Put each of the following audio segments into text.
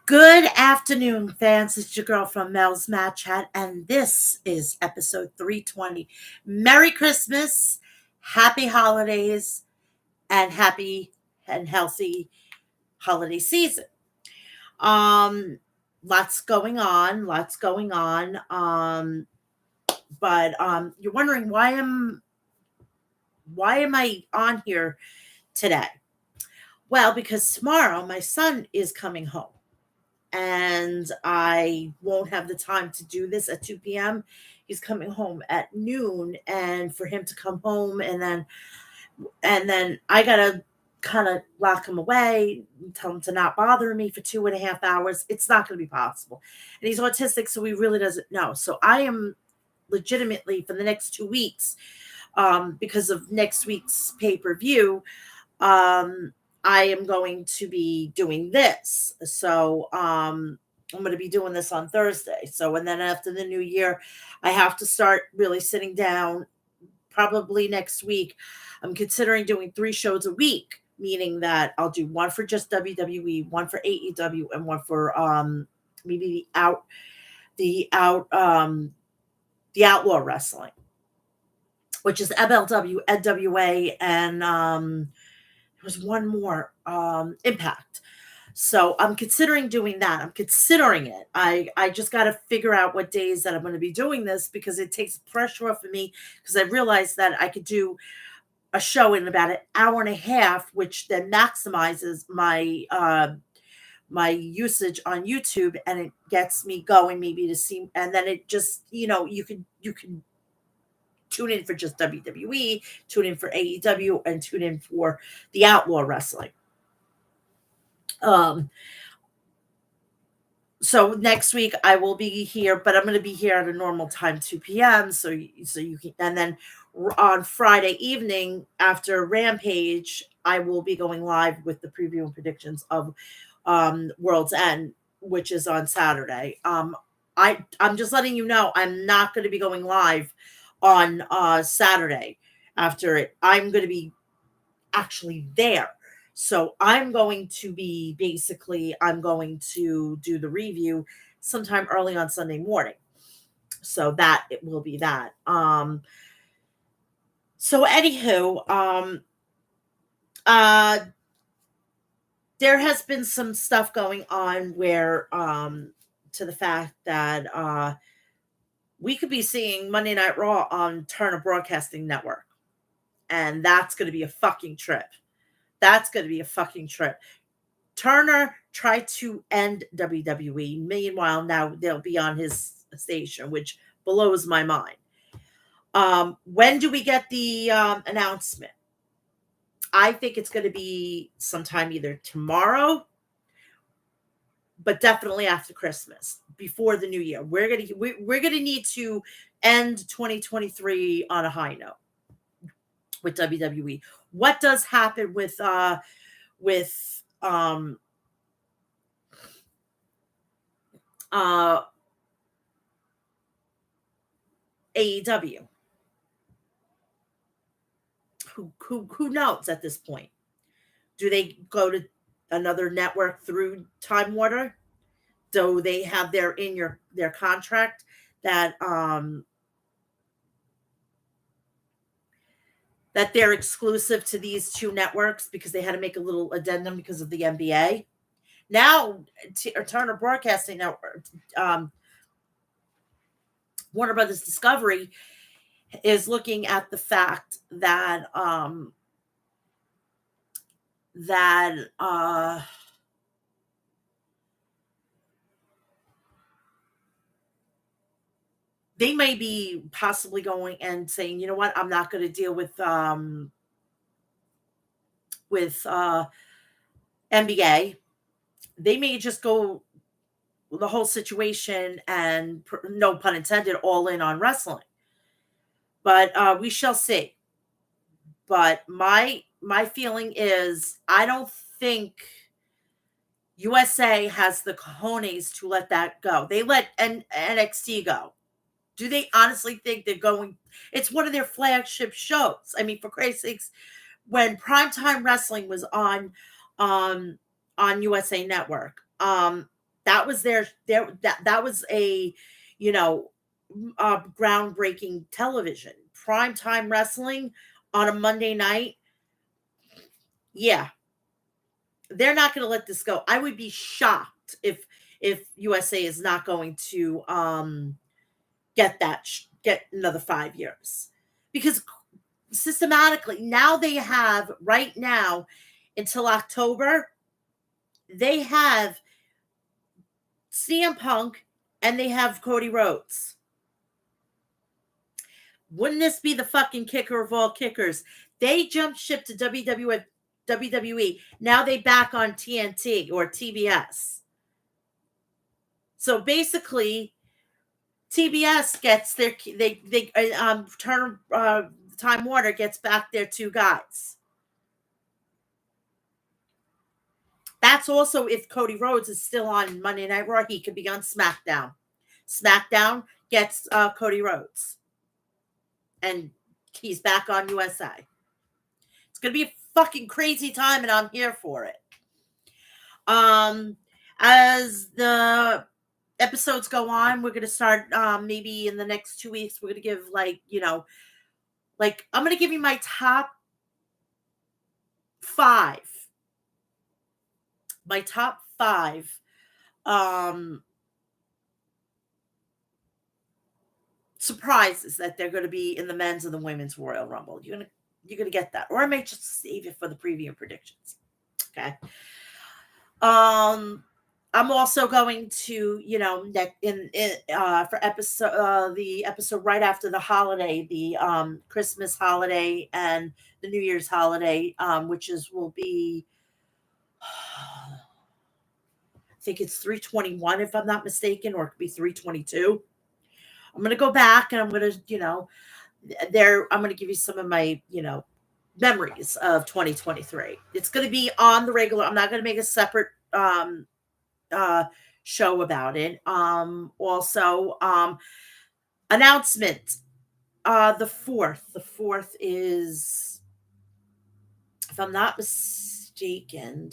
Good afternoon, fans. It's your girl from Mel's Matchat, and this is episode 320. Merry Christmas, happy holidays, and happy and healthy holiday season. Um, lots going on, lots going on. But you're wondering why am I on here today? Well, because tomorrow my son is coming home and I won't have the time to do this at 2 p.m. He's coming home at noon, and for him to come home and then I gotta kind of lock him away, tell him to not bother me for 2.5 hours. It's not gonna be possible. And he's autistic, so he really doesn't know. So I am legitimately for the next 2 weeks, because of next week's pay-per-view, um, I am going to be doing this. So I'm going to be doing this on Thursday. So, and then after the new year, I have to start really sitting down probably next week. I'm considering doing 3 shows a week, meaning that I'll do one for just WWE, one for AEW, and one for maybe the the outlaw wrestling, which is MLW, NWA, and there was one more, Impact. So I'm considering doing that. I'm considering it. I just got to figure out what days that I'm going to be doing this because it takes pressure off of me because I realized that I could do a show in about an hour and a half, which then maximizes my usage on YouTube, and it gets me going maybe to see, and then it just you can tune in for just WWE, tune in for AEW, and tune in for the outlaw wrestling. Um, so next week I will be here, but I'm going to be here at a normal time, 2 p.m. So you can, and then on Friday evening after Rampage, I will be going live with the preview and predictions of World's End, which is on Saturday. I'm just letting you know I'm not going to be going live on Saturday after it. I'm going to be actually there. So I'm going to do the review sometime early on Sunday morning. So that it will be that. So anywho, uh there has been some stuff going on where to the fact that we could be seeing Monday Night Raw on Turner Broadcasting Network. And that's gonna be a fucking trip. That's gonna be a fucking trip. Turner tried to end WWE. Meanwhile, now they'll be on his station, which blows my mind. When do we get the announcement? I think it's going to be sometime either tomorrow, but definitely after Christmas, before the new year. We're gonna need to end 2023 on a high note with WWE. What does happen with uh AEW? Who knows at this point? Do they go to another network through Time Warner? Do they have their contract that that they're exclusive to these two networks because they had to make a little addendum because of the NBA? Now, Turner Broadcasting Network, Warner Brothers Discovery, is looking at the fact that that they may be possibly going and saying, you know what, I'm not going to deal with NBA. They may just go the whole situation and no pun intended, all in on wrestling. But we shall see. But my feeling is I don't think USA has the cojones to let that go. They let NXT go. Do they honestly think they're going? It's one of their flagship shows. I mean, for Christ's sakes, when primetime wrestling was um, on USA Network, That was that was a, you know, groundbreaking television. Primetime wrestling on a Monday night. Yeah, they're not going to let this go. I would be shocked if USA is not going to get another 5 years, because systematically now they have, right now until October, they have CM Punk and they have Cody Rhodes. Wouldn't this be the fucking kicker of all kickers? They jumped ship to WWE. Now they back on TNT or TBS. So basically, TBS gets their they Turner Time Warner gets back their two guys. That's also if Cody Rhodes is still on Monday Night Raw, he could be on SmackDown. SmackDown gets Cody Rhodes, and he's back on USA. It's gonna be a fucking crazy time, and I'm here for it. As the episodes go on, we're gonna start maybe in the next 2 weeks. We're gonna give, like, I'm gonna give you my top five. My top five surprises that they're gonna be in the men's and the women's Royal Rumble. You're gonna get that. Or I may just save it for the preview predictions. Okay. I'm also going to, for episode the episode right after the holiday, the Christmas holiday and the New Year's holiday, which will be, I think it's 3/21 if I'm not mistaken, or it could be 3/22. I'm gonna go back and I'm gonna, I'm gonna give you some of my, memories of 2023. It's gonna be on the regular. I'm not gonna make a separate show about it. Also, announcement. The fourth is, if I'm not mistaken,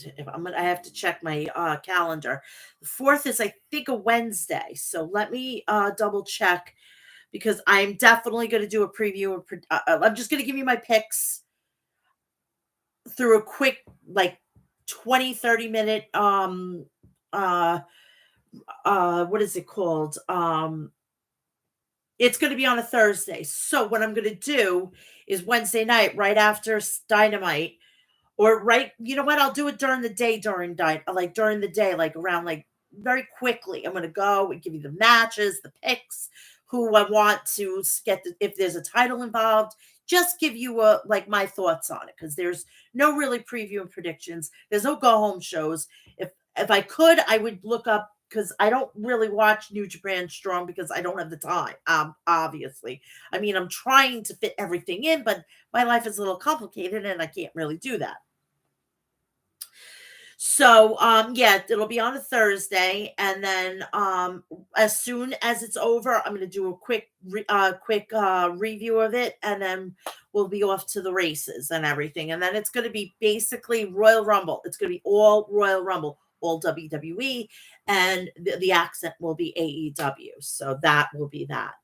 I have to check my calendar. The fourth is, I think, a Wednesday. So let me double check, because I'm definitely going to do a preview. I'm just going to give you my picks through a quick, like, 20-30 minute what is it called? It's going to be on a Thursday. So what I'm going to do is Wednesday night, right after Dynamite, or right, you know what? I'll do it during the day, during the day, like around, like, very quickly. I'm going to go and give you the matches, the picks, who I want to get, if there's a title involved, just give you my thoughts on it, because there's no really preview and predictions. There's no go home shows. If I could, I would look up, because I don't really watch New Japan Strong because I don't have the time. Obviously, I mean, I'm trying to fit everything in, but my life is a little complicated, and I can't really do that. So, yeah, it'll be on a Thursday, and then as soon as it's over, I'm going to do a quick review of it, and then we'll be off to the races and everything. And then it's going to be basically Royal Rumble. It's going to be all Royal Rumble, all WWE, and the accent will be AEW. So that will be that.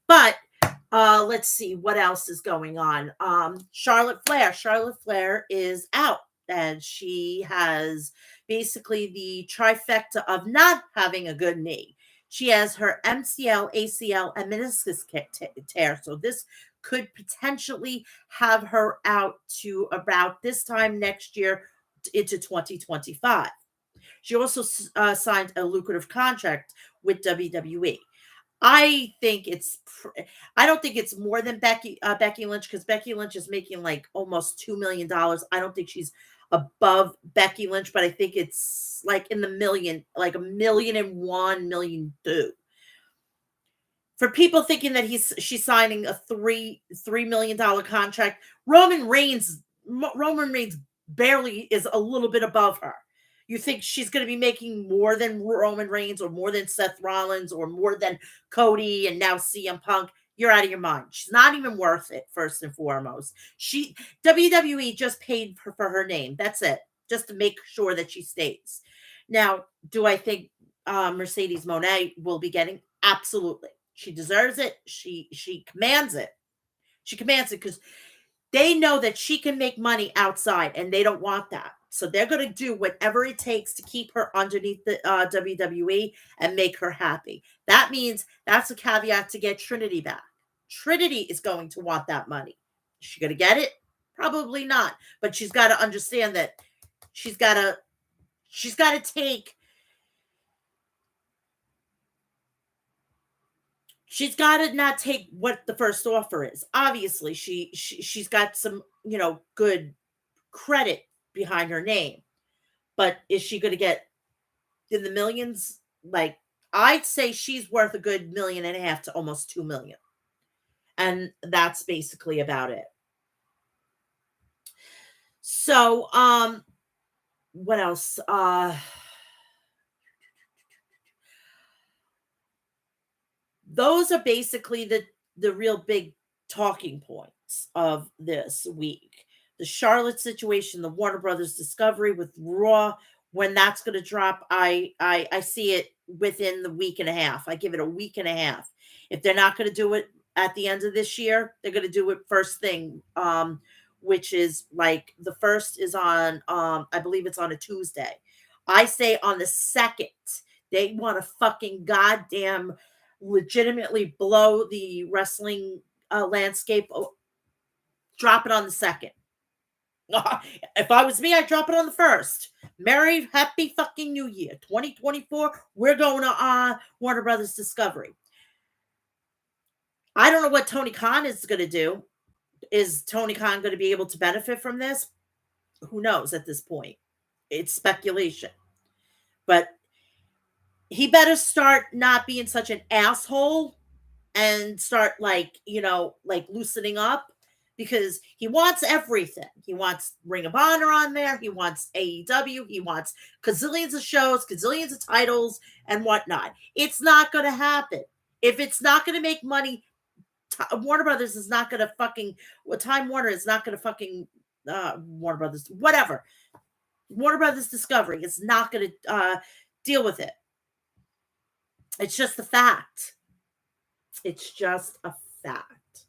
But let's see what else is going on. Charlotte Flair is out, and she has basically the trifecta of not having a good knee. She has her MCL, ACL, and meniscus tear. So this could potentially have her out to about this time next year into 2025. She also signed a lucrative contract with WWE. I don't think it's more than Becky Lynch, because Becky Lynch is making like almost $2 million. I don't think she's above Becky Lynch, but I think it's like in the million, like $1,000,001, $1,000,002. For people thinking that she's signing a $3 million contract, Roman Reigns barely is a little bit above her. You think she's going to be making more than Roman Reigns, or more than Seth Rollins, or more than Cody, and now CM Punk? You're out of your mind. She's not even worth it, first and foremost. WWE just paid for her name. That's it, just to make sure that she stays. Now, do I think Mercedes Monet will be getting. Absolutely. She deserves it. She commands it. She commands it because they know that she can make money outside and they don't want that. So they're going to do whatever it takes to keep her underneath the WWE and make her happy. That means that's a caveat to get Trinity back. Trinity is going to want that money. Is she going to get it? Probably not. But she's got to understand that she's got to take she's got to not take what the first offer is. Obviously, she's got some, good credit behind her name. But is she going to get in the millions? Like, I'd say she's worth a good 1.5 million to almost 2 million. And that's basically about it. So, what else? Those are basically the real big talking points of this week. The Charlotte situation, the Warner Brothers Discovery with Raw, when that's going to drop, I see it within the week and a half. I give it a week and a half. If they're not going to do it at the end of this year, they're going to do it first thing, which is like the first is on, I believe it's on a Tuesday. I say on the second, they want to fucking goddamn legitimately blow the wrestling landscape. Drop it on the second. If I was me, I'd drop it on the first. Merry, happy fucking New Year, 2024. We're going to Warner Brothers Discovery. I don't know what Tony Khan is going to do. Is Tony Khan going to be able to benefit from this? Who knows at this point? It's speculation. But he better start not being such an asshole and start like loosening up, because he wants everything. He wants Ring of Honor on there. He wants AEW. He wants gazillions of shows, gazillions of titles, and whatnot. It's not going to happen. If it's not going to make money, Warner Brothers is not going to fucking. Time Warner is not going to fucking Warner Brothers, whatever. Warner Brothers Discovery is not going to deal with it. It's just a fact. It's just a fact.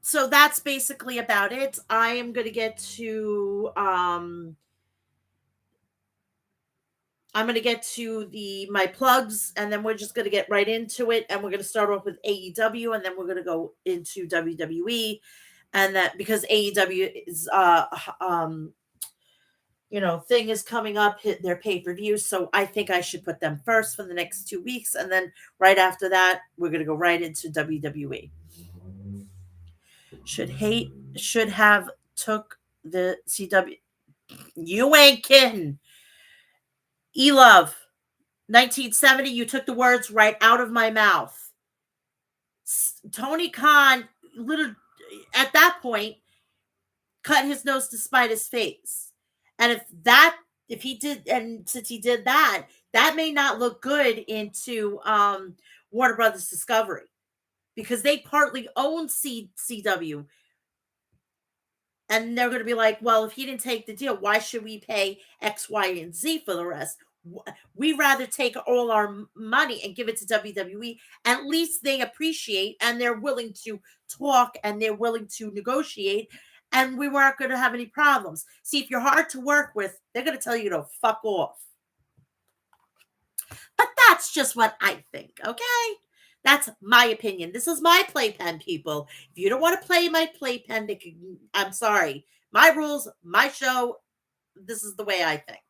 So that's basically about it. I am going to get to I'm going to get to my plugs, and then we're just going to get right into it, and we're going to start off with AEW, and then we're going to go into WWE, and that because AEW is thing is coming up, hit their pay-per-view. So I think I should put them first for the next 2 weeks. And then right after that, we're going to go right into WWE. Should have took the CW. You ain't kidding. E-Love, 1970, you took the words right out of my mouth. Tony Khan, at that point, cut his nose to spite his face. And if he did, and since he did that, that may not look good into Warner Brothers Discovery, because they partly own CW. And they're going to be like, well, if he didn't take the deal, why should we pay X, Y, and Z for the rest? We rather take all our money and give it to WWE. At least they appreciate, and they're willing to talk, and they're willing to negotiate, and we weren't going to have any problems. See, if you're hard to work with, they're going to tell you to fuck off. But that's just what I think, okay? That's my opinion. This is my playpen, people. If you don't want to play my playpen, I'm sorry. My rules, my show, this is the way I think.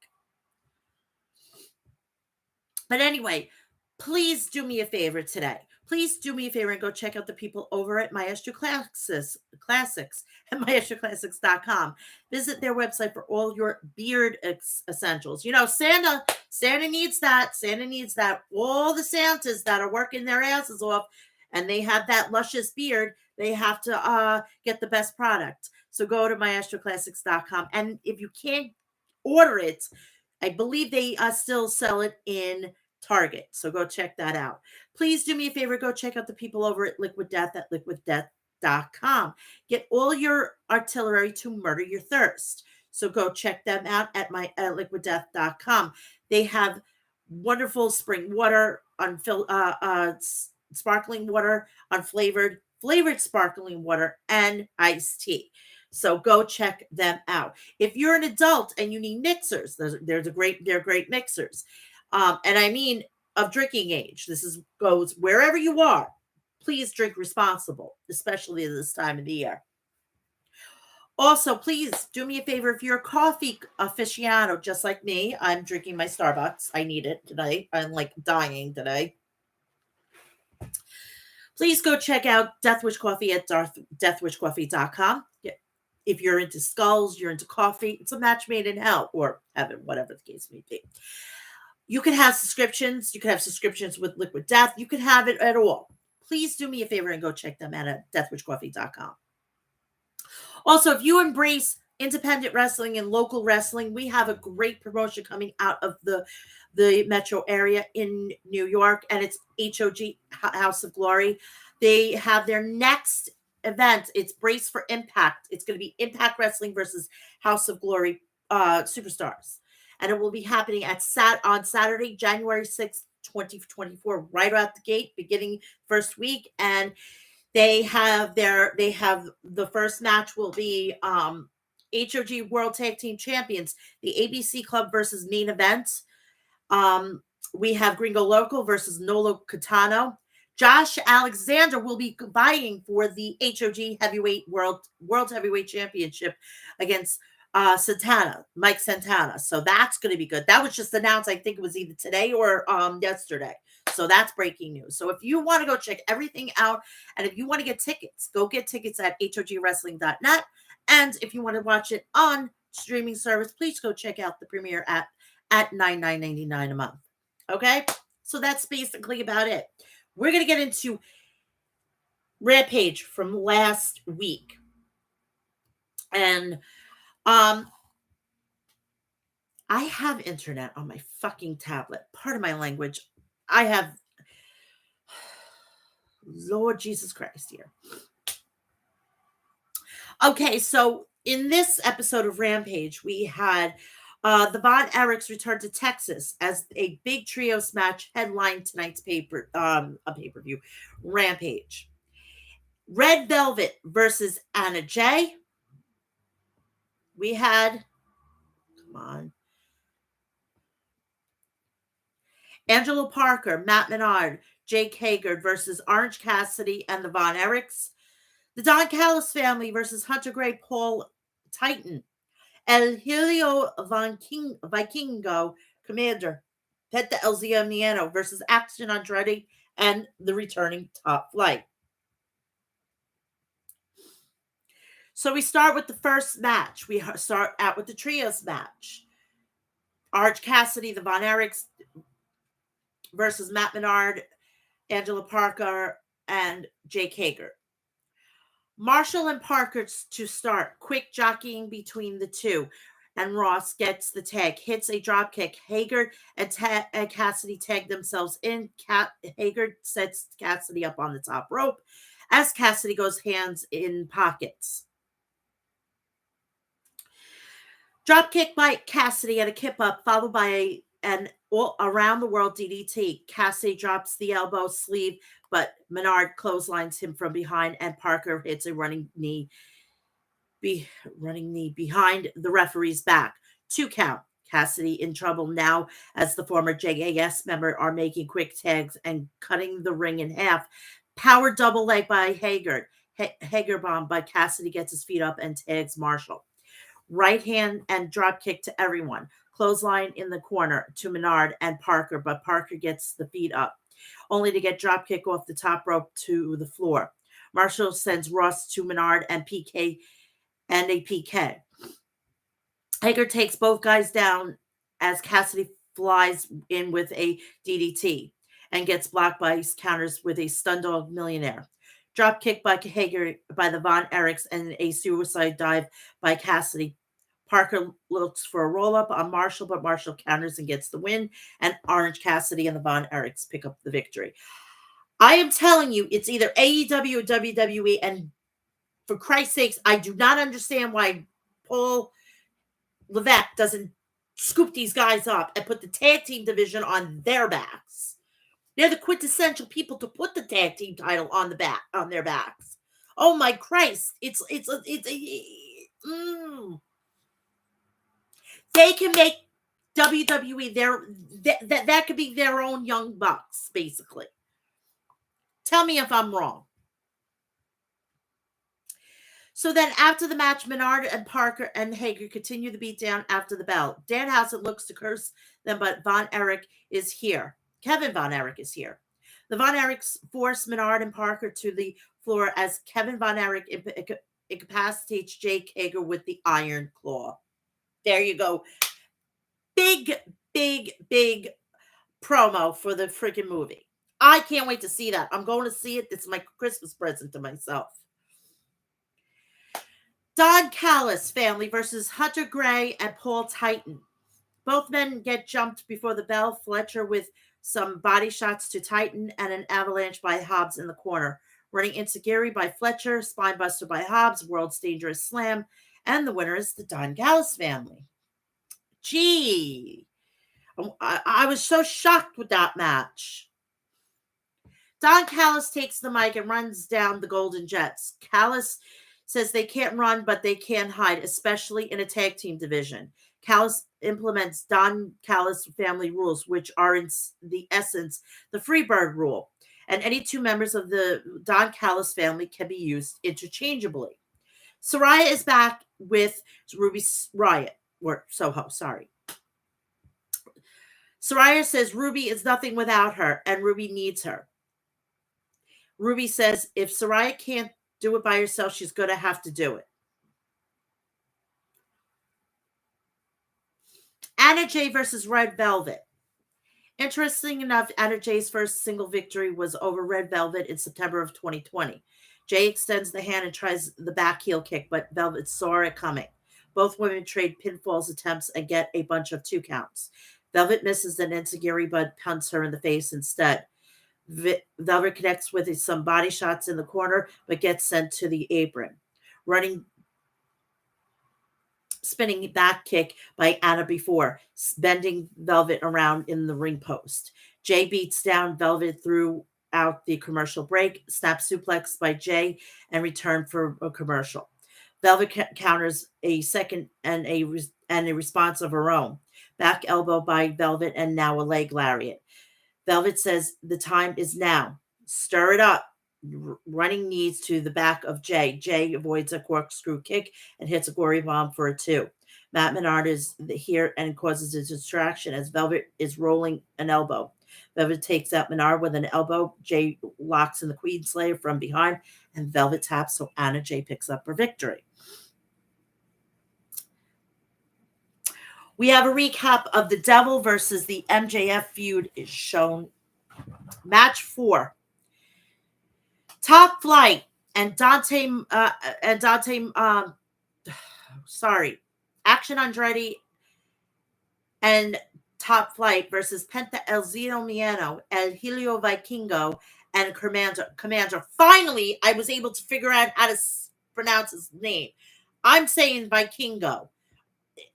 But anyway, please do me a favor today. Please do me a favor and go check out the people over at Maestro Classics at maestroclassics.com. Visit their website for all your beard essentials. Santa needs that. Santa needs that. All the Santas that are working their asses off and they have that luscious beard, they have to get the best product. So go to maestroclassics.com. And if you can't order it, I believe they still sell it in Target. So go check that out. Please do me a favor. Go check out the people over at Liquid Death at liquiddeath.com. Get all your artillery to murder your thirst. So go check them out at liquiddeath.com. They have wonderful spring water, sparkling water, flavored sparkling water, and iced tea. So go check them out. If you're an adult and you need mixers, they're great mixers. And I mean of drinking age. This is goes wherever you are. Please drink responsible, especially this time of the year. Also, please do me a favor if you're a coffee aficionado, just like me. I'm drinking my Starbucks. I need it today. I'm like dying today. Please go check out Deathwish Coffee at deathwishcoffee.com. If you're into skulls, you're into coffee, it's a match made in hell or heaven, whatever the case may be. You can have subscriptions. You can have subscriptions with Liquid Death. You can have it at all. Please do me a favor and go check them out at deathwishcoffee.com. Also, if you embrace independent wrestling and local wrestling, we have a great promotion coming out of the metro area in New York, and it's HOG House of Glory. They have their next event. It's Brace for Impact. It's going to be Impact Wrestling versus House of Glory Superstars, and it will be happening on Saturday, January 6th, 2024, right out the gate, beginning first week. And they have the first match will be HOG World Tag Team Champions, the ABC Club versus Main Event. We have Gringo Loco versus Nolo Catano. Josh Alexander will be vying for the HOG Heavyweight World Heavyweight Championship against Mike Santana. So that's going to be good. That was just announced. I think it was either today or yesterday. So that's breaking news. So if you want to go check everything out, and if you want to get tickets, go get tickets at hogwrestling.net. And if you want to watch it on streaming service, please go check out the premiere at $99.99 a month. Okay? So that's basically about it. We're going to get into Rampage from last week. And I have internet on my fucking tablet. Part of my language. I have Lord Jesus Christ here. Okay, so in this episode of Rampage, we had the Von Erichs return to Texas as a big trios match headlined tonight's pay-per-view Rampage. Red Velvet versus Anna Jay. We had, come on, Angelo Parker, Matt Menard, Jake Hager versus Orange Cassidy and the Von Erichs. The Don Callis family versus Hunter Gray, Paul Titan. El Helio Vikingo Commander, Penta El Zamiano versus Action Andretti and the returning Top Flight. So we start with the first match. We start out with the trios match. Orange Cassidy, the Von Erichs versus Matt Menard, Angela Parker, and Jake Hager. Marshall and Parker to start. Quick jockeying between the two. And Ross gets the tag. Hits a dropkick. Hager and Cassidy tag themselves in. Hager sets Cassidy up on the top rope as Cassidy goes hands in pockets. Dropkick by Cassidy and a kip up, followed by an around the world DDT. Cassidy drops the elbow sleeve, but Menard clotheslines him from behind, and Parker hits a running knee behind the referee's back. 2 count. Cassidy in trouble now as the former JAS member are making quick tags and cutting the ring in half. Power double leg by Hager. Hager bomb, but Cassidy gets his feet up and tags Marshall. Right hand and drop kick to everyone. Clothesline in the corner to Menard and Parker, but Parker gets the feet up, only to get drop kick off the top rope to the floor. Marshall sends Ross to Menard and a PK. Hager takes both guys down as Cassidy flies in with a DDT and gets blocked by his counters with a stun dog millionaire. Drop kick by Hager by the Von Erichs and a suicide dive by Cassidy. Parker looks for a roll-up on Marshall, but Marshall counters and gets the win, and Orange Cassidy and the Von Erichs pick up the victory. I am telling you, it's either AEW or WWE, and for Christ's sakes, I do not understand why Paul Levesque doesn't scoop these guys up and put the tag team division on their backs. They're the quintessential people to put the tag team title on their backs. Oh my Christ! They can make WWE that could be their own young bucks, basically. Tell me if I'm wrong. So then after the match, Menard and Parker and Hager continue the beatdown after the bell. Danhausen looks to curse them, but Von Erich is here. Kevin Von Erich is here. The Von Erichs force Menard and Parker to the floor as Kevin Von Erich incapacitates Jake Hager with the Iron Claw. There you go. Big, big, big promo for the freaking movie. I can't wait to see that. I'm going to see it. It's my Christmas present to myself. Don Callis family versus Hunter Gray and Paul Titan. Both men get jumped before the bell. Fletcher with some body shots to Titan and an avalanche by Hobbs in the corner. Running into Gary by Fletcher, spinebuster by Hobbs, world's dangerous slam, and the winner is the Don Callis family. Gee, I was so shocked with that match. Don Callis takes the mic and runs down the Golden Jets. Callis says they can't run, but they can hide, especially in a tag team division. Callis implements Don Callis family rules, which are in the essence the Freebird rule, and any two members of the Don Callis family can be used interchangeably. Saraya is back with Ruby Riot, or Soho, sorry. Saraya says Ruby is nothing without her, and Ruby needs her. Ruby says if Saraya can't do it by herself, she's going to have to do it. Anna Jay versus Red Velvet. Interesting enough, Anna Jay's first single victory was over Red Velvet in September of 2020. Jay extends the hand and tries the back heel kick, but Velvet saw it coming. Both women trade pinfalls attempts and get a bunch of 2 counts. Velvet misses and Enziguri Bud punts her in the face instead. Velvet connects with some body shots in the corner, but gets sent to the apron. Spinning back kick by Anna before, bending Velvet around in the ring post. Jay beats down Velvet throughout the commercial break, snap suplex by Jay, and return for a commercial. Velvet counters a second and a response of her own. Back elbow by Velvet and now a leg lariat. Velvet says the time is now. Stir it up. Running knees to the back of Jay. Jay avoids a corkscrew kick and hits a gory bomb for a 2. Matt Menard is here and causes a distraction as Velvet is rolling an elbow. Velvet takes out Menard with an elbow. Jay locks in the Queenslayer from behind, and Velvet taps, so Anna Jay picks up her victory. We have a recap of the Devil versus the MJF feud is shown. Match 4. Top Flight and Action Andretti and Top Flight versus Penta El Zeno Miano and Helio Vikingo and Commander. Finally, I was able to figure out how to pronounce his name. I'm saying Vikingo.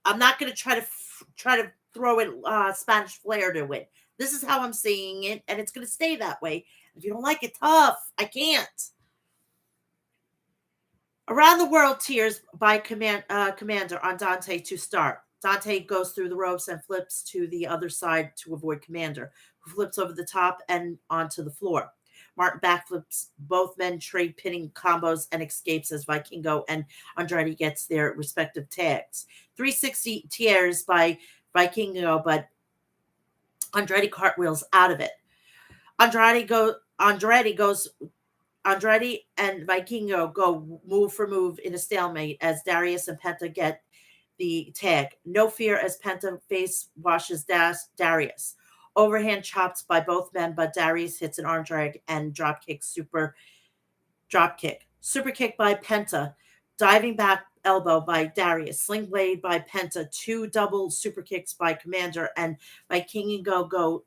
I'm not going to try to throw in Spanish flair to it. This is how I'm saying it, and it's going to stay that way. If you don't like it, tough. I can't. Around the World tears by Commander on Dante to start. Dante goes through the ropes and flips to the other side to avoid Commander, who flips over the top and onto the floor. Martin backflips. Both men trade pinning combos and escapes as Vikingo and Andretti gets their respective tags. 360 tears by Vikingo, but Andretti cartwheels out of it. Andretti and Vikingo go move for move in a stalemate as Darius and Penta get the tag. No fear as Penta face washes Darius. Overhand chops by both men, but Darius hits an arm drag and drop kick. Super kick by Penta. Diving back elbow by Darius. Sling blade by Penta. 2 double super kicks by Commander and Vikingo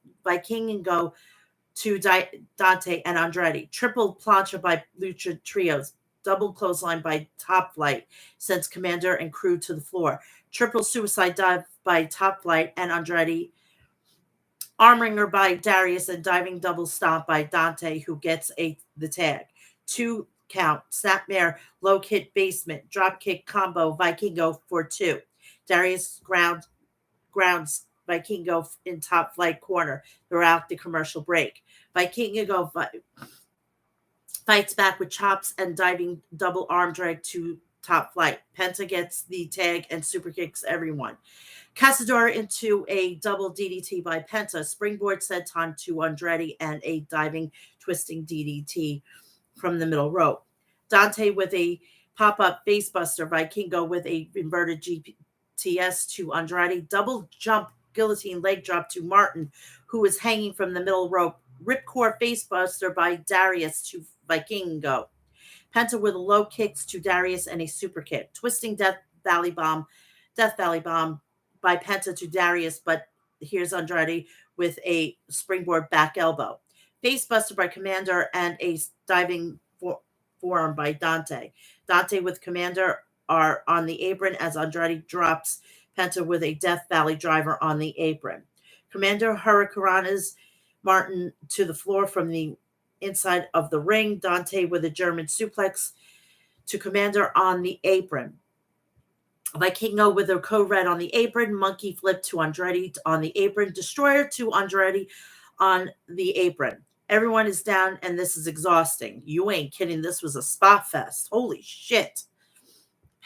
to Dante and Andretti. Triple plancha by Lucha Trios. Double clothesline by Top Flight sends Commander and crew to the floor. Triple suicide dive by Top Flight and Andrade, Armringer by Darius, and diving double stomp by Dante, who gets the tag. 2 count, snapmare, low kick basement, drop kick combo, Vikingo for 2. Darius grounds Vikingo in Top Flight corner throughout the commercial break. Vikingo fights back with chops and diving double arm drag to Top Flight. Penta gets the tag and super kicks everyone. Casador into a double DDT by Penta, springboard senton to Andrade, and a diving twisting DDT from the middle rope. Dante with a pop-up facebuster, Vikingo with a inverted GTS to Andrade, double jump guillotine leg drop to Martin, who is hanging from the middle rope, ripcord facebuster by Darius to Vikingo. Penta with low kicks to Darius and a super kick. Twisting Death Valley Bomb by Penta to Darius, but here's Andrade with a springboard back elbow. Facebuster by Commander and a diving forearm by Dante. Dante with Commander are on the apron as Andrade drops Penta with a Death Valley driver on the apron. Commander Hurricanrana's Martin to the floor from the inside of the ring. Dante with a German suplex to Commander on the apron. Vikingo with a code red on the apron. Monkey flip to Andrade on the apron. Destroyer to Andrade on the apron. Everyone is down, and this is exhausting. You ain't kidding. This was a spot fest. Holy shit.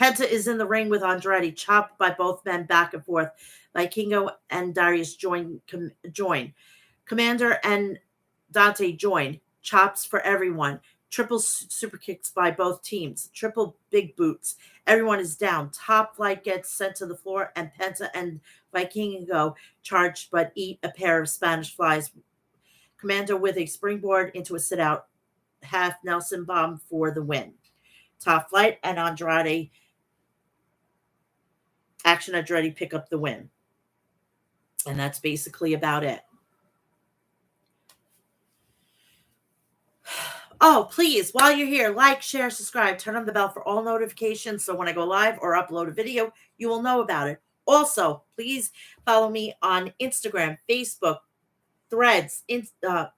Penta is in the ring with Andrade, chopped by both men back and forth. Vikingo and Darius join. Commander and Dante join. Chops for everyone. Triple super kicks by both teams. Triple big boots. Everyone is down. Top Flight gets sent to the floor, and Penta and Vikingo charge but eat a pair of Spanish flies. Commander with a springboard into a sit-out half Nelson bomb for the win. Top Flight and Andrade pick up the win. And that's basically about it. Oh, please, while you're here, like, share, subscribe, turn on the bell for all notifications so when I go live or upload a video, you will know about it. Also, please follow me on Instagram, Facebook, Threads, Instagram,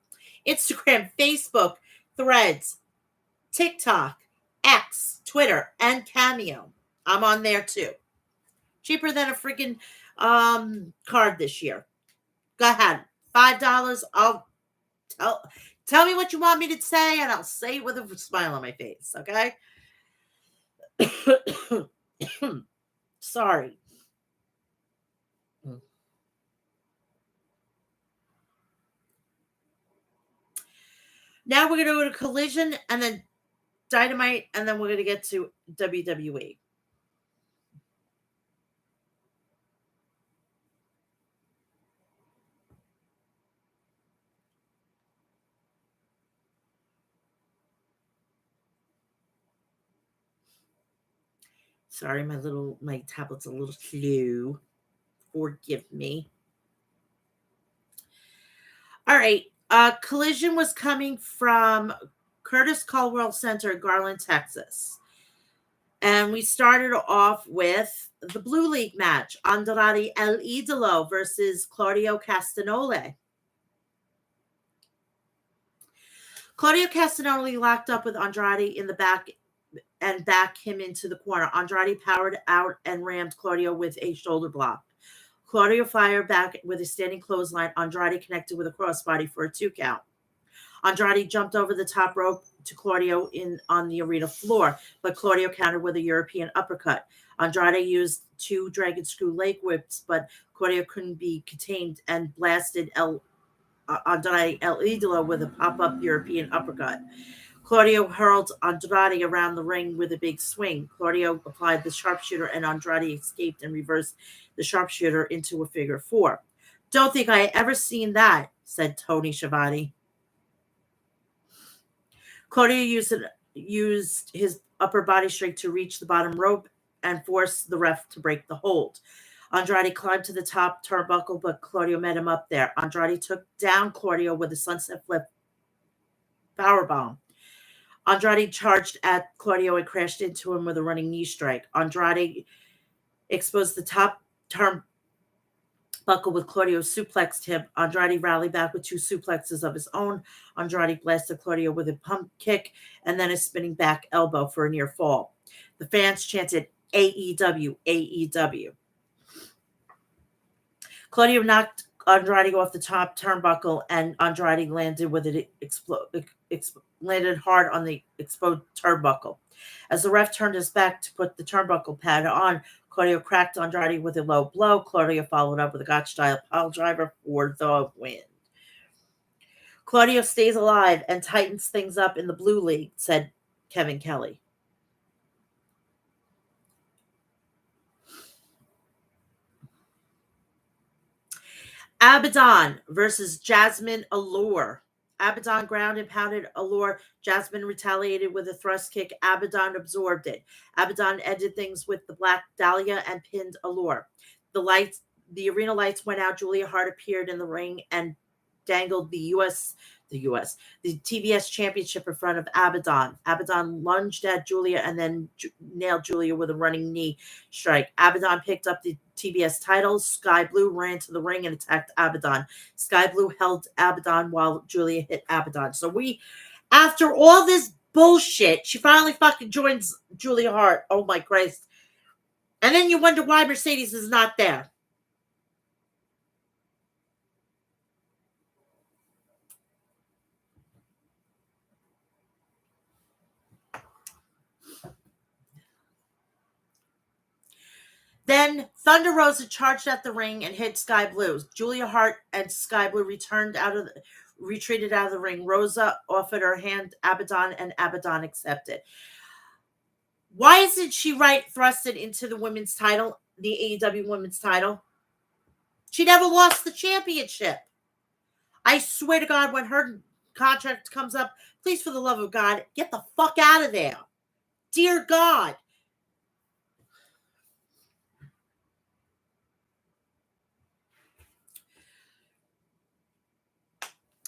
Facebook, Threads, TikTok, X, Twitter, and Cameo. I'm on there too. Cheaper than a freaking card this year. Go ahead. $5. I'll tell me what you want me to say, and I'll say it with a smile on my face, okay? Sorry. Now we're going to go to Collision and then Dynamite, and then we're going to get to WWE. Sorry, my tablet's a little slow. Forgive me. All right. Collision was coming from Curtis Caldwell Center, Garland, Texas. And we started off with the Blue League match. Andrade El Idolo versus Claudio Castagnoli. Claudio Castagnoli locked up with Andrade in the back and backed him into the corner. Andrade powered out and rammed Claudio with a shoulder block. Claudio fired back with a standing clothesline. Andrade connected with a crossbody for a 2 count. Andrade jumped over the top rope to Claudio on the arena floor, but Claudio countered with a European uppercut. Andrade used 2 dragon screw leg whips, but Claudio couldn't be contained and blasted Andrade El Idolo with a pop-up European uppercut. Claudio hurled Andrade around the ring with a big swing. Claudio applied the sharpshooter, and Andrade escaped and reversed the sharpshooter into a figure 4. Don't think I ever seen that, said Tony Schiavone. Claudio used his upper body strength to reach the bottom rope and force the ref to break the hold. Andrade climbed to the top turnbuckle, but Claudio met him up there. Andrade took down Claudio with a sunset flip powerbomb. Andrade charged at Claudio and crashed into him with a running knee strike. Andrade exposed the top Buckle with Claudio suplexed him. Andrade rallied back with two suplexes of his own. Andrade blasted Claudio with a pump kick and then a spinning back elbow for a near fall. The fans chanted AEW, AEW. Claudio knocked Andrade off the top turnbuckle, and Andrade landed with it landed hard on the exposed turnbuckle. As the ref turned his back to put the turnbuckle pad on, Claudio cracked Andrade with a low blow. Claudio followed up with a Gotch-style pile driver for the win. Claudio stays alive and tightens things up in the Blue League, said Kevin Kelly. Abaddon versus Jasmine Allure. Abaddon ground and pounded Allure. Jasmine retaliated with a thrust kick. Abaddon absorbed it. Abaddon ended things with the Black Dahlia and pinned Allure. The arena lights went out. Julia Hart appeared in the ring and dangled the TBS championship in front of Abaddon. Abaddon lunged at Julia and then nailed Julia with a running knee strike. Abaddon picked up the TBS titles. Sky Blue ran to the ring and attacked Abaddon. Sky Blue held Abaddon while Julia hit Abaddon. So after all this bullshit, she finally fucking joins Julia Hart. Oh my Christ. And then you wonder why Mercedes is not there. Then Thunder Rosa charged at the ring and hit Sky Blue. Julia Hart and Sky Blue retreated out of the ring. Rosa offered her hand Abaddon, and Abaddon accepted. Why isn't she thrusted into the women's title, the AEW women's title? She never lost the championship. I swear to God, when her contract comes up, please, for the love of God, get the fuck out of there. Dear God.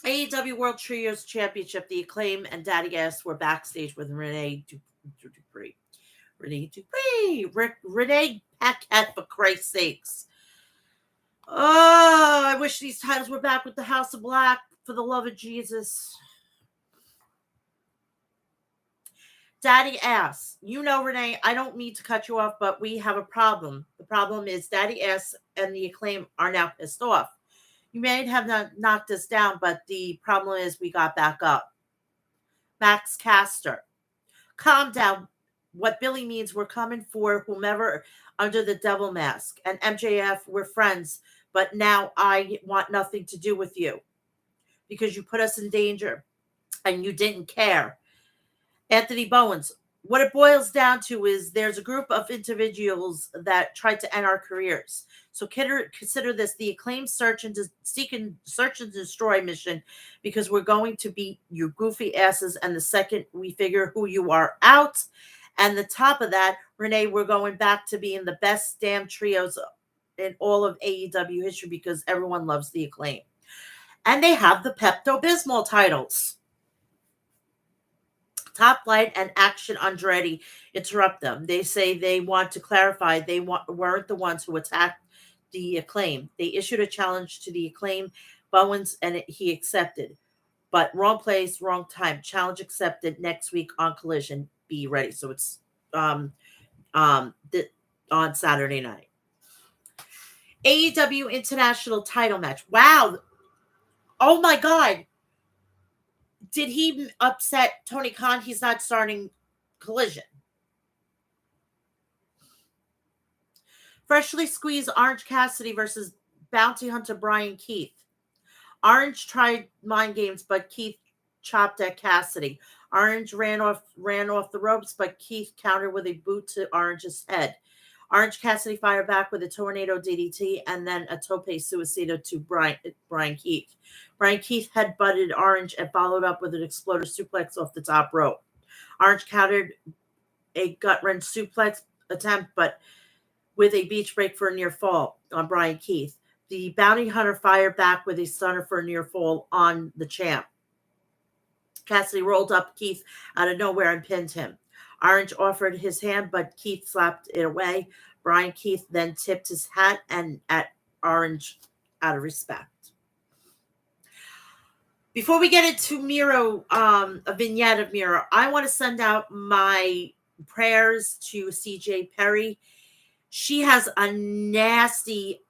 AEW World Trios Championship, The Acclaim and Daddy S were backstage with Renee Dupree. Renee Paquette, for Christ's sakes. Oh, I wish these titles were back with the House of Black, for the love of Jesus. Daddy asks, Renee, I don't mean to cut you off, but we have a problem. The problem is Daddy S and The Acclaim are now pissed off. You may have not knocked us down, but the problem is we got back up. Max Caster. Calm down. What Billy means, we're coming for whomever under the devil mask. And MJF, we're friends, but now I want nothing to do with you because you put us in danger and you didn't care. Anthony Bowens. What it boils down to is there's a group of individuals that tried to end our careers. So consider this the Acclaim search and destroy mission, because we're going to beat you goofy asses. And the second we figure who you are out, and the top of that, Renee, we're going back to being the best damn trios in all of AEW history because everyone loves the Acclaim. And they have the Pepto-Bismol titles. Top Flight and Action Andretti interrupt them. They say they want to clarify they weren't the ones who attacked the Acclaim. They issued a challenge to the Acclaim, Bowens, and he accepted. But wrong place, wrong time. Challenge accepted next week on Collision. Be ready. So it's on Saturday night. AEW International Title match. Wow. Oh my God. Did he upset Tony Khan? He's not starting Collision. Freshly squeezed Orange Cassidy versus Bounty Hunter Brian Keith. Orange tried mind games, but Keith chopped at Cassidy. Orange ran off the ropes, but Keith countered with a boot to Orange's head. Orange Cassidy fired back with a tornado DDT and then a tope suicida to Brian Keith. Brian Keith headbutted Orange and followed up with an exploder suplex off the top rope. Orange countered a gut-wrench suplex attempt, but with a beach break for a near fall on Brian Keith. The Bounty Hunter fired back with a stunner for a near fall on the champ. Cassidy rolled up Keith out of nowhere and pinned him. Orange offered his hand, but Keith slapped it away. Brian Keith then tipped his hat and at Orange out of respect. Before we get into Miro, a vignette of Miro, I want to send out my prayers to CJ Perry. She has a nasty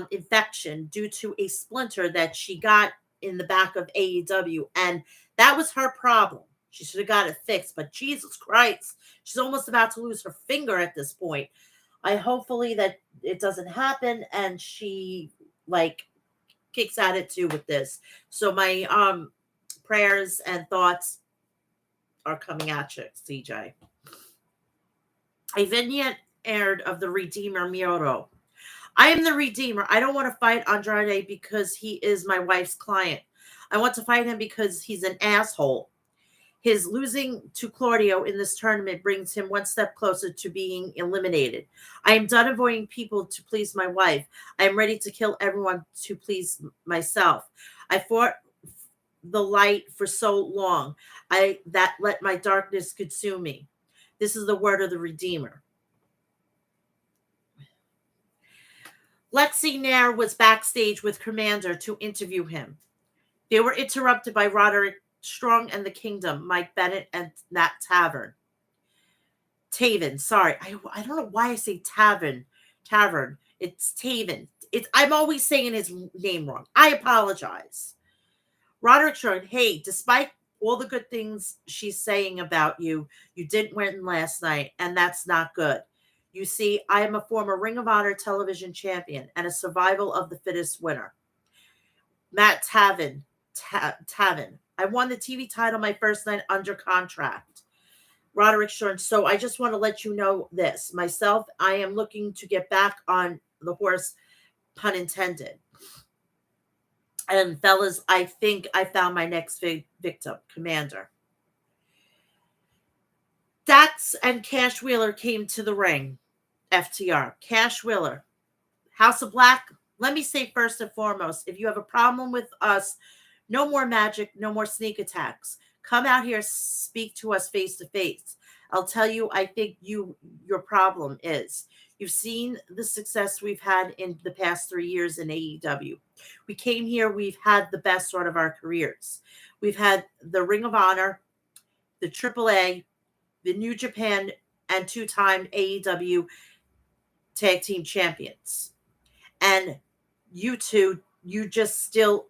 infection due to a splinter that she got in the back of AEW, and that was her problem. She should have got it fixed, but Jesus Christ, she's almost about to lose her finger at this point. I hopefully that it doesn't happen, and she like kicks at it too with this. So my prayers and thoughts are coming at you, CJ. A vignette aired of the Redeemer Miro. I am the Redeemer. I don't want to fight Andrade because he is my wife's client. I want to fight him because he's an asshole. His losing to Claudio in this tournament brings him one step closer to being eliminated. I am done avoiding people to please my wife. I am ready to kill everyone to please myself. I fought the light for so long. I that let my darkness consume me. This is the word of the Redeemer. Lexi Nair was backstage with Commander to interview him. They were interrupted by Roderick Strong and the Kingdom, Mike Bennett, and Nat Taven. Sorry, I don't know why I say Tavern. Tavern. It's Taven. I'm always saying his name wrong. I apologize. Roderick Strong, hey, despite all the good things she's saying about you, you didn't win last night, and that's not good. You see, I am a former Ring of Honor television champion and a survival of the fittest winner. Matt Taven. I won the TV title my first night under contract. Roderick Strong. So I just want to let you know this. Myself, I am looking to get back on the horse, pun intended. And fellas, I think I found my next victim, Commander. Dax and Cash Wheeler came to the ring. FTR. Cash Wheeler. House of Black. Let me say first and foremost, if you have a problem with us, no more magic, no more sneak attacks. Come out here, speak to us face to face. I'll tell you, I think your problem is you've seen the success we've had in the past 3 years in AEW. We came here, we've had the best sort of our careers. We've had the Ring of Honor, the AAA, the New Japan, and 2-time AEW tag team champions. And you two, you just still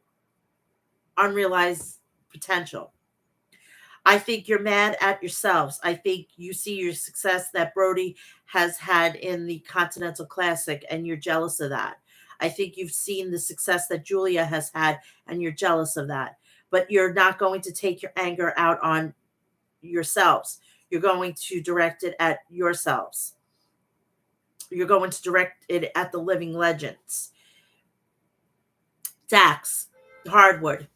unrealized potential. I think you're mad at yourselves. I think you see your success that Brody has had in the Continental Classic and you're jealous of that. I think you've seen the success that Julia has had and you're jealous of that. But you're not going to take your anger out on yourselves. You're going to direct it at yourselves. You're going to direct it at the living legends. Dax, Hardwood.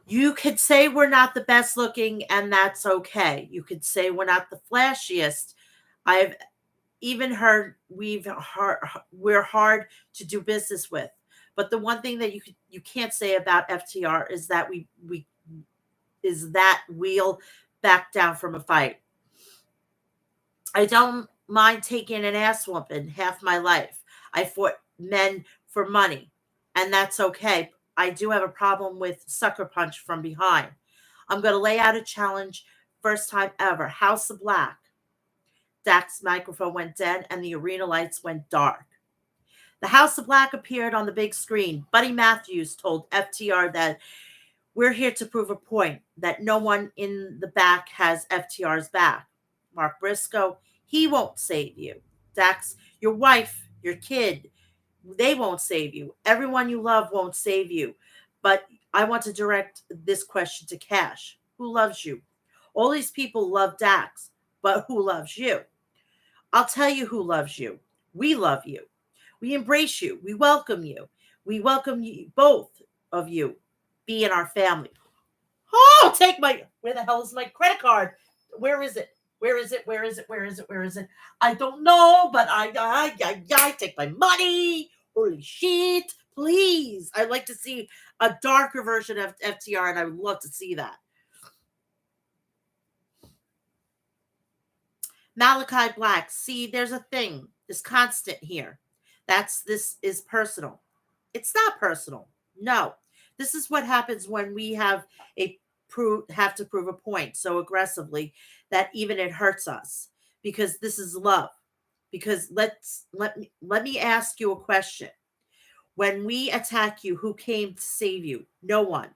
You could say we're not the best looking, and that's okay. You could say we're not the flashiest. I've even heard we're hard to do business with. But the one thing that you can't say about FTR is that we'll back down from a fight. I don't mind taking an ass whooping half my life. I fought men for money, and that's okay. I do have a problem with sucker punch from behind. I'm going to lay out a challenge, first time ever. House of Black. Dak's microphone went dead and the arena lights went dark. The House of Black appeared on the big screen. Buddy Matthews told FTR that we're here to prove a point, that no one in the back has FTR's back. Mark Briscoe, he won't save you. Dax, your wife, your kid, they won't save you. Everyone you love won't save you. But I want to direct this question to Cash. Who loves you? All these people love Dax, but who loves you? I'll tell you who loves you. We love you. We embrace you. We welcome you. We welcome you, both of you. Be in our family. Oh, where the hell is my credit card? Where is it? Where is it? Where is it? Where is it? Where is it? I don't know, but I take my money. Holy shit. Please. I'd like to see a darker version of FTR, and I would love to see that. Malachi Black. See, there's a thing. This constant here. This is personal. It's not personal. No. This is what happens when we have to prove a point so aggressively that even it hurts us, because this is love. Because let me ask you a question. When we attack you, who came to save you? No one.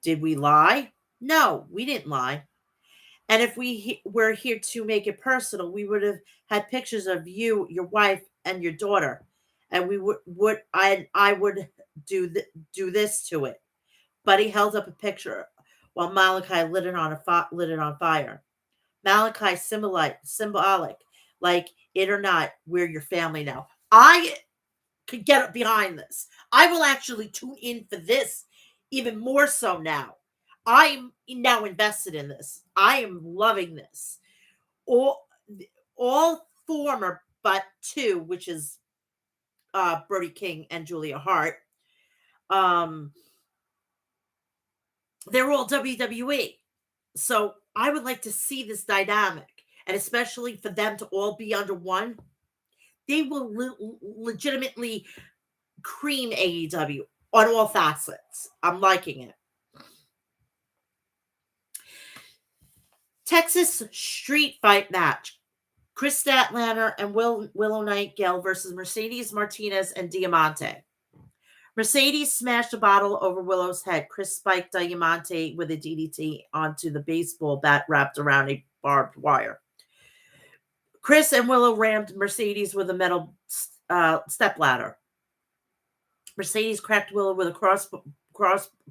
Did we lie? No, we didn't lie. And if were here to make it personal, we would have had pictures of you, your wife, and your daughter, and we I would do this to it. But he held up a picture while Malachi lit it on fire. Malachi symbolic, like it or not, we're your family now. I could get behind this. I will actually tune in for this even more so now. I'm now invested in this. I am loving this. All all former but two, which is Brody King and Julia Hart. Um, they're all WWE. So I would like to see this dynamic, and especially for them to all be under one. They will legitimately cream AEW on all facets. I'm liking it. Texas street fight match. Chris Statlander and Willow Nightingale versus Mercedes Martinez and Diamante. Mercedes smashed a bottle over Willow's head. Chris spiked Diamante with a DDT onto the baseball bat wrapped around a barbed wire. Chris and Willow rammed Mercedes with a metal stepladder. Mercedes cracked Willow with a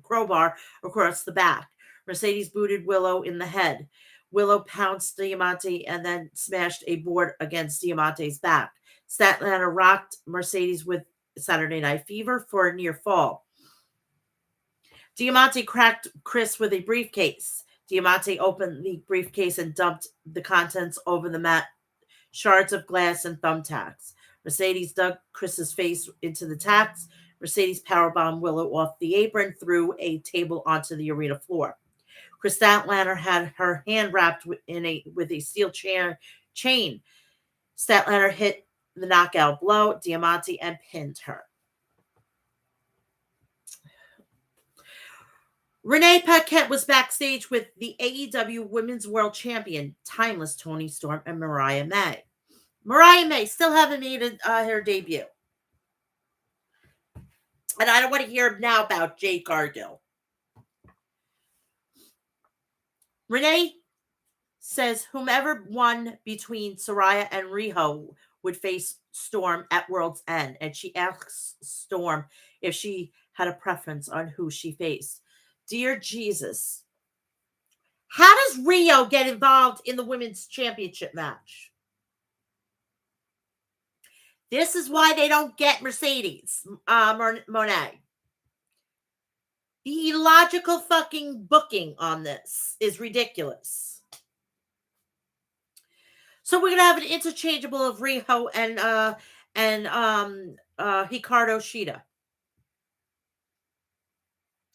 crowbar across the back. Mercedes booted Willow in the head. Willow pounced Diamante and then smashed a board against Diamante's back. Statlander rocked Mercedes with Saturday Night Fever for a near fall. Diamante cracked Chris with a briefcase. Diamante opened the briefcase and dumped the contents over the mat, shards of glass and thumbtacks. Mercedes dug Chris's face into the tacks. Mercedes powerbombed Willow off the apron, threw a table onto the arena floor. Chris Statlander had her hand wrapped with a steel chain. Statlander hit the knockout blow, Diamante, and pinned her. Renee Paquette was backstage with the AEW Women's World Champion, Timeless Toni Storm, and Mariah May. Mariah May still haven't made her debut. And I don't want to hear now about Jade Cargill. Renee says whomever won between Saraya and Riho would face Storm at World's End. And she asks Storm if she had a preference on who she faced. Dear Jesus, how does Rio get involved in the women's championship match? This is why they don't get Mercedes Monet. The illogical fucking booking on this is ridiculous. So we're gonna have an interchangeable of Riho and Hikaru Shida.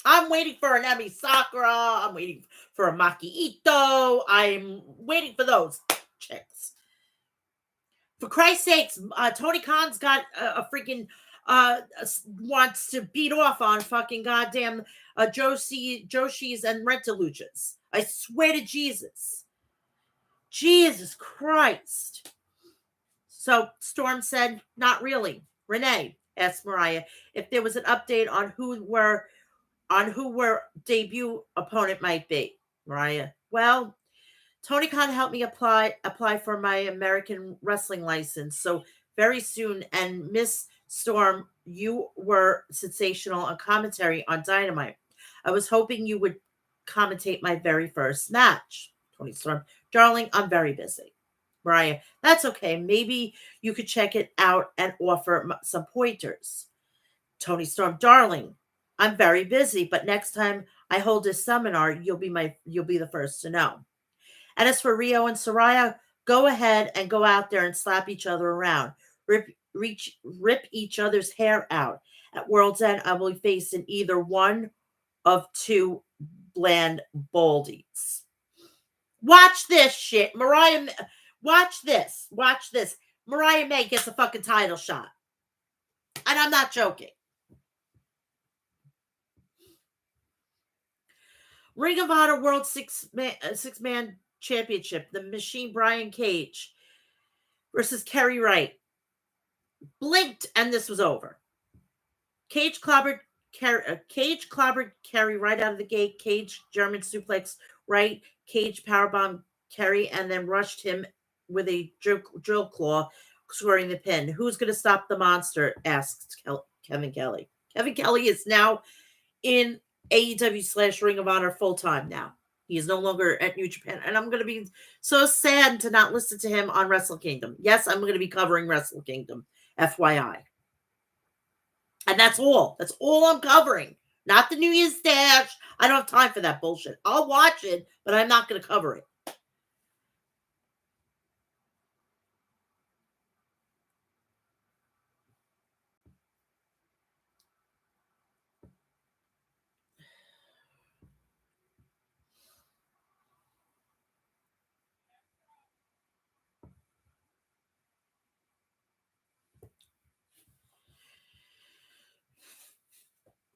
I'm waiting for an Emi Sakura. I'm waiting for a Maki Ito. I'm waiting for those chicks. For Christ's sakes, Tony Khan's got a freaking wants to beat off on fucking goddamn Joshis and Rentaluchas. I swear to Jesus. Jesus Christ. So Storm said, not really. Renee asked Mariah if there was an update on who her debut opponent might be. Mariah, well, Tony Khan helped me apply for my American wrestling license. So very soon, and Miss Storm, you were sensational on commentary on Dynamite. I was hoping you would commentate my very first match. Tony Storm, darling, I'm very busy. Mariah, that's okay. Maybe you could check it out and offer some pointers. Tony Storm, darling, I'm very busy, but next time I hold a seminar, you'll be the first to know. And as for Rio and Saraya, go ahead and go out there and slap each other around. Rip each other's hair out. At World's End, I will be facing either one of two bland baldies. Watch this shit. Watch this. Mariah May gets a fucking title shot. And I'm not joking. Ring of Honor World Six Man Championship. The Machine Brian Cage versus Kerry Wright. Blinked and this was over. Cage clobbered Kerry right out of the gate. Cage German suplex right. Cage powerbomb Kerry and then rushed him with a drill claw, scoring the pin. Who's going to stop the monster? Asked Kevin Kelly. Kevin Kelly is now in AEW / Ring of Honor full time now. He is no longer at New Japan. And I'm going to be so sad to not listen to him on Wrestle Kingdom. Yes, I'm going to be covering Wrestle Kingdom, FYI. And that's all. That's all I'm covering. Not the New Year's Dash. I don't have time for that bullshit. I'll watch it, but I'm not going to cover it.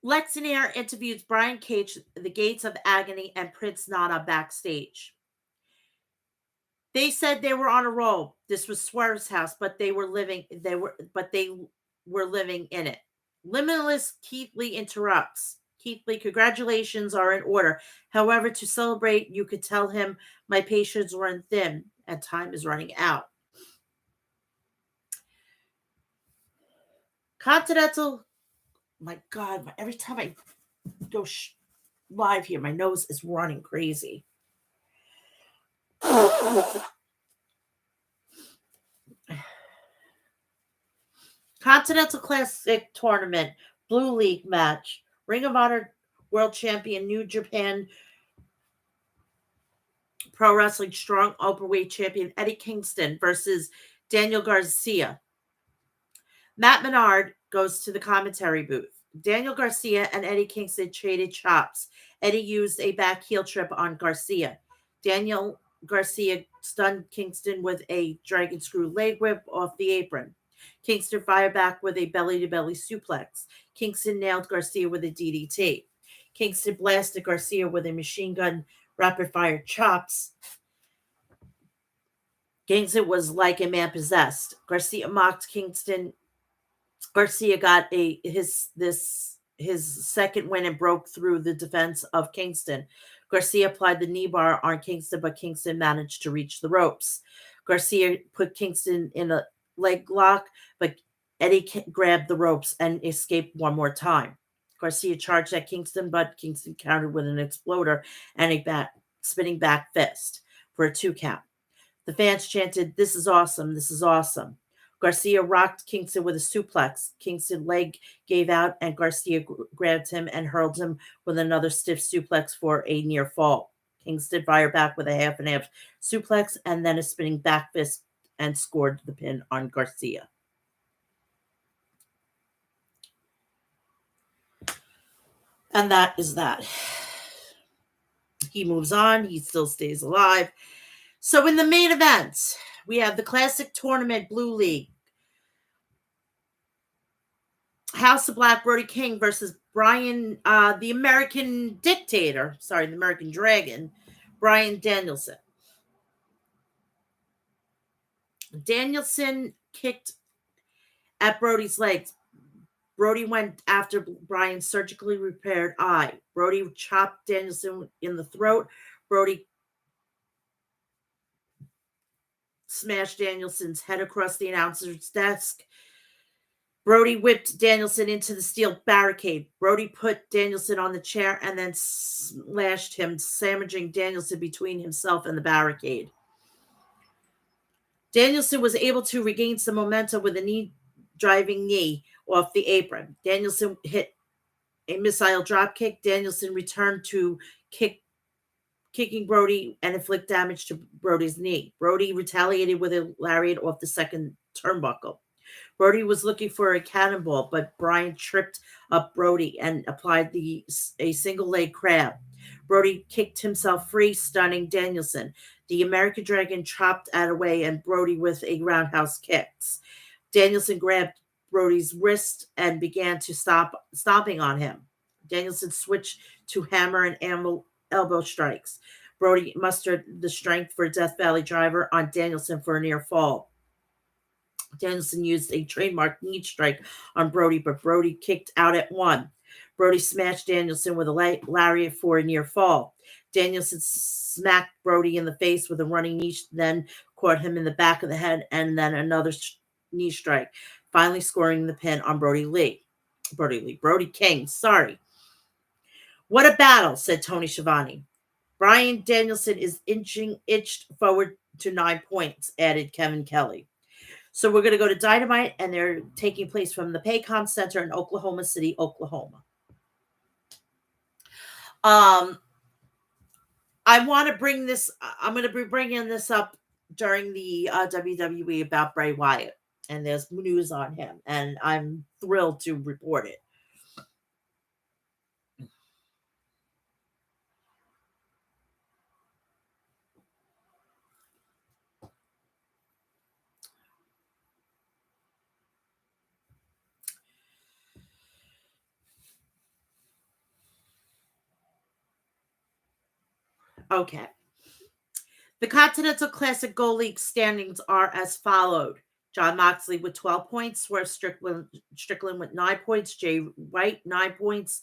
Lexinair interviews Brian Cage, the Gates of Agony, and Prince Nana backstage. They said they were on a roll. This was Swerve's house, but they were living in it. Limitless Keith Lee interrupts. Keith Lee, congratulations are in order. However, to celebrate, you could tell him my patience run thin and time is running out. Continental, my God, every time I go live here, my nose is running crazy. Continental Classic Tournament, Blue League match, Ring of Honor World Champion, New Japan Pro Wrestling Strong Openweight Champion Eddie Kingston versus Daniel Garcia. Matt Menard goes to the commentary booth. Daniel Garcia and Eddie Kingston traded chops. Eddie used a back heel trip on Garcia. Daniel Garcia stunned Kingston with a dragon screw leg whip off the apron. Kingston fired back with a belly-to-belly suplex. Kingston nailed Garcia with a DDT. Kingston blasted Garcia with a machine gun rapid-fire chops. Kingston was like a man possessed. Garcia mocked Kingston. Garcia got his second win and broke through the defense of Kingston. Garcia applied the knee bar on Kingston, but Kingston managed to reach the ropes. Garcia put Kingston in a leg lock, but Eddie grabbed the ropes and escaped one more time. Garcia charged at Kingston, but Kingston countered with an exploder and a spinning back fist for a 2 count. The fans chanted, "This is awesome, this is awesome." Garcia rocked Kingston with a suplex. Kingston's leg gave out, and Garcia grabbed him and hurled him with another stiff suplex for a near fall. Kingston fired back with a half and half suplex and then a spinning back fist and scored the pin on Garcia. And that is that. He moves on. He still stays alive. So in the main event, we have the Classic Tournament Blue League. House of Black, Brody King versus Brian, the American Dictator. Sorry, the American Dragon, Brian Danielson. Danielson kicked at Brody's legs. Brody went after Brian's surgically repaired eye. Brody chopped Danielson in the throat. Brody smashed Danielson's head across the announcer's desk. Brody whipped Danielson into the steel barricade. Brody put Danielson on the chair and then slashed him, sandwiching Danielson between himself and the barricade. Danielson was able to regain some momentum with a driving knee off the apron. Danielson hit a missile dropkick. Danielson returned to kicking Brody and inflict damage to Brody's knee. Brody retaliated with a lariat off the second turnbuckle. Brody was looking for a cannonball, but Brian tripped up Brody and applied a single leg crab. Brody kicked himself free, stunning Danielson. The American Dragon chopped out away and Brody with a roundhouse kicks. Danielson grabbed Brody's wrist and began to stomping on him. Danielson switched to hammer and elbow strikes. Brody mustered the strength for Death Valley Driver on Danielson for a near fall. Danielson used a trademark knee strike on Brody, but Brody kicked out at one. Brody smashed Danielson with a lariat for a near fall. Danielson smacked Brody in the face with a running knee, then caught him in the back of the head, and then another knee strike, finally scoring the pin on Brody King, sorry. What a battle, said Tony Schiavone. Brian Danielson is inched forward to 9 points, added Kevin Kelly. So we're going to go to Dynamite, and they're taking place from the Paycom Center in Oklahoma City, Oklahoma. I want to bring this. I'm going to be bringing this up during the WWE about Bray Wyatt, and there's news on him, and I'm thrilled to report it. Okay. The Continental Classic Gold League standings are as followed. John Moxley with 12 points, Swerve Strickland with 9 points, Jay White 9 points,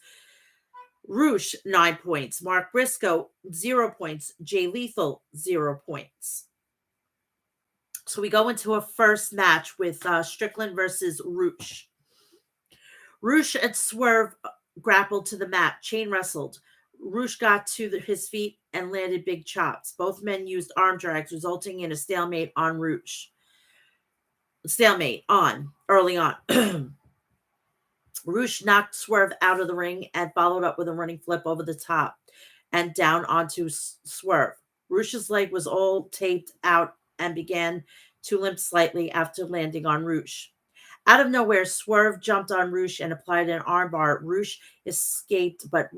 Roosh 9 points, Mark Briscoe 0 points, Jay Lethal 0 points. So we go into a first match with Strickland versus Roosh. Roosh and Swerve grappled to the mat, chain wrestled. Roosh got to his feet and landed big chops. Both men used arm drags, resulting in a stalemate on Roosh. Early on. Roosh knocked Swerve out of the ring and followed up with a running flip over the top and down onto Swerve. Roosh's leg was all taped out and began to limp slightly after landing on Roosh. Out of nowhere, Swerve jumped on Roosh and applied an armbar. Roosh escaped, but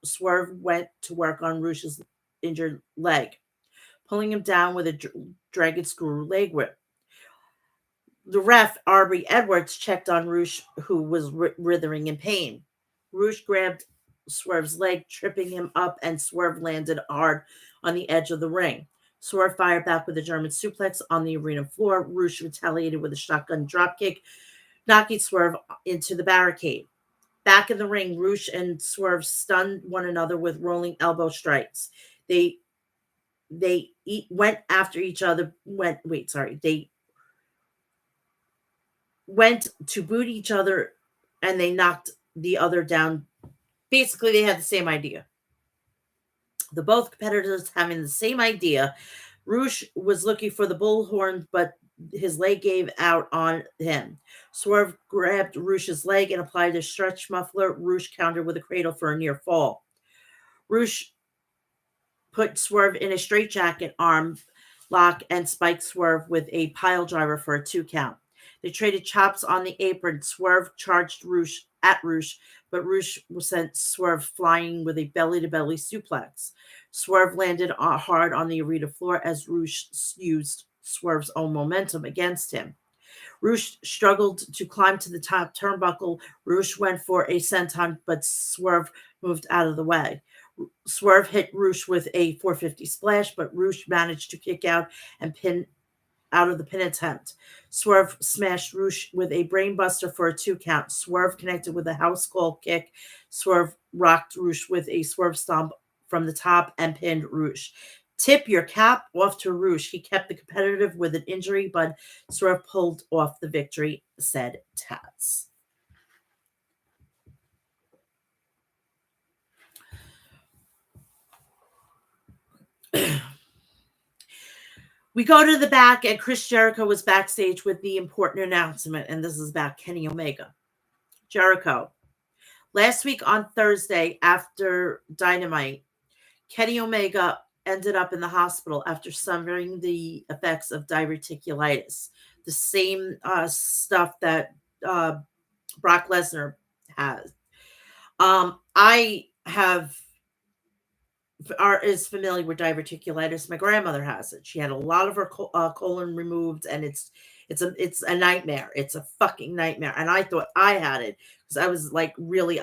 Swerve went to work on Roosh's injured leg, pulling him down with a dragon screw leg whip. The ref, Aubrey Edwards, checked on Roosh, who was writhing in pain. Roosh grabbed Swerve's leg, tripping him up, and Swerve landed hard on the edge of the ring. Swerve fired back with a German suplex on the arena floor. Roosh retaliated with a shotgun dropkick, knocking Swerve into the barricade. Back in the ring, Roosh and Swerve stunned one another with rolling elbow strikes. They went after each other. They went to boot each other, and they knocked the other down. Basically, they had the same idea. The both competitors having the same idea. Roosh was looking for the bullhorn, but his leg gave out on him. Swerve grabbed Roosh's leg and applied a stretch muffler. Roosh countered with a cradle for a near fall. Roosh put Swerve in a straitjacket arm lock and spiked Swerve with a pile driver for a 2 count. They traded chops on the apron. Swerve charged Roosh, but Roosh sent Swerve flying with a belly-to-belly suplex. Swerve landed hard on the arena floor as Roosh used Swerve's own momentum against him. Roosh struggled to climb to the top turnbuckle. Roosh went for a senton, but Swerve moved out of the way. Swerve hit Roosh with a 450 splash, but Roosh managed to kick out and pin out of the pin attempt. Swerve smashed Roosh with a brainbuster for a 2 count. Swerve connected with a house call kick. Swerve rocked Roosh with a swerve stomp from the top and pinned Roosh. Tip your cap off to Roosh. He kept the competitive with an injury, but Swerve pulled off the victory, said Taz. We go to the back, and Chris Jericho was backstage with the important announcement, and this is about Kenny Omega. Jericho. Last week on Thursday after Dynamite, Kenny Omega ended up in the hospital after suffering the effects of diverticulitis, the same stuff that Brock Lesnar has. I is familiar with diverticulitis. My grandmother has it. She had a lot of her colon removed, and it's a nightmare. It's a fucking nightmare. And I thought I had it because I was like, really,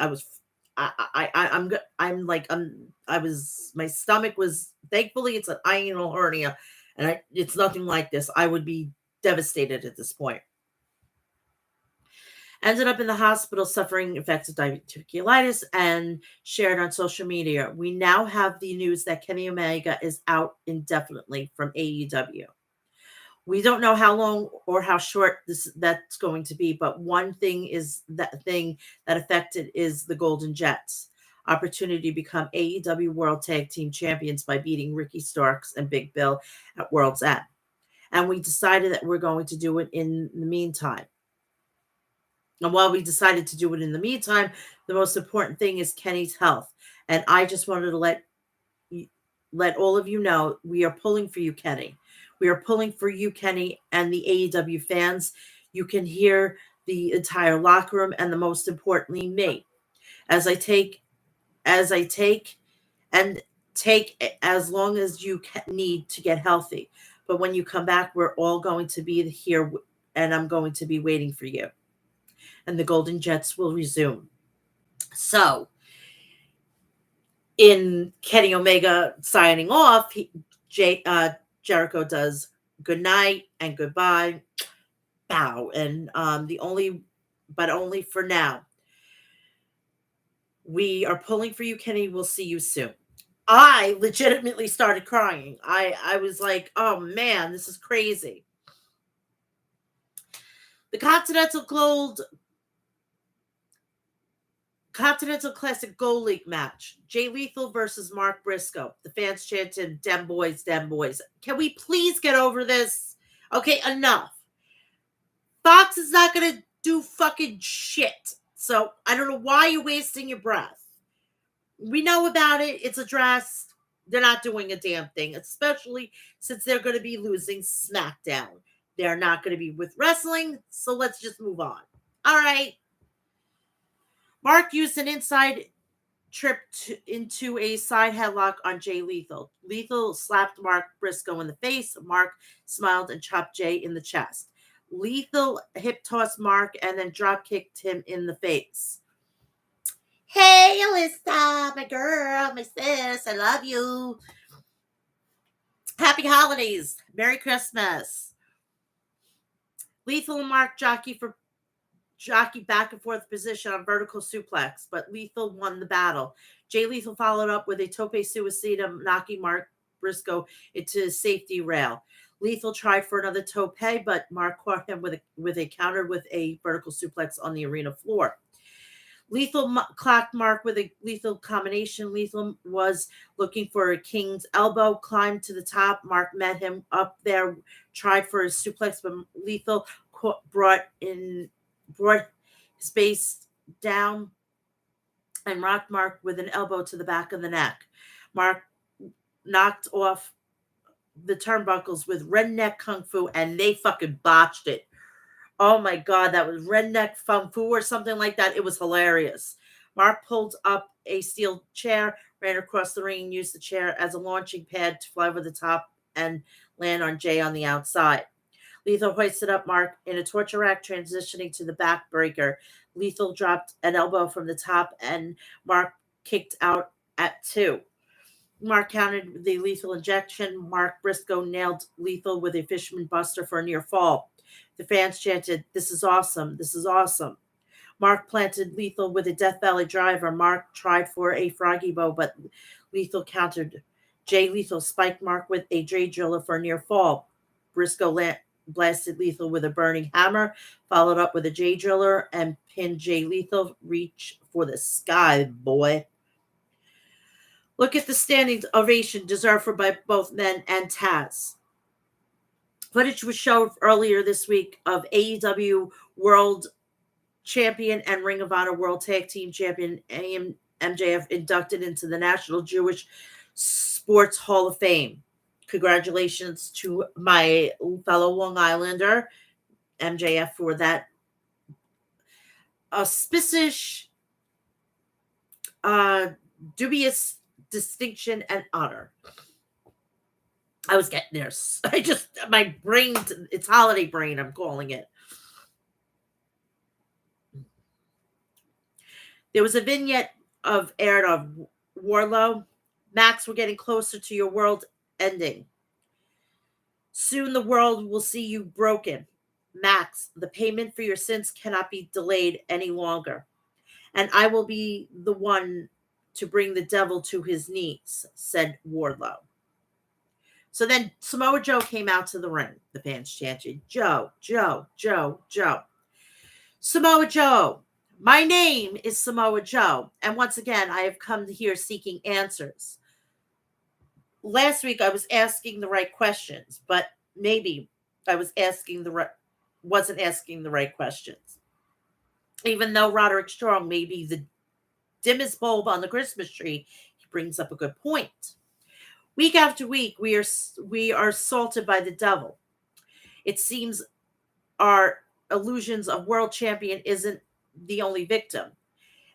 my stomach was, thankfully it's an inguinal hernia, and it's nothing like this. I would be devastated at this point. Ended up in the hospital suffering effects of diverticulitis and shared on social media. We now have the news that Kenny Omega is out indefinitely from AEW. We don't know how long or how short that's going to be, but one thing is that thing that affected is the Golden Jets opportunity to become AEW World Tag Team Champions by beating Ricky Starks and Big Bill at World's End. And we decided that we're going to do it in the meantime. And while we decided to do it in the meantime, the most important thing is Kenny's health. And I just wanted to let all of you know we are pulling for you, Kenny. We are pulling for you, Kenny, and the AEW fans. You can hear the entire locker room, and the most importantly, me, as I take as long as you need to get healthy. But when you come back, we're all going to be here, and I'm going to be waiting for you. And the Golden Jets will resume. So, in Kenny Omega signing off, Jericho does good night and goodbye, bow, and only for now. We are pulling for you, Kenny. We'll see you soon. I legitimately started crying. I was like, oh man, this is crazy. The Continental Classic Gold League match. Jay Lethal versus Mark Briscoe. The fans chanted, "Dem boys, dem boys." Can we please get over this? Okay, enough. Fox is not going to do fucking shit. So I don't know why you're wasting your breath. We know about it. It's addressed. They're not doing a damn thing, especially since they're going to be losing SmackDown. They're not going to be with wrestling, so let's just move on. All right. Mark used an inside trip into a side headlock on Jay Lethal. Lethal slapped Mark Briscoe in the face. Mark smiled and chopped Jay in the chest. Lethal hip tossed Mark and then drop kicked him in the face. Hey, Alyssa, my girl, my sis, I love you. Happy holidays. Merry Christmas. Lethal and Mark jockey back and forth position on vertical suplex, but Lethal won the battle. Jay Lethal followed up with a tope suicida, knocking Mark Briscoe into a safety rail. Lethal tried for another tope, but Mark caught him with a counter with a vertical suplex on the arena floor. Lethal clocked Mark with a lethal combination. Lethal was looking for a king's elbow, climbed to the top. Mark met him up there, tried for a suplex, but Lethal brought his base down and rocked Mark with an elbow to the back of the neck. Mark knocked off the turnbuckles with redneck kung fu, and they fucking botched it. Oh my God, that was redneck kung fu or something like that. It was hilarious. Mark pulled up a steel chair, ran across the ring, and used the chair as a launching pad to fly over the top and land on Jay on the outside. Lethal hoisted up Mark in a torture rack, transitioning to the backbreaker. Lethal dropped an elbow from the top, and Mark kicked out at 2. Mark countered the lethal injection. Mark Briscoe nailed Lethal with a fisherman buster for a near fall. The fans chanted, "This is awesome. This is awesome." Mark planted Lethal with a Death Valley driver. Mark tried for a froggy bow, but Lethal countered. Jay Lethal spiked Mark with a Dre driller for a near fall. Briscoe blasted Lethal with a burning hammer, followed up with a J driller, and pinned Jay Lethal. Reach for the sky, boy. Look at the standing ovation deserved for by both men and Taz. Footage was shown earlier this week of AEW World Champion and Ring of Honor World Tag Team Champion MJF inducted into the National Jewish Sports Hall of Fame. Congratulations to my fellow Long Islander, MJF, for that auspicious, dubious distinction and honor. I was getting there. My brain, it's holiday brain, I'm calling it. There was a vignette of aired of Warlow. Max, we're getting closer to your world ending. Soon the world will see you broken. Max, the payment for your sins cannot be delayed any longer. And I will be the one to bring the devil to his knees, said Wardlow. So then Samoa Joe came out to the ring. The fans chanted, Joe, Joe, Joe, Joe. Samoa Joe. My name is Samoa Joe. And once again, I have come here seeking answers. Last week I was asking the right questions, but maybe I wasn't asking the right questions. Even though Roderick Strong may be the dimmest bulb on the Christmas tree, he brings up a good point. Week after week, we are assaulted by the devil. It seems our illusions of world champion isn't the only victim.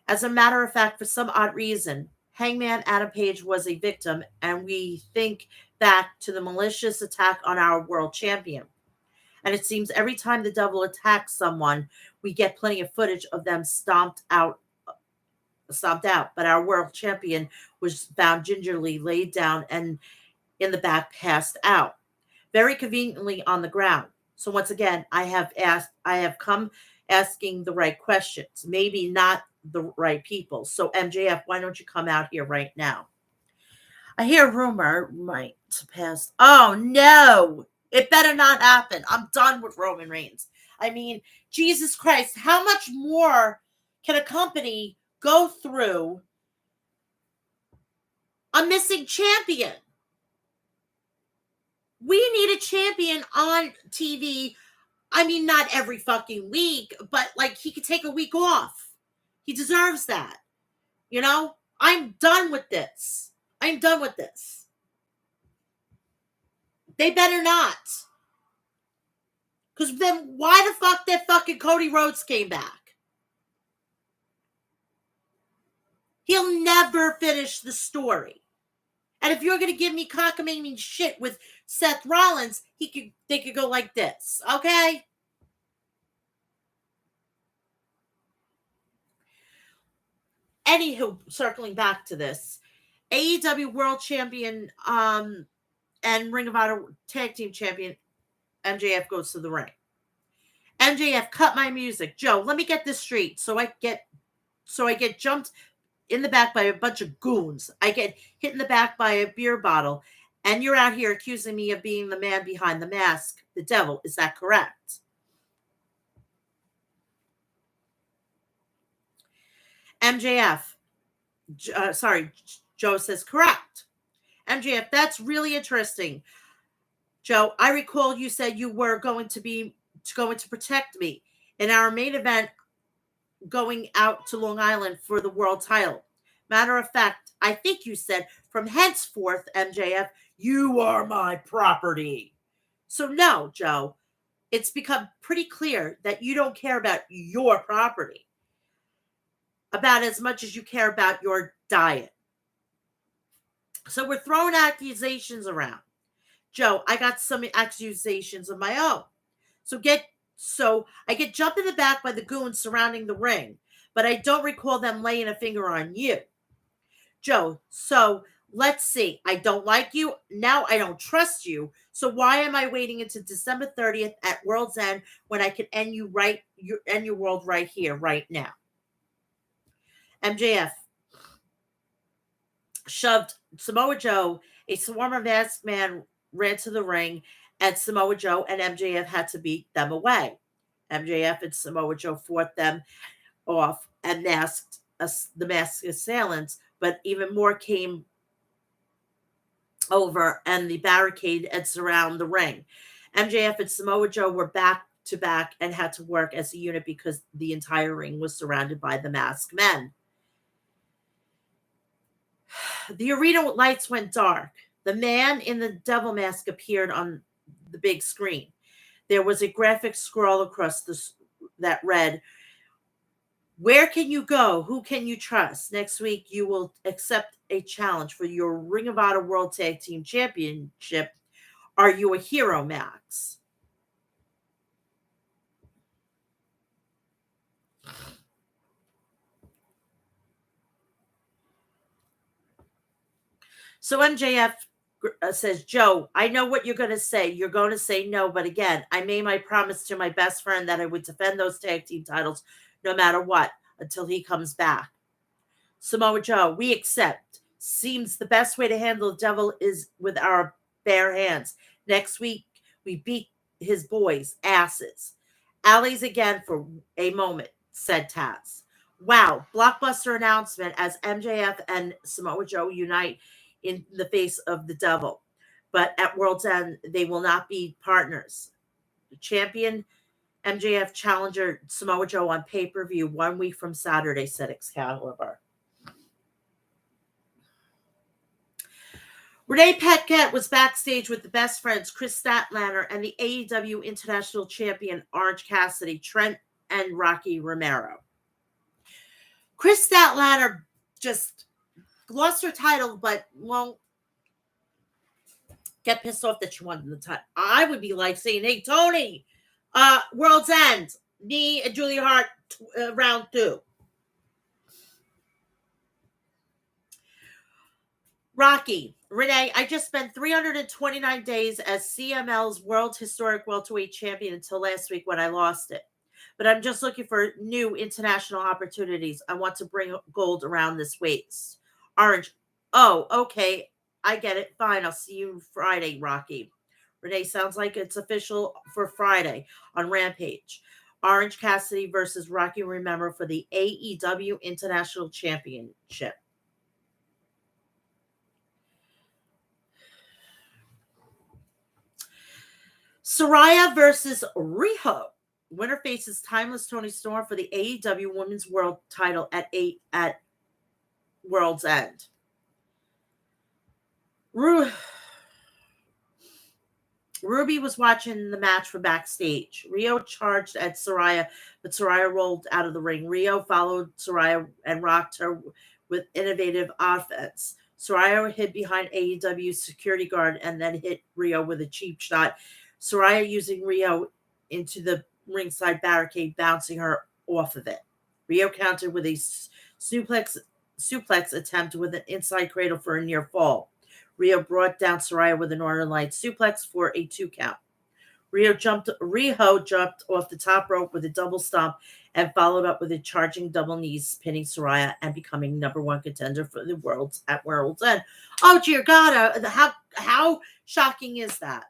As a matter of fact, for some odd reason, Hangman Adam Page was a victim, and we think back to the malicious attack on our world champion. And it seems every time the devil attacks someone, we get plenty of footage of them stomped out. But our world champion was found gingerly laid down and in the back passed out, very conveniently on the ground. So once again, I have come asking the right questions, maybe not the right people. So MJF, why don't you come out here right now? I hear a rumor might pass. Oh no, it better not happen. I'm done with Roman Reigns. I mean, Jesus Christ, how much more can a company go through a missing champion? We need a champion on TV. I mean, not every fucking week, but like he could take a week off. He deserves that. You know, I'm done with this. I'm done with this. They better not. Because then why the fuck that fucking Cody Rhodes came back? He'll never finish the story. And if you're going to give me cockamamie shit with Seth Rollins, they could go like this, okay? Anywho, circling back to this, AEW World Champion and Ring of Honor Tag Team Champion MJF goes to the ring. MJF, cut my music. Joe, let me get this straight. So I get jumped in the back by a bunch of goons. I get hit in the back by a beer bottle, and you're out here accusing me of being the man behind the mask, the devil. Is that correct? MJF, Joe says correct. MJF, that's really interesting. Joe, I recall you said you were going to protect me in our main event going out to Long Island for the world title. Matter of fact, I think you said from henceforth, MJF, you are my property. So no, Joe, it's become pretty clear that you don't care about your property about as much as you care about your diet. So we're throwing accusations around. Joe, I got some accusations of my own. So I get jumped in the back by the goons surrounding the ring, but I don't recall them laying a finger on you. Joe, so let's see. I don't like you. Now I don't trust you. So why am I waiting until December 30th at World's End when I can end your world right here, right now? MJF shoved Samoa Joe. A swarm of masked men ran to the ring, and Samoa Joe and MJF had to beat them away. MJF and Samoa Joe fought them off and the masked assailants, but even more came over and the barricade and surround the ring. MJF and Samoa Joe were back to back and had to work as a unit because the entire ring was surrounded by the masked men. The arena lights went dark. The man in the devil mask appeared on the big screen. There was a graphic scroll across that read, "Where can you go? Who can you trust? Next week, you will accept a challenge for your Ring of Honor World Tag Team Championship. Are you a hero, Max?" So MJF says, Joe, I know what you're going to say. You're going to say no. But again, I made my promise to my best friend that I would defend those tag team titles no matter what until he comes back. Samoa Joe, we accept. Seems the best way to handle the devil is with our bare hands. Next week, we beat his boys' asses. Allies again for a moment, said Taz. Wow, blockbuster announcement as MJF and Samoa Joe unite in the face of the devil. But at World's End, they will not be partners. The champion MJF challenger Samoa Joe on pay-per-view 1 week from Saturday, said Excalibur. Renee Paquette was backstage with the best friends Chris Statlander and the AEW International Champion Orange Cassidy, Trent, and Rocky Romero. Chris Statlander just lost her title, but won't get pissed off that she won the title. I would be like saying, hey, Tony, World's End, me and Julia Hart, round 2. Rocky, Renee, I just spent 329 days as CML's World Historic Welterweight Champion until last week when I lost it. But I'm just looking for new international opportunities. I want to bring gold around this waist. Orange, oh, okay. I get it. Fine. I'll see you Friday, Rocky. Renee, sounds like it's official for Friday on Rampage. Orange Cassidy versus Rocky Romero for the AEW International Championship. Saraya versus Riho. Winner faces Timeless Tony Storm for the AEW Women's World title at World's End. Ruby was watching the match from backstage. Rio charged at Saraya, but Saraya rolled out of the ring. Rio followed Saraya and rocked her with innovative offense. Saraya hid behind AEW's security guard and then hit Rio with a cheap shot. Saraya using Rio into the ringside barricade, bouncing her off of it. Rio countered with a suplex attempt with an inside cradle for a near fall. Rio brought down Saraya with a Northern Lights suplex for a 2 count. Riho jumped off the top rope with a double stomp and followed up with a charging double knees, pinning Saraya and becoming number 1 contender for the World's End. Oh dear God! How shocking is that?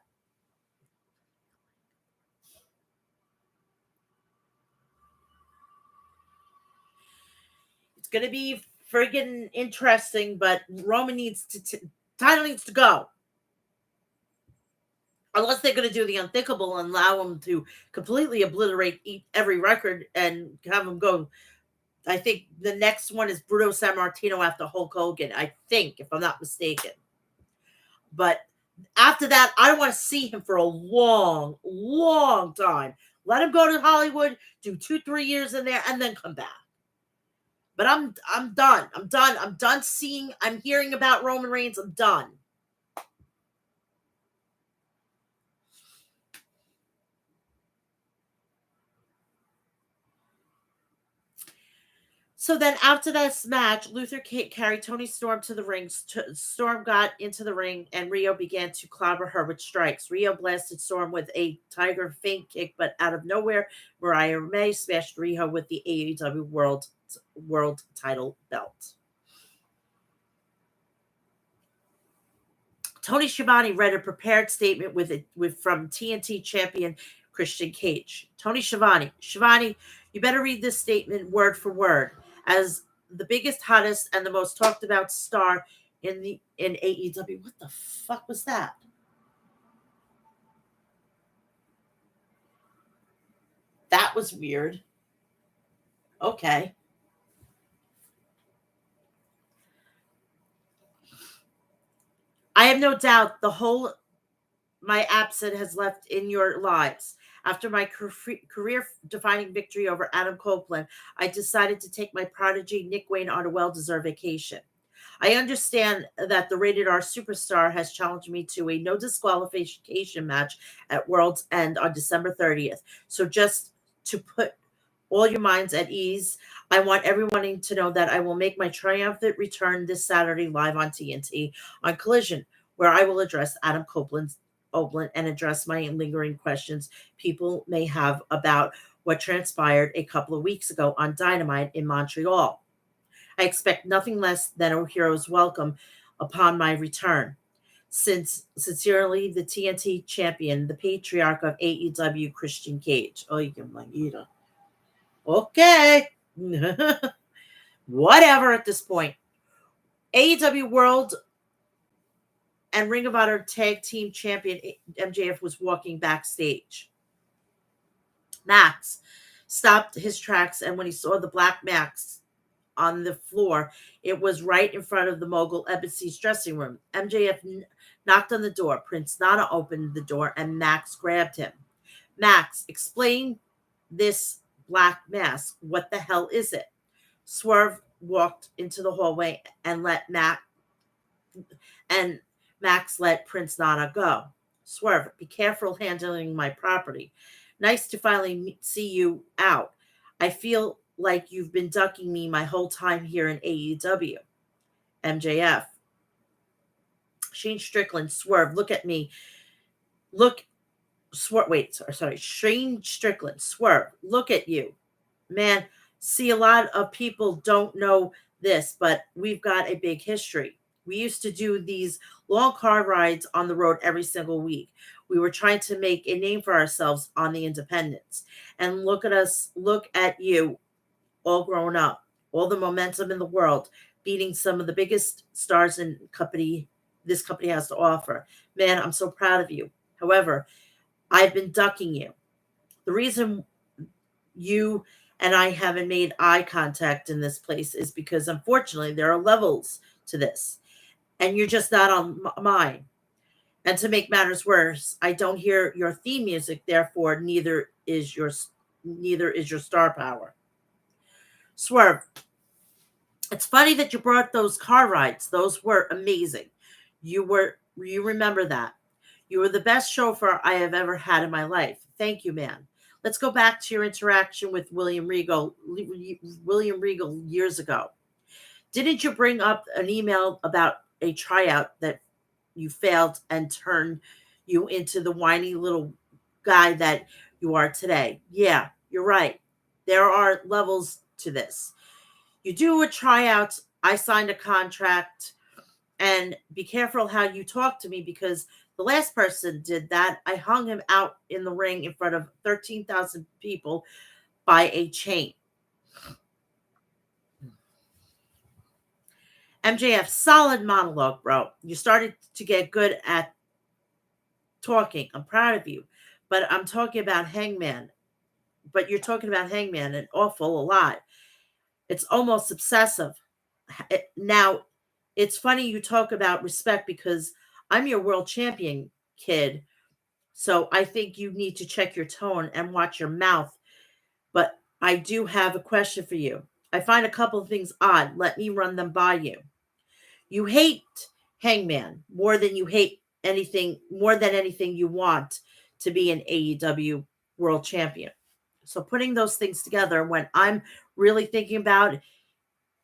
It's going to be friggin' interesting, but Roman needs title needs to go. Unless they're going to do the unthinkable and allow him to completely obliterate every record and have him go. I think the next one is Bruno Sammartino after Hulk Hogan, I think, if I'm not mistaken. But after that, I don't want to see him for a long, long time. Let him go to Hollywood, do 2-3 years in there, and then come back. But I'm done. I'm done seeing. I'm hearing about Roman Reigns. I'm done. So then after this match, Luther carried Tony Storm to the ring. Storm got into the ring, and Rio began to clobber her with strikes. Rio blasted Storm with a Tiger feint kick, but out of nowhere, Mariah May smashed Rio with the AEW World title belt. Tony Schiavone read a prepared statement from TNT champion Christian Cage. Tony Schiavone, you better read this statement word for word. As the biggest, hottest, and the most talked about star in AEW. What the fuck was that? That was weird. Okay. I have no doubt my absence has left in your lives. After my career-defining victory over Adam Copeland, I decided to take my prodigy Nick Wayne on a well-deserved vacation. I understand that the rated R superstar has challenged me to a no disqualification match at World's End on December 30th. So just to put all your minds at ease. I want everyone to know that I will make my triumphant return this Saturday live on TNT on Collision, where I will address Adam Oberlin and address my lingering questions people may have about what transpired a couple of weeks ago on Dynamite in Montreal. I expect nothing less than a hero's welcome upon my return. Sincerely, the TNT champion, the patriarch of AEW, Christian Cage. Oh, you can like, okay. Whatever at this point. AEW World and Ring of Honor Tag Team Champion MJF was walking backstage. Max stopped his tracks, and when he saw the black Max on the floor, it was right in front of the Mogul Embassy's dressing room. MJF knocked on the door. Prince Nana opened the door, and Max grabbed him. Max, explain this black mask. What the hell is it? Swerve walked into the hallway and Max let Prince Nana go. Swerve, be careful handling my property. Nice to finally see you out. I feel like you've been ducking me my whole time here in AEW. MJF. Shane Strickland, Swerve, look at me. Look, Swerve, wait, sorry. Shane Strickland, Swerve, look at you. Man, see, a lot of people don't know this, but we've got a big history. We used to do these long car rides on the road every single week. We were trying to make a name for ourselves on the independents. And look at us, look at you, all grown up, all the momentum in the world, beating some of the biggest stars in company this company has to offer. Man, I'm so proud of you. However, I've been ducking you. The reason you and I haven't made eye contact in this place is because unfortunately there are levels to this, and you're just not on mine. And to make matters worse, I don't hear your theme music, therefore neither is your star power. Swerve, it's funny that you brought those car rides. Those were amazing. You remember that. You were the best chauffeur I have ever had in my life. Thank you, man. Let's go back to your interaction with William Regal years ago. Didn't you bring up an email about a tryout that you failed and turned you into the whiny little guy that you are today? Yeah, you're right. There are levels to this. You do a tryout. I signed a contract, and be careful how you talk to me because the last person did that. I hung him out in the ring in front of 13,000 people by a chain. MJF, solid monologue, bro. You started to get good at talking. I'm proud of you. But I'm talking about Hangman. But you're talking about Hangman an awful a lot. It's almost obsessive. Now, it's funny you talk about respect because I'm your world champion, kid. So I think you need to check your tone and watch your mouth. But I do have a question for you. I find a couple of things odd. Let me run them by you. You hate Hangman more than anything you want to be an AEW world champion. So putting those things together, when I'm really thinking about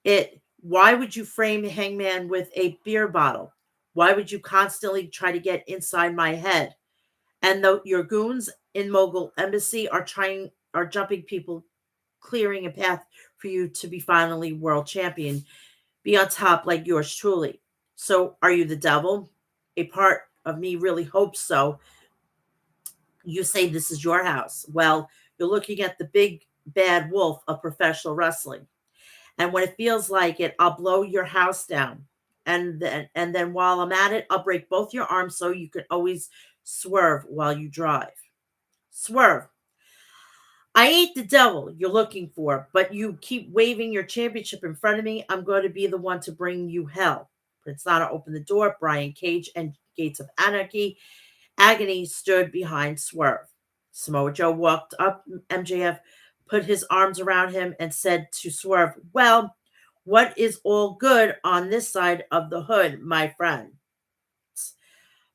it, why would you frame Hangman with a beer bottle? Why would you constantly try to get inside my head? And though your goons in Mogul Embassy are jumping people, clearing a path for you to be finally world champion, be on top like yours truly. So are you the devil? A part of me really hopes so. You say this is your house. Well, you're looking at the big bad wolf of professional wrestling. And when it feels like it, I'll blow your house down. And then while I'm at it, I'll break both your arms so you can always swerve while you drive. Swerve. I ain't the devil you're looking for, but you keep waving your championship in front of me. I'm going to be the one to bring you hell. Prince Nana opened the door. Brian Cage and Gates of Agony stood behind Swerve. Samoa Joe walked up. MJF put his arms around him and said to Swerve, well, what is all good on this side of the hood, my friend?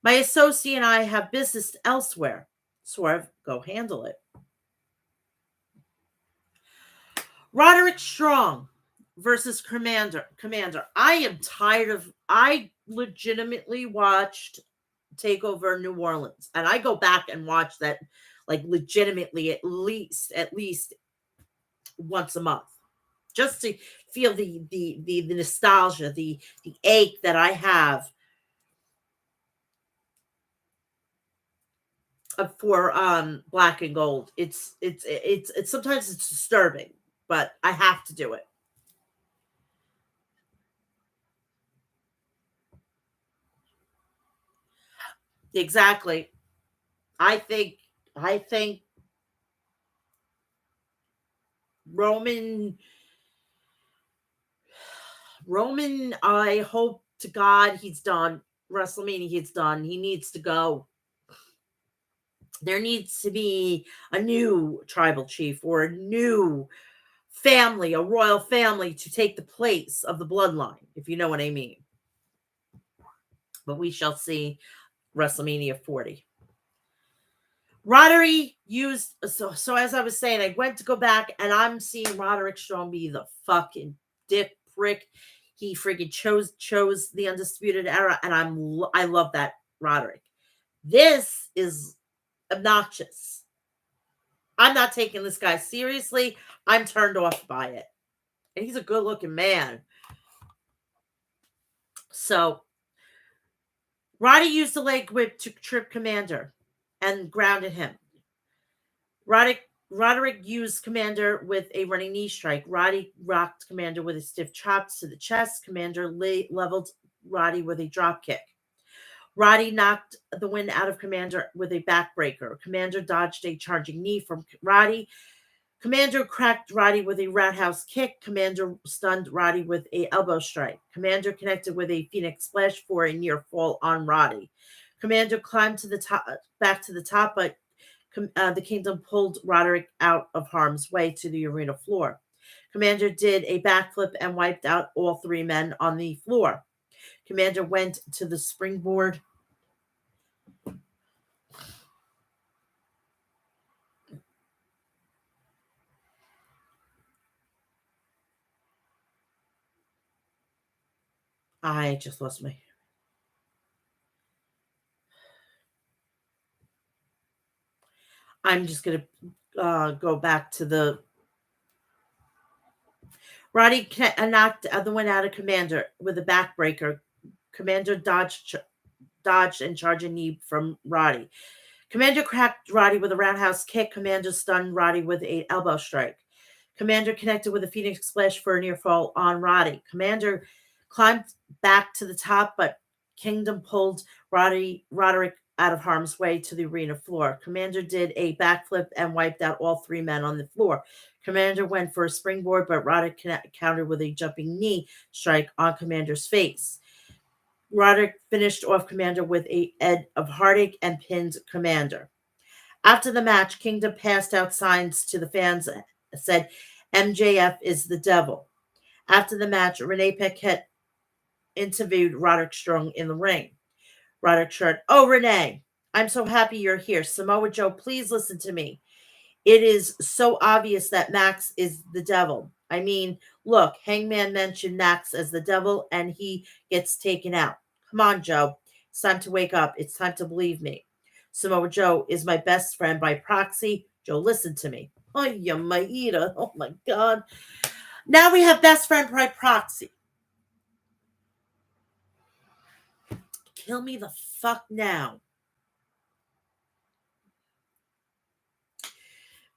My associate and I have business elsewhere. Swerve, go handle it. Roderick Strong versus Commander. I am tired of. I legitimately watched Takeover New Orleans, and I go back and watch that like legitimately at least once a month, just to feel the nostalgia, the ache that I have for Black and Gold. It's sometimes it's disturbing, but I have to do it. Exactly. I think I think Roman Roman, I hope to God he's done. WrestleMania, he's done. He needs to go. There needs to be a new tribal chief or a new family, a royal family to take the place of the bloodline, if you know what I mean. But we shall see WrestleMania 40. Roderick used so as I was saying, I went to go back and I'm seeing Roderick Strong be the fucking dick prick. He freaking chose the undisputed era, and I love that Roderick. This is obnoxious. I'm not taking this guy seriously. I'm turned off by it. And he's a good looking man. So Roddy used the leg whip to trip Commander and grounded him. Roderick used Commander with a running knee strike. Roddy rocked Commander with a stiff chops to the chest. Commander leveled Roddy with a drop kick. Roddy knocked the wind out of Commander with a backbreaker. Commander dodged a charging knee from Roddy. Commander cracked Roddy with a roundhouse kick. Commander stunned Roddy with a elbow strike. Commander connected with a Phoenix splash for a near fall on Roddy. Commander climbed to the top, back to the top, but the Kingdom pulled Roderick out of harm's way to the arena floor. Commander did a backflip and wiped out all three men on the floor. Commander went to the springboard. I just lost my. I'm just gonna go back to the. Roddy knocked the one out of Commander with a backbreaker. Commander dodged and charged a knee from Roddy. Commander cracked Roddy with a roundhouse kick. Commander stunned Roddy with an elbow strike. Commander connected with a Phoenix splash for a near fall on Roddy. Commander climbed back to the top, but Kingdom pulled Roderick out of harm's way to the arena floor. Commander did a backflip and wiped out all three men on the floor. Commander went for a springboard, but Roderick countered with a jumping knee strike on Commander's face. Roderick finished off Commander with a Ed of Heartache and pinned Commander. After the match, Kingdom passed out signs to the fans said MJF is the devil. After the match, Renee Paquette interviewed Roderick Strong in the ring. Roderick shouted, "Oh, Renee, I'm so happy you're here. Samoa Joe, please listen to me. It is so obvious that Max is the devil. I mean, look, Hangman mentioned Max as the devil and he gets taken out. Come on, Joe. It's time to wake up. It's time to believe me. Samoa Joe is my best friend by proxy. Joe, listen to me." Oh, yeah, Maida. Oh, my God. Now we have best friend by proxy. Kill me the fuck now.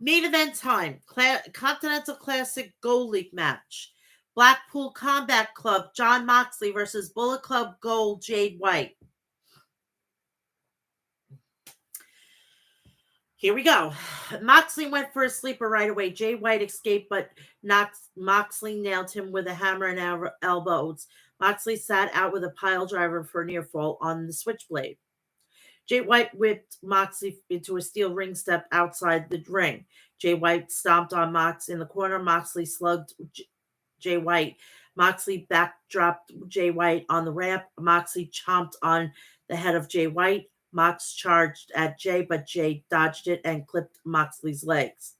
Main event time. Continental Classic Gold League match. Blackpool Combat Club, John Moxley versus Bullet Club Gold, Jade White. Here we go. Moxley went for a sleeper right away. Jay White escaped, but Moxley nailed him with a hammer and elbows. Moxley sat out with a pile driver for a near fall on the switchblade. Jay White whipped Moxley into a steel ring step outside the ring. Jay White stomped on Mox in the corner. Moxley slugged Jay White. Moxley backdropped Jay White on the ramp. Moxley chomped on the head of Jay White. Mox charged at Jay, but Jay dodged it and clipped Moxley's legs.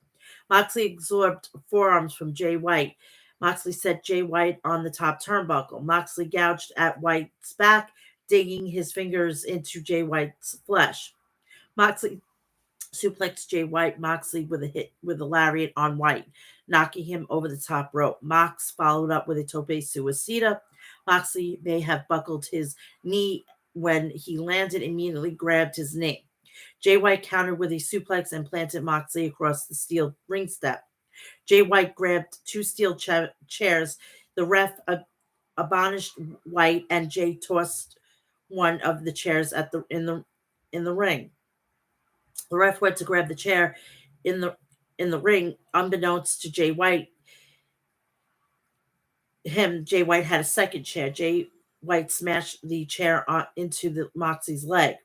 Moxley absorbed forearms from Jay White. Moxley set Jay White on the top turnbuckle. Moxley gouged at White's back, digging his fingers into Jay White's flesh. Moxley suplexed Jay White. Moxley with a hit with a lariat on White, knocking him over the top rope. Mox followed up with a tope suicida. Moxley may have buckled his knee when he landed, immediately grabbed his knee. Jay White countered with a suplex and planted Moxley across the steel ring step. Jay White grabbed two steel chairs. The ref abolished White, and Jay tossed one of the chairs in the ring. The ref went to grab the chair in the ring. Unbeknownst to Jay White had a second chair. Jay White smashed the chair into Moxley's leg.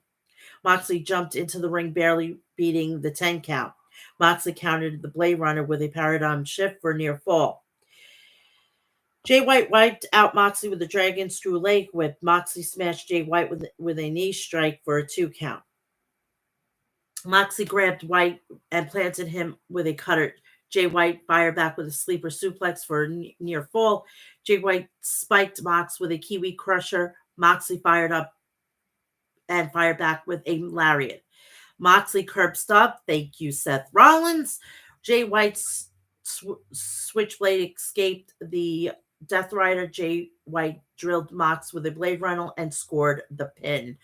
Moxley jumped into the ring, barely beating the 10 count. Moxley countered the Blade Runner with a paradigm shift for a near fall. Jay White wiped out Moxley with a dragon screw leg whip. Moxley smashed Jay White with a knee strike for a 2 count. Moxley grabbed White and planted him with a cutter. Jay White fired back with a sleeper suplex for a near fall. Jay White spiked Mox with a Kiwi crusher. Moxley fired back with a lariat. Moxley curb stomped. Thank you, Seth Rollins. Jay White's switchblade escaped the Death Rider. Jay White drilled Mox with a blade runner and scored the pin.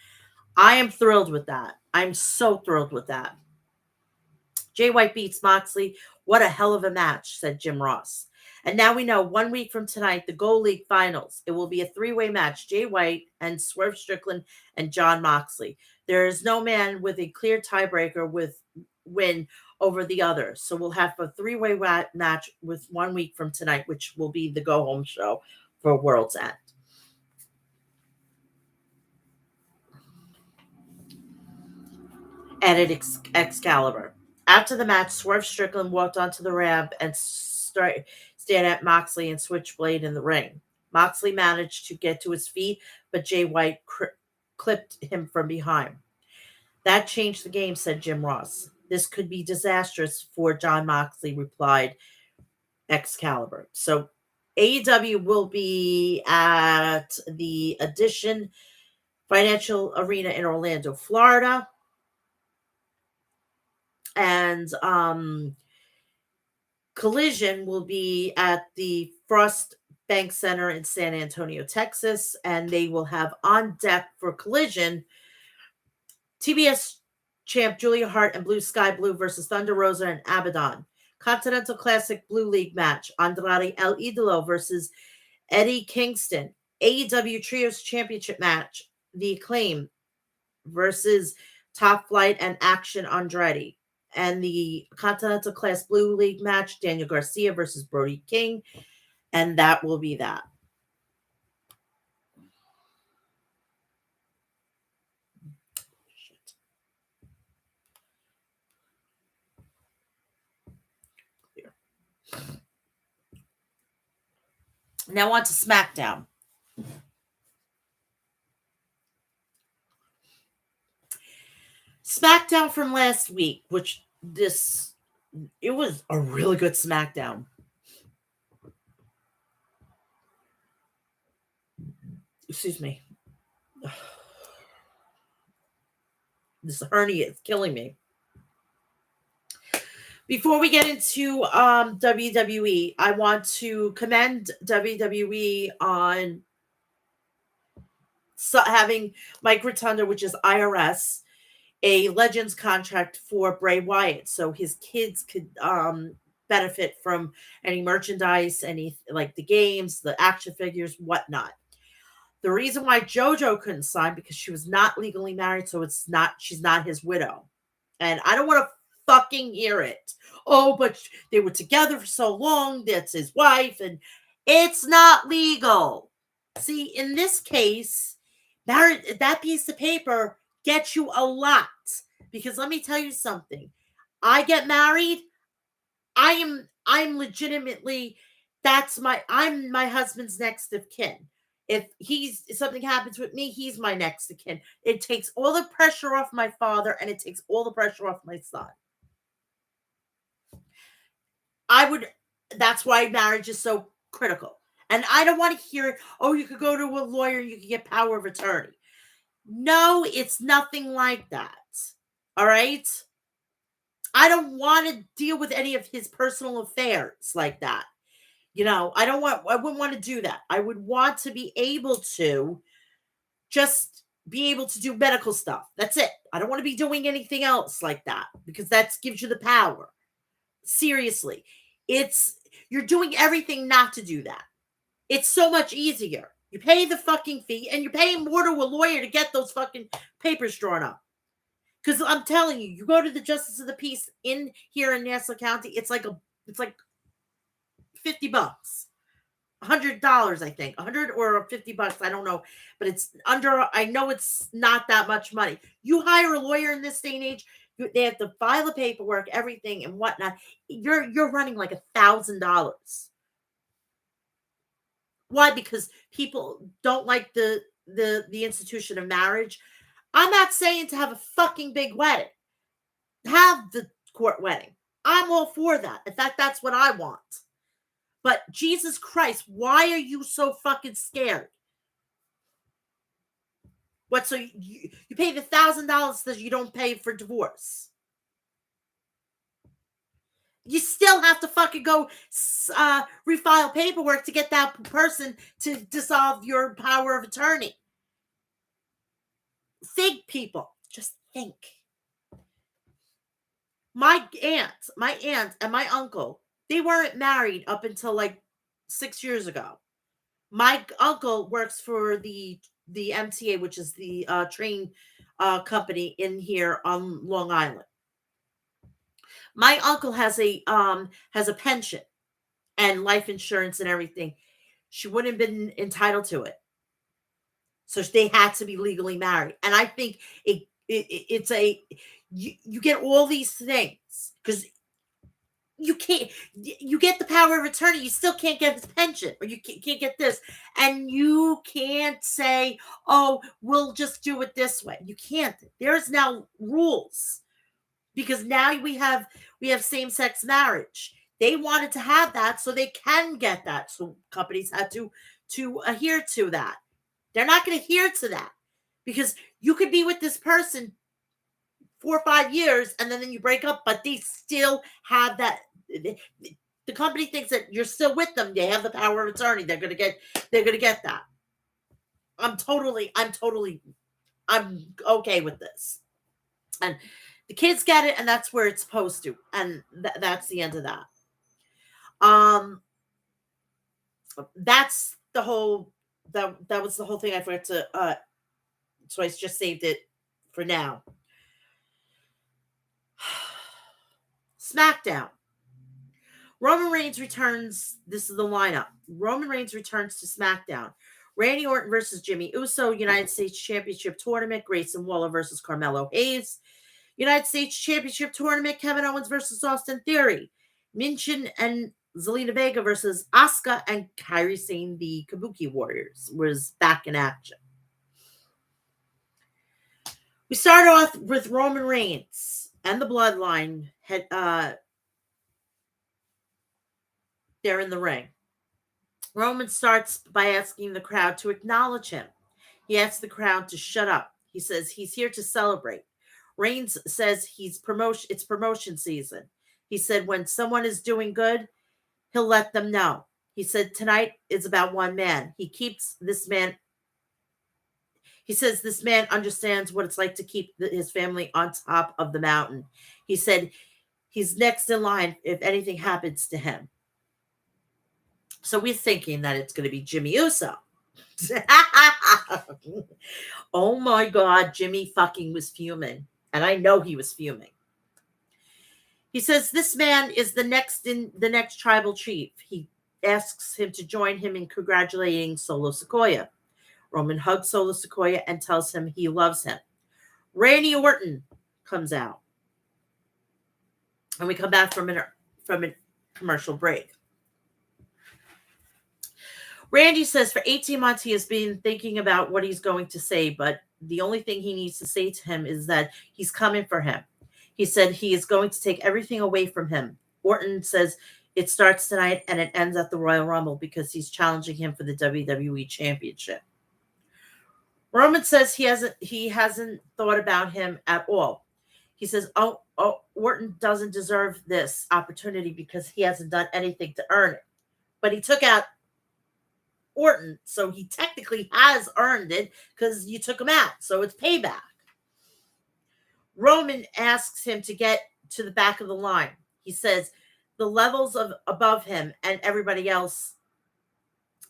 I am thrilled with that. I'm so thrilled with that. Jay White beats Moxley. What a hell of a match, said Jim Ross. And now we know 1 week from tonight, the Gold League Finals. It will be a 3-way match, Jay White and Swerve Strickland and Jon Moxley. There is no man with a clear tiebreaker with win over the other. So we'll have a 3-way match with 1 week from tonight, which will be the go-home show for World's End. Added Excalibur. After the match, Swerve Strickland walked onto the ramp and stared at Moxley and Switchblade in the ring. Moxley managed to get to his feet, but Jay White clipped him from behind. That changed the game, said Jim Ross. This could be disastrous for Jon Moxley, replied Excalibur. So AEW will be at the Edition Financial Arena in Orlando, Florida. And Collision will be at the Frost Bank Center in San Antonio, Texas, and they will have on deck for Collision TBS champ Julia Hart and Blue Sky Blue versus Thunder Rosa and Abaddon. Continental Classic Blue League match, Andrade El Idolo versus Eddie Kingston. AEW Trios Championship match, The Acclaim versus Top Flight and Action Andrade. And the Continental Class Blue League match, Daniel Garcia versus Brody King. And that will be that. Shit. Here. Now on to SmackDown. SmackDown from last week, it was a really good SmackDown. Excuse me. This hernia is killing me. Before we get into WWE, I want to commend WWE on having Mike Rotunda, which is IRS, a Legends contract for Bray Wyatt, so his kids could benefit from any merchandise, any like the games, the action figures, whatnot. The reason why JoJo couldn't sign because she was not legally married, so she's not his widow. And I don't want to fucking hear it. Oh, but they were together for so long, that's his wife, and it's not legal. See, in this case, that piece of paper gets you a lot. Because let me tell you something. I get married, I'm legitimately I'm my husband's next of kin. If something happens with me, he's my next of kin. It takes all the pressure off my father and it takes all the pressure off my son. That's why marriage is so critical. And I don't want to hear, oh, you could go to a lawyer, you could get power of attorney. No, it's nothing like that. All right? I don't want to deal with any of his personal affairs like that. I wouldn't want to do that. I would want to be able to just be able to do medical stuff. That's it. I don't want to be doing anything else like that because that gives you the power. Seriously. You're doing everything not to do that. It's so much easier. You pay the fucking fee and you're paying more to a lawyer to get those fucking papers drawn up. Because I'm telling you, you go to the Justice of the Peace in here in Nassau County, it's like $50, $100, I think, 100 or $50, I don't know, but I know it's not that much money. You hire a lawyer in this day and age, they have to file the paperwork, everything and whatnot. You're running like $1,000. Why? Because people don't like the institution of marriage. I'm not saying to have a fucking big wedding. Have the court wedding. I'm all for that. In fact, that's what I want. But Jesus Christ, why are you so fucking scared? What? So you pay the $1,000 that you don't pay for divorce? You still have to fucking go refile paperwork to get that person to dissolve your power of attorney. Think, people. Just think. My aunt and my uncle, they weren't married up until like 6 years ago. My uncle works for the MTA, which is the train company in here on Long Island. My uncle has a pension and life insurance and everything. She wouldn't have been entitled to it. So they had to be legally married. And I think you get all these things because you get the power of attorney. You still can't get his pension or you can't get this. And you can't say, oh, we'll just do it this way. You can't. There's now rules because now we have same-sex marriage. They wanted to have that so they can get that. So companies had to adhere to that. They're not going to adhere to that because you could be with this person 4 or 5 years and then you break up, but they still have that. The company thinks that you're still with them. They have the power of attorney. They're going to get that. I'm okay with this. And the kids get it, and that's where it's supposed to. And that's the end of that. That's the whole. That was the whole thing I forgot to. So I just saved it for now. SmackDown. Roman Reigns returns. This is the lineup. Roman Reigns returns to SmackDown. Randy Orton versus Jimmy Uso. United States Championship Tournament. Grayson Waller versus Carmelo Hayes. United States Championship Tournament. Kevin Owens versus Austin Theory. Michin and Zelina Vega versus Asuka and Kairi Sane, the Kabuki Warriors, was back in action. We start off with Roman Reigns and the Bloodline. They're in the ring. Roman starts by asking the crowd to acknowledge him. He asks the crowd to shut up. He says he's here to celebrate. Reigns says it's promotion season. He said when someone is doing good, he'll let them know. He said tonight is about one man. He says this man understands what it's like to keep his family on top of the mountain. He said he's next in line if anything happens to him. So we're thinking that it's going to be Jimmy Uso. Oh my God, Jimmy fucking was fuming. And I know he was fuming. He says this man is the next tribal chief. He asks him to join him in congratulating Solo Sikoa. Roman hugs Solo Sikoa and tells him he loves him. Randy Orton comes out. And we come back from a commercial break. Randy says for 18 months he has been thinking about what he's going to say, but the only thing he needs to say to him is that he's coming for him. He said he is going to take everything away from him. Orton says It starts tonight and it ends at the Royal Rumble because he's challenging him for the WWE Championship. Roman says he hasn't thought about him at all. He says, Orton doesn't deserve this opportunity because he hasn't done anything to earn it. But he took out Orton, so he technically has earned it because you took him out. So it's payback. Roman asks him to get to the back of the line. He says the levels of above him and everybody else.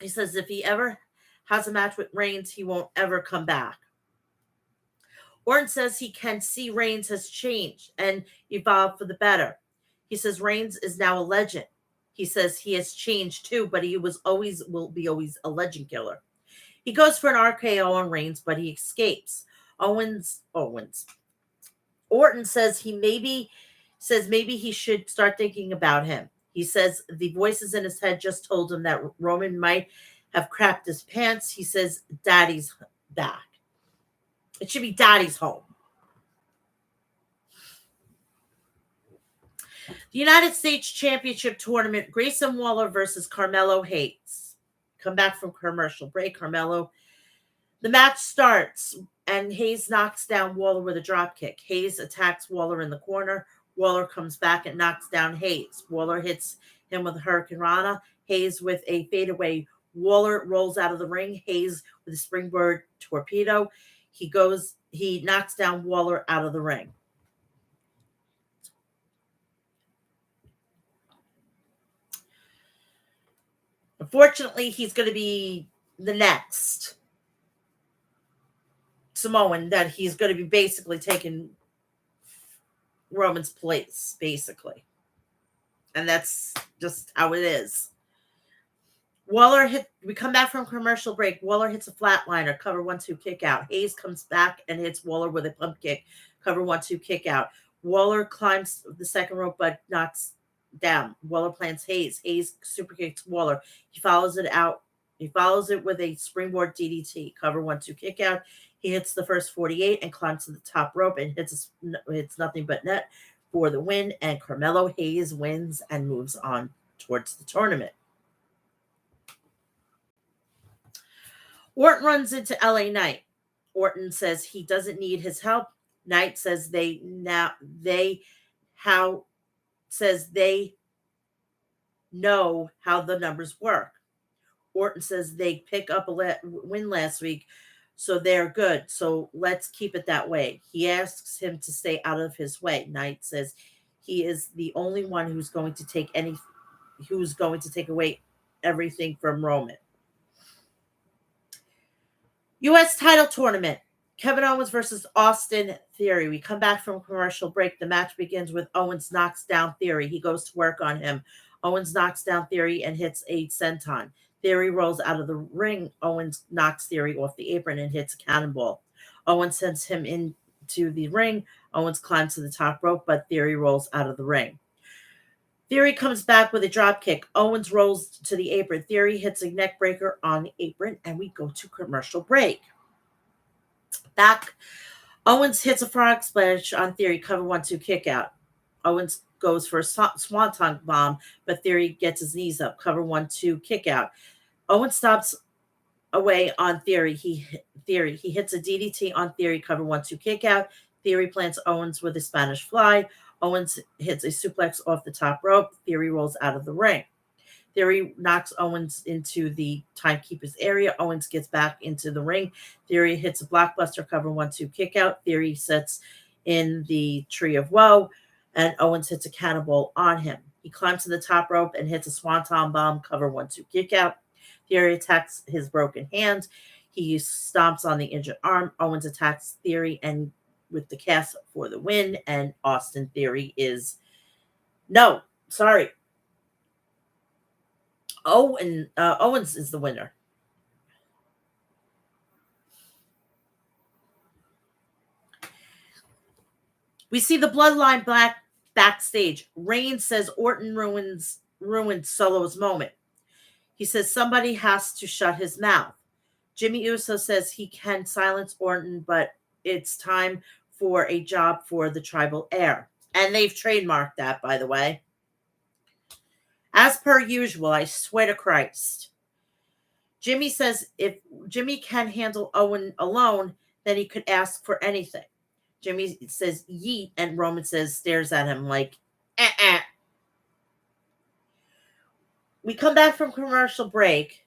He says if he ever has a match with Reigns, he won't ever come back. Orton says he can see Reigns has changed and evolved for the better. He says Reigns is now a legend. He says he has changed too, but he will be always a legend killer. He goes for an RKO on Reigns, but he escapes. Orton says maybe he should start thinking about him. He says the voices in his head just told him that Roman might have crapped his pants. He says Daddy's back. It should be Daddy's home. The United States Championship Tournament, Grayson Waller versus Carmelo Hayes. Come back from commercial break, Carmelo. The match starts, and Hayes knocks down Waller with a dropkick. Hayes attacks Waller in the corner. Waller comes back and knocks down Hayes. Waller hits him with a Hurricane Rana. Hayes with a fadeaway. Waller rolls out of the ring. Hayes with a springboard torpedo. He knocks down Waller out of the ring. Unfortunately, he's going to be the next Samoan that he's going to be basically taking Roman's place, basically. And that's just how it is. We come back from commercial break. Waller hits a flatliner, cover 1-2 kick out. Hayes comes back and hits Waller with a pump kick, cover 1-2 kick out. Waller climbs the second rope but knocks down. Waller plants Hayes. Hayes super kicks Waller. He follows it out. He follows it with a springboard DDT, cover 1-2 kick out. He hits the first 48 and climbs to the top rope and hits nothing but net for the win. And Carmelo Hayes wins and moves on towards the tournament. Orton runs into LA Knight. Orton says he doesn't need his help. Knight says they know how the numbers work. Orton says they pick up a win last week, so they're good. So let's keep it that way. He asks him to stay out of his way. Knight says he is the only one who's going to take away everything from Roman. U.S. title tournament. Kevin Owens versus Austin Theory. We come back from commercial break. The match begins with Owens knocks down Theory. He goes to work on him. Owens knocks down Theory and hits a senton. Theory rolls out of the ring. Owens knocks Theory off the apron and hits a cannonball. Owens sends him into the ring. Owens climbs to the top rope, but Theory rolls out of the ring. Theory comes back with a drop kick. Owens rolls to the apron. Theory hits a neck breaker on the apron, and we go to commercial break. Back, Owens hits a frog splash on Theory, cover 1-2 kick out. Owens goes for a swanton bomb, but Theory gets his knees up, cover 1-2 kick out. Owens stops away on Theory. He hits a DDT on Theory, cover 1-2 kick out. Theory plants Owens with a Spanish fly. Owens hits a suplex off the top rope. Theory rolls out of the ring. Theory knocks Owens into the timekeeper's area. Owens gets back into the ring. Theory hits a blockbuster cover 1-2 kick out. Theory sets in the Tree of Woe, and Owens hits a cannonball on him. He climbs to the top rope and hits a swanton bomb cover 1-2 kick out. Theory attacks his broken hand. He stomps on the injured arm. Owens attacks Theory and with the cast for the win, and Austin Theory is Owens is the winner. We see the Bloodline backstage. Reigns says Orton ruined Solo's moment. He says somebody has to shut his mouth. Jimmy Uso says he can silence Orton, but it's time for a job for the tribal heir. And they've trademarked that, by the way. As per usual, I swear to Christ. Jimmy says if Jimmy can handle Owen alone, then he could ask for anything. Jimmy says yeet, and Roman stares at him like, eh. We come back from commercial break.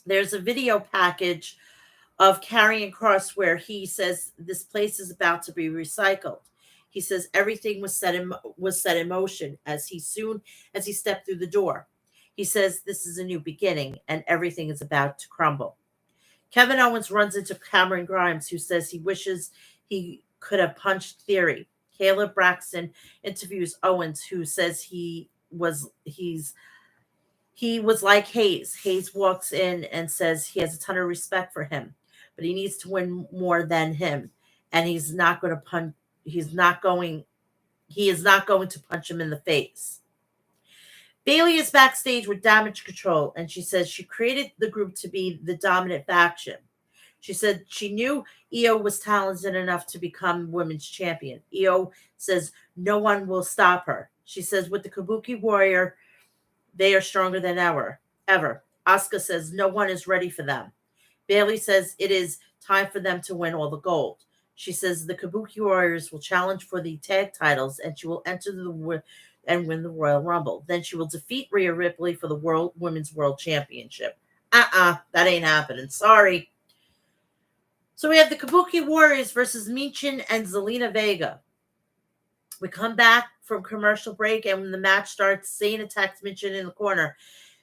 There's a video package of Carrying Cross where he says this place is about to be recycled. He says everything was set in motion as he stepped through the door. He says this is a new beginning and everything is about to crumble. Kevin Owens runs into Cameron Grimes, who says he wishes he could have punched Theory. Caleb Braxton interviews Owens, who says he was like Hayes. Hayes walks in and says he has a ton of respect for him, but he needs to win more than him, and he's not going to punch. He's not going. He is not going to punch him in the face. Bailey is backstage with Damage Control, and she says she created the group to be the dominant faction. She said she knew Io was talented enough to become women's champion. Io says no one will stop her. She says with the Kabuki Warrior, they are stronger than ever. Asuka says no one is ready for them. Bailey says it is time for them to win all the gold. She says the Kabuki Warriors will challenge for the tag titles and she will enter and win the Royal Rumble. Then she will defeat Rhea Ripley for the Women's World Championship. That ain't happening. Sorry. So we have the Kabuki Warriors versus Michin and Zelina Vega. We come back from commercial break, and when the match starts, Zayn attacks Michin in the corner.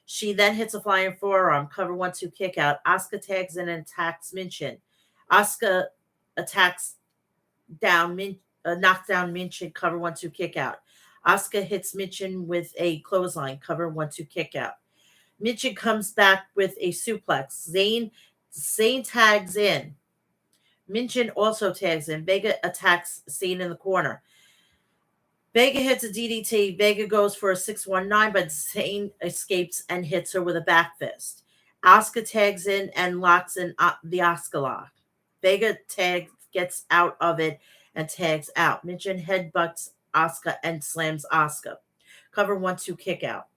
She then hits a flying forearm, cover 1-2 kick out. Asuka tags in and attacks Michin. Asuka attacks knocks down Michin, cover 1-2 kick out. Asuka hits Michin with a clothesline, cover 1-2 kick out. Michin comes back with a suplex. Zayn tags in. Michin also tags in. Vega attacks Zayn in the corner. Vega hits a DDT. Vega goes for a 619, but Zayn escapes and hits her with a back fist. Asuka tags in and locks in the Asuka lock. Vega gets out of it and tags out. Michin headbutts Asuka and slams Asuka. Cover 1-2 kick out.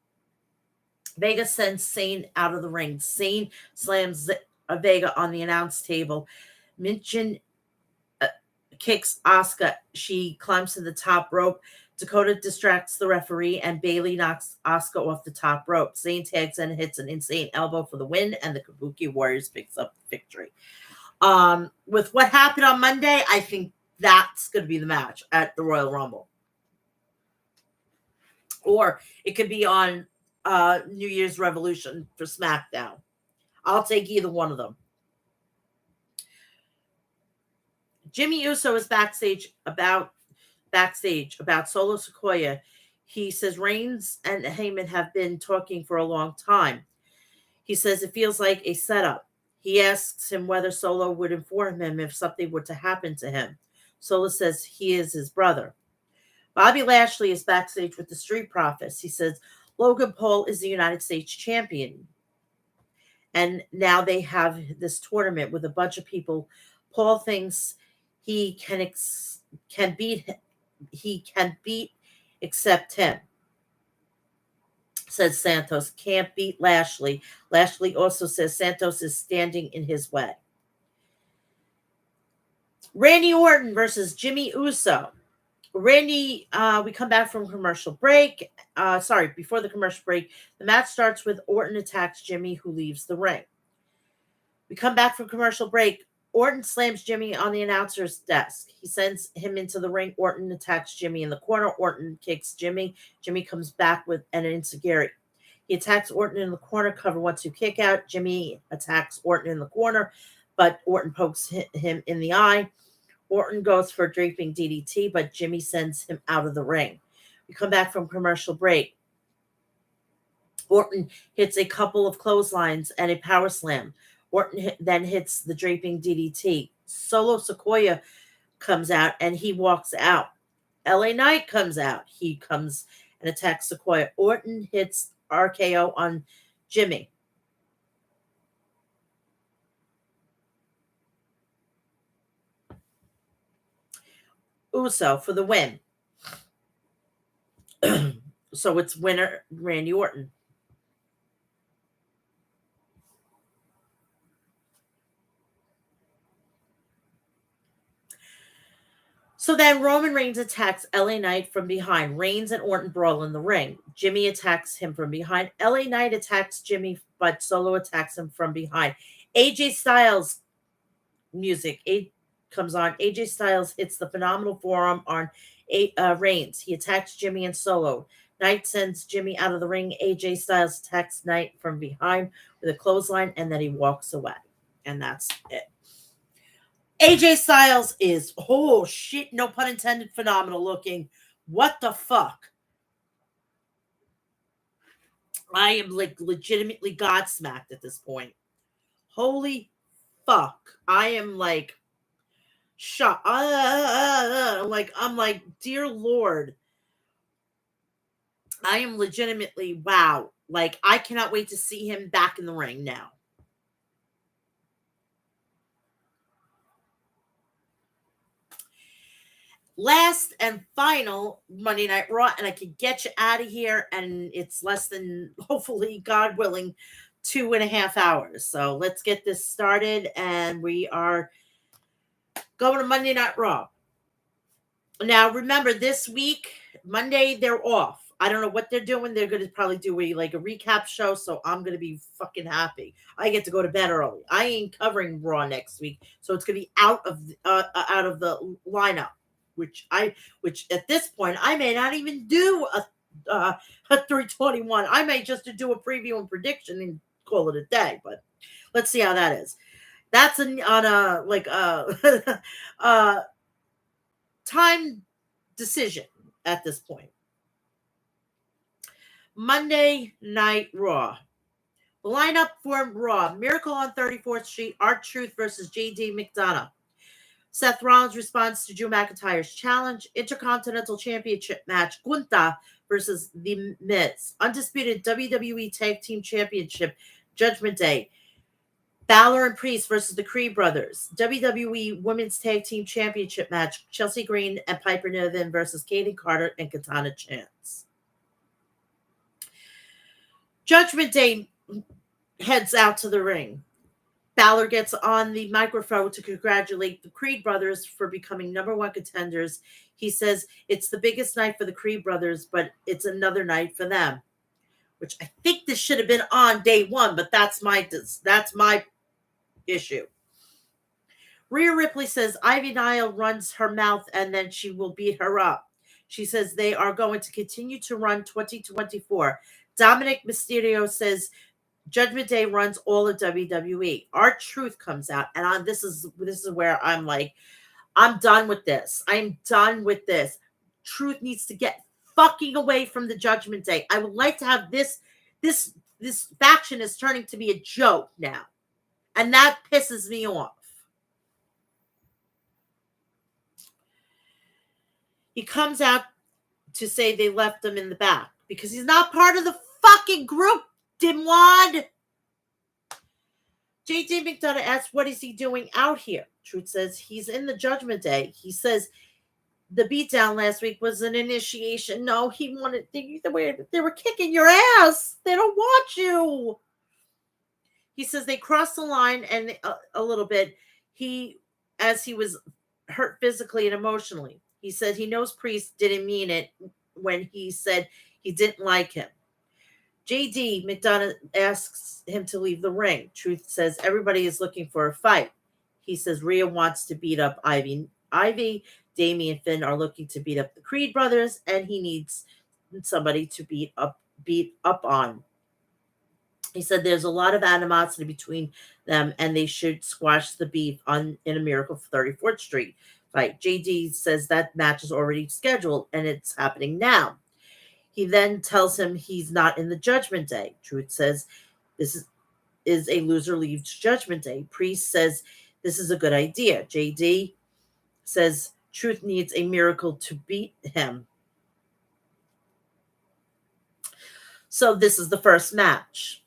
Vega sends Zayn out of the ring. Zayn slams Vega on the announce table. Michin kicks Asuka. She climbs to the top rope. Dakota distracts the referee, and Bailey knocks Asuka off the top rope. Zayn tags and hits an insane elbow for the win, and the Kabuki Warriors picks up the victory. With what happened on Monday, I think that's going to be the match at the Royal Rumble. Or it could be on New Year's Revolution for SmackDown. I'll take either one of them. Jimmy Uso is backstage about Solo Sikoa. He says Reigns and Heyman have been talking for a long time. He says it feels like a setup. He asks him whether Solo would inform him if something were to happen to him. Solo says he is his brother. Bobby Lashley is backstage with the Street Profits. He says Logan Paul is the United States champion. And now they have this tournament with a bunch of people. Paul thinks he can beat except him, says Santos. Can't beat Lashley. Lashley also says Santos is standing in his way. Randy Orton versus Jimmy Uso. Randy, we come back from commercial break. Before the commercial break, the match starts with Orton attacks Jimmy, who leaves the ring. We come back from commercial break. Orton slams Jimmy on the announcer's desk. He sends him into the ring. Orton attacks Jimmy in the corner. Orton kicks Jimmy. Jimmy comes back with an enziguri. He attacks Orton in the corner, cover 1-2 kick out. Jimmy attacks Orton in the corner, but Orton pokes him in the eye. Orton goes for a draping DDT, but Jimmy sends him out of the ring. We come back from commercial break. Orton hits a couple of clotheslines and a power slam. Orton then hits the draping DDT. Solo Sikoa comes out and he walks out. LA Knight comes out. He comes and attacks Sikoa. Orton hits RKO on Jimmy. Uso for the win. So it's winner Randy Orton. So then Roman Reigns attacks LA Knight from behind. Reigns and Orton brawl in the ring. Jimmy attacks him from behind. LA Knight attacks Jimmy, but Solo attacks him from behind. AJ Styles music comes on. AJ Styles hits the phenomenal forearm on Reigns. He attacks Jimmy and Solo. Knight sends Jimmy out of the ring. AJ Styles attacks Knight from behind with a clothesline, and then he walks away. And that's it. AJ Styles is, oh shit, no pun intended, phenomenal looking. What the fuck? I am like legitimately godsmacked at this point. Holy fuck. I am like shocked. I'm like, dear Lord. I am legitimately wow. Like, I cannot wait to see him back in the ring now. Last and final Monday Night Raw, and I can get you out of here, and it's less than, hopefully, God willing, 2.5 hours. So let's get this started, and we are going to Monday Night Raw. Now, remember, this week, Monday, they're off. I don't know what they're doing. They're going to probably do a recap show, so I'm going to be fucking happy. I get to go to bed early. I ain't covering Raw next week, so it's going to be out of the lineup. Which at this point I may not even do a 321. I may just do a preview and prediction and call it a day. But let's see how that is. That's on a like time decision at this point. Monday Night Raw. The lineup for Raw: Miracle on 34th Street, R-Truth versus JD McDonough. Seth Rollins responds to Drew McIntyre's challenge. Intercontinental Championship match: Gunther versus The Miz. Undisputed WWE Tag Team Championship: Judgment Day. Balor and Priest versus the Creed Brothers. WWE Women's Tag Team Championship match: Chelsea Green and Piper Niven versus Katie Carter and Katana Chance. Judgment Day heads out to the ring. Balor gets on the microphone to congratulate the Creed brothers for becoming number one contenders. He says it's the biggest night for the Creed brothers, but it's another night for them. Which I think this should have been on day one, but that's my issue. Rhea Ripley says Ivy Nile runs her mouth and then she will beat her up. She says they are going to continue to run 2024. Dominic Mysterio says Judgment Day runs all of WWE. R-Truth comes out, and this is where I'm like, I'm done with this. I'm done with this. Truth needs to get fucking away from the Judgment Day. I would like to have this faction is turning to be a joke now, and that pisses me off. He comes out to say they left him in the back because he's not part of the fucking group, dimwad. JD McDonough asks, what is he doing out here? Truth says he's in the Judgment Day. He says the beatdown last week was an initiation. No, he wanted, they were kicking your ass. They don't want you. He says they crossed the line and a little bit. As he was hurt physically and emotionally. He said he knows Priest didn't mean it when he said he didn't like him. JD McDonough asks him to leave the ring. Truth says everybody is looking for a fight. He says Rhea wants to beat up Ivy. Damien and Finn are looking to beat up the Creed brothers, and he needs somebody to beat up on. He said there's a lot of animosity between them, and they should squash the beef in a Miracle for 34th Street fight. JD says that match is already scheduled, and it's happening now. He then tells him he's not in the Judgment Day. Truth says this is a loser leaves Judgment Day. Priest says this is a good idea. JD says Truth needs a miracle to beat him. So this is the first match.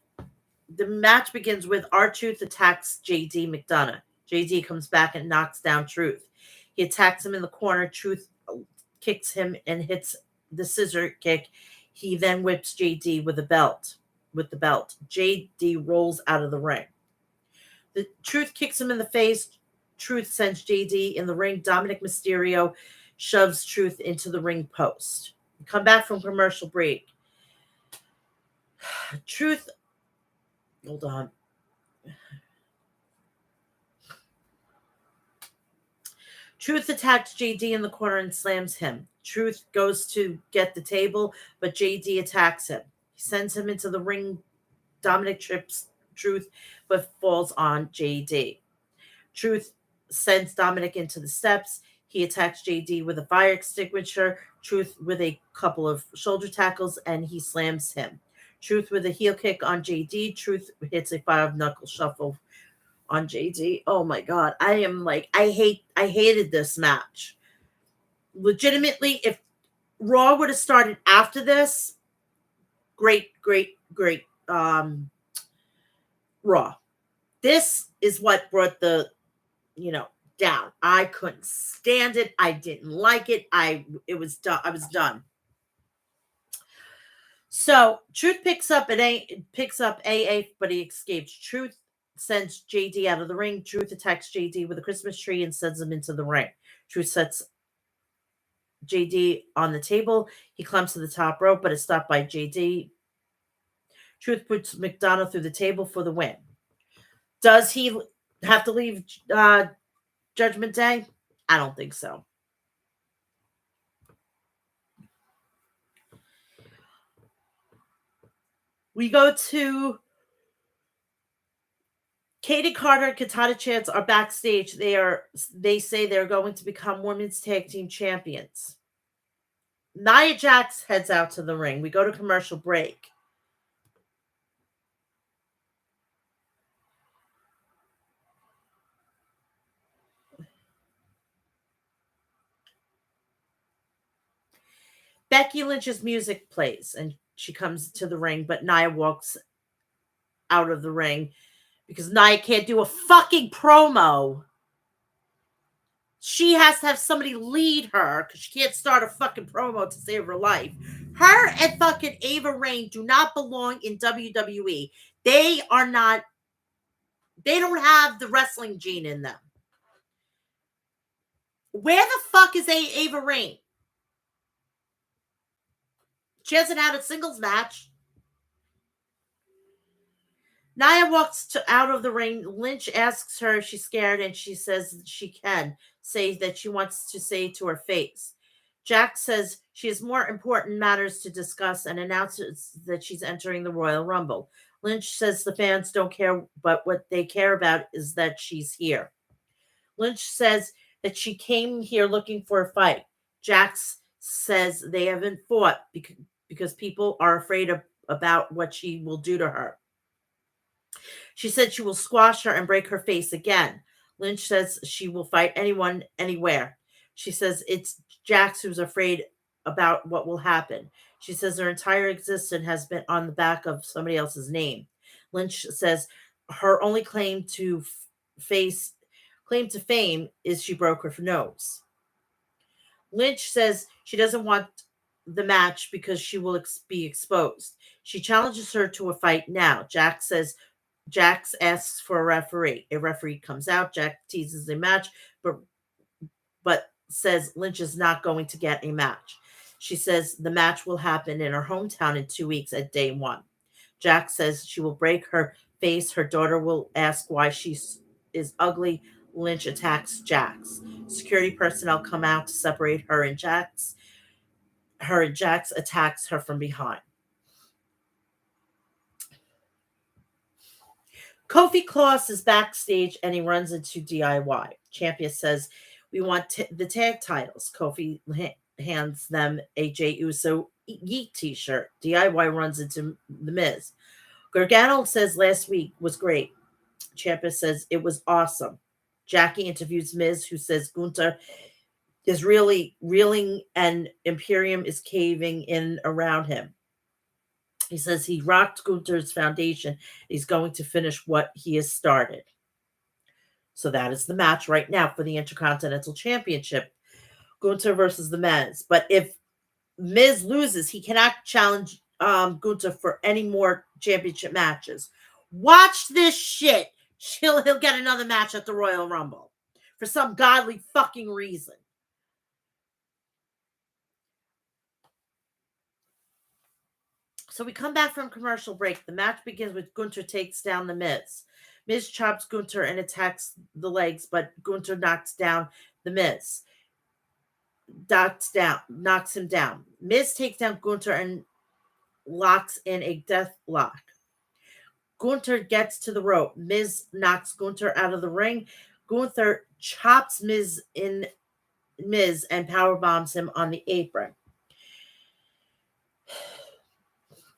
The match begins with R-Truth attacks JD McDonough. JD comes back and knocks down Truth. He attacks him in the corner. Truth kicks him and hits the scissor kick. He then whips JD with a belt. With the belt, JD rolls out of the ring. The Truth kicks him in the face. Truth sends JD in the ring. Dominic Mysterio shoves Truth into the ring post. We come back from commercial break. Truth, hold on. Truth attacks JD in the corner and slams him. Truth goes to get the table, but JD attacks him. He sends him into the ring. Dominic trips Truth, but falls on JD. Truth sends Dominic into the steps. He attacks JD with a fire extinguisher, Truth with a couple of shoulder tackles, and he slams him. Truth with a heel kick on JD. Truth hits a five knuckle shuffle on JD. Oh my god. I hated this match. Legitimately, if Raw would have started after this, great. Raw. This is what brought the down. I couldn't stand it. I didn't like it. It was done. I was done. So Truth picks up AA, but he escapes. Truth sends JD out of the ring. Truth attacks JD with a Christmas tree and sends him into the ring. Truth sets JD on the table. He climbs to the top rope, but is stopped by JD. Truth puts McDonald through the table for the win. Does he have to leave Judgment Day? I don't think so. We go to Katie Carter and Katana Chance are backstage. They say they're going to become women's tag team champions. Nia Jax heads out to the ring. We go to commercial break. Becky Lynch's music plays and she comes to the ring, but Nia walks out of the ring because Nia can't do a fucking promo. She has to have somebody lead her because she can't start a fucking promo to save her life. Her and fucking Ava Raine do not belong in WWE. They don't have the wrestling gene in them. Where the fuck is Ava Raine? She hasn't had a singles match. Nia walks out of the ring. Lynch asks her if she's scared, and she says she can say that she wants to say to her face. Jack says she has more important matters to discuss and announces that she's entering the Royal Rumble. Lynch says the fans don't care, but what they care about is that she's here. Lynch says that she came here looking for a fight. Jax says they haven't fought because people are afraid about what she will do to her. She said she will squash her and break her face again. Lynch says she will fight anyone, anywhere. She says it's Jax who's afraid about what will happen. She says her entire existence has been on the back of somebody else's name. Lynch says her only claim to fame is she broke her nose. Lynch says she doesn't want the match because she will be exposed. She challenges her to a fight now. Jax asks for a referee. A referee comes out. Jack teases a match, but says Lynch is not going to get a match. She says the match will happen in her hometown in 2 weeks at day 1. Jack says she will break her face. Her daughter will ask why she is ugly. Lynch attacks Jax. Security personnel come out to separate her and Jax. Jax attacks her from behind. Kofi Kloss is backstage and he runs into DIY. Champion says, we want the tag titles. Kofi hands them a Jey Uso Yeet t-shirt. DIY runs into The Miz. Gargano says last week was great. Ciampa says it was awesome. Jackie interviews Miz, who says Gunther is really reeling and Imperium is caving in around him. He says he rocked Gunther's foundation. He's going to finish what he has started. So that is the match right now for the Intercontinental Championship. Gunther versus The Miz. But if Miz loses. He cannot challenge Gunther for any more championship matches. Watch this shit. He'll get another match at the Royal Rumble for some godly fucking reason. So we come back from commercial break. The match begins with Gunther takes down the Miz. Miz chops Gunther and attacks the legs, but Gunther knocks down the Miz. Knocks him down. Miz takes down Gunther and locks in a death lock. Gunther gets to the rope. Miz knocks Gunther out of the ring. Gunther chops Miz and power bombs him on the apron.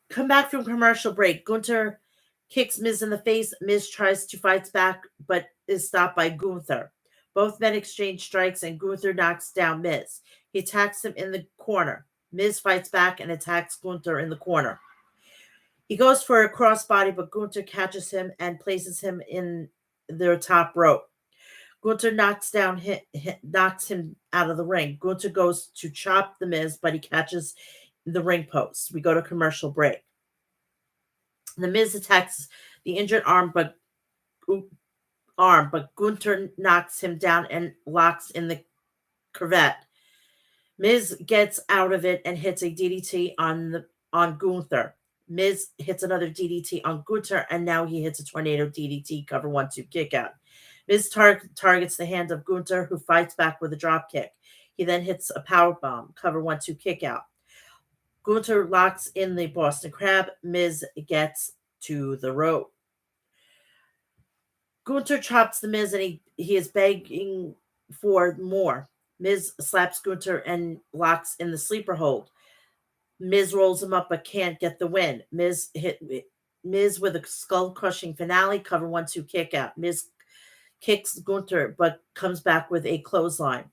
Come back from commercial break. Gunther kicks Miz in the face. Miz tries to fight back, but is stopped by Gunther. Both men exchange strikes, and Gunther knocks down Miz. He attacks him in the corner. Miz fights back and attacks Gunther in the corner. He goes for a crossbody, but Gunther catches him and places him in their top rope. Gunther knocks him out of the ring. Gunther goes to chop the Miz, but he catches the ring post. We go to commercial break. The Miz attacks the injured arm, but Gunther knocks him down and locks in the Corvette. Miz gets out of it and hits a DDT on Gunther. Miz hits another DDT on Gunther, and now he hits a tornado DDT, cover 1-2 kick out. Miz targets the hand of Gunther, who fights back with a drop kick. He then hits a power bomb, cover 1-2 kick out. Gunther locks in the Boston Crab. Miz gets to the rope. Gunther chops the Miz, and he is begging for more. Miz slaps Gunther and locks in the sleeper hold. Miz rolls him up but can't get the win. Miz with a skull-crushing finale, cover 1-2 kick out. Miz kicks Gunther but comes back with a clothesline.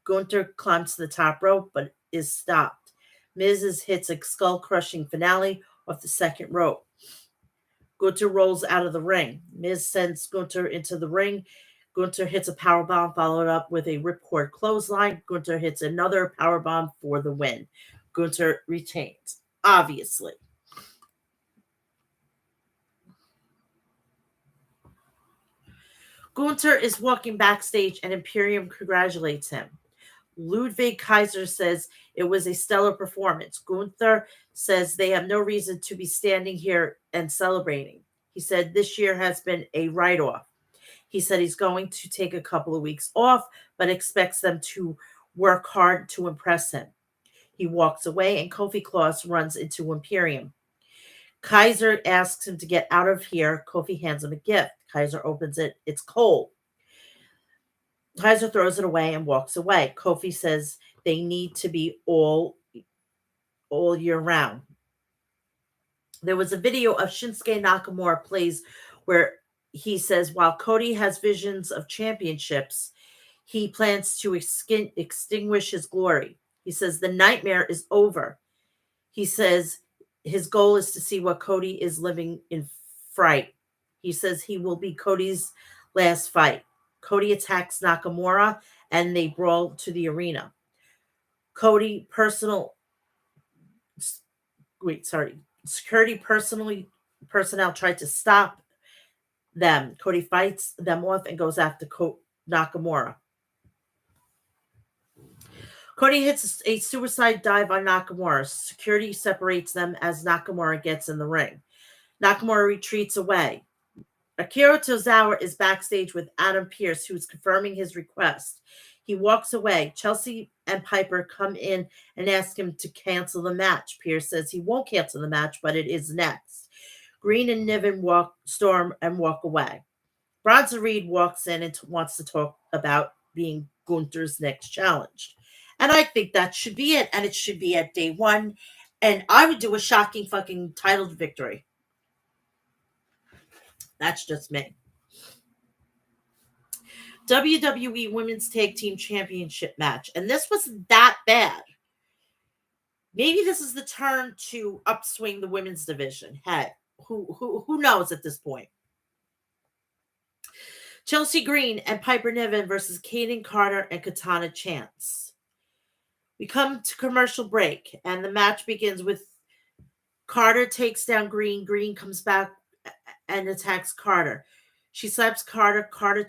Gunther climbs to the top rope but is stopped. Miz hits a skull-crushing finale off the second rope. Gunther rolls out of the ring. Miz sends Gunther into the ring. Gunther hits a powerbomb followed up with a ripcord clothesline. Gunther hits another powerbomb for the win. Gunther retains, obviously. Gunther is walking backstage and Imperium congratulates him. Ludwig Kaiser says it was a stellar performance. Gunther says they have no reason to be standing here and celebrating. He said this year has been a write-off. He said he's going to take a couple of weeks off, but expects them to work hard to impress him. He walks away, and Kofi Kloss runs into Imperium. Kaiser asks him to get out of here. Kofi hands him a gift. Kaiser opens it. It's cold. Kaiser throws it away and walks away. Kofi says they need to be all year round. There was a video of Shinsuke Nakamura plays where he says while Cody has visions of championships, he plans to extinguish his glory. He says the nightmare is over. He says his goal is to see what Cody is living in fright. He says he will be Cody's last fight. Cody attacks Nakamura and they brawl to the arena. Security personnel tried to stop them. Cody fights them off and goes after Nakamura. Cody hits a suicide dive on Nakamura. Security separates them as Nakamura gets in the ring. Nakamura retreats away. Akira Tozawa is backstage with Adam Pearce, who's confirming his request. He walks away. Chelsea and Piper come in and ask him to cancel the match. Pearce says he won't cancel the match, but it is next. Green and Niven storm and walk away. Bronson Reed walks in and wants to talk about being Gunther's next challenge. And I think that should be it. And it should be at day one. And I would do a shocking fucking title victory. That's just me. WWE Women's Tag Team Championship match. And this wasn't that bad. Maybe this is the turn to upswing the women's division. Hey, who knows at this point? Chelsea Green and Piper Niven versus Kaden Carter and Katana Chance. We come to commercial break, and the match begins with Carter takes down Green. Green comes back and attacks Carter. She slaps Carter. Carter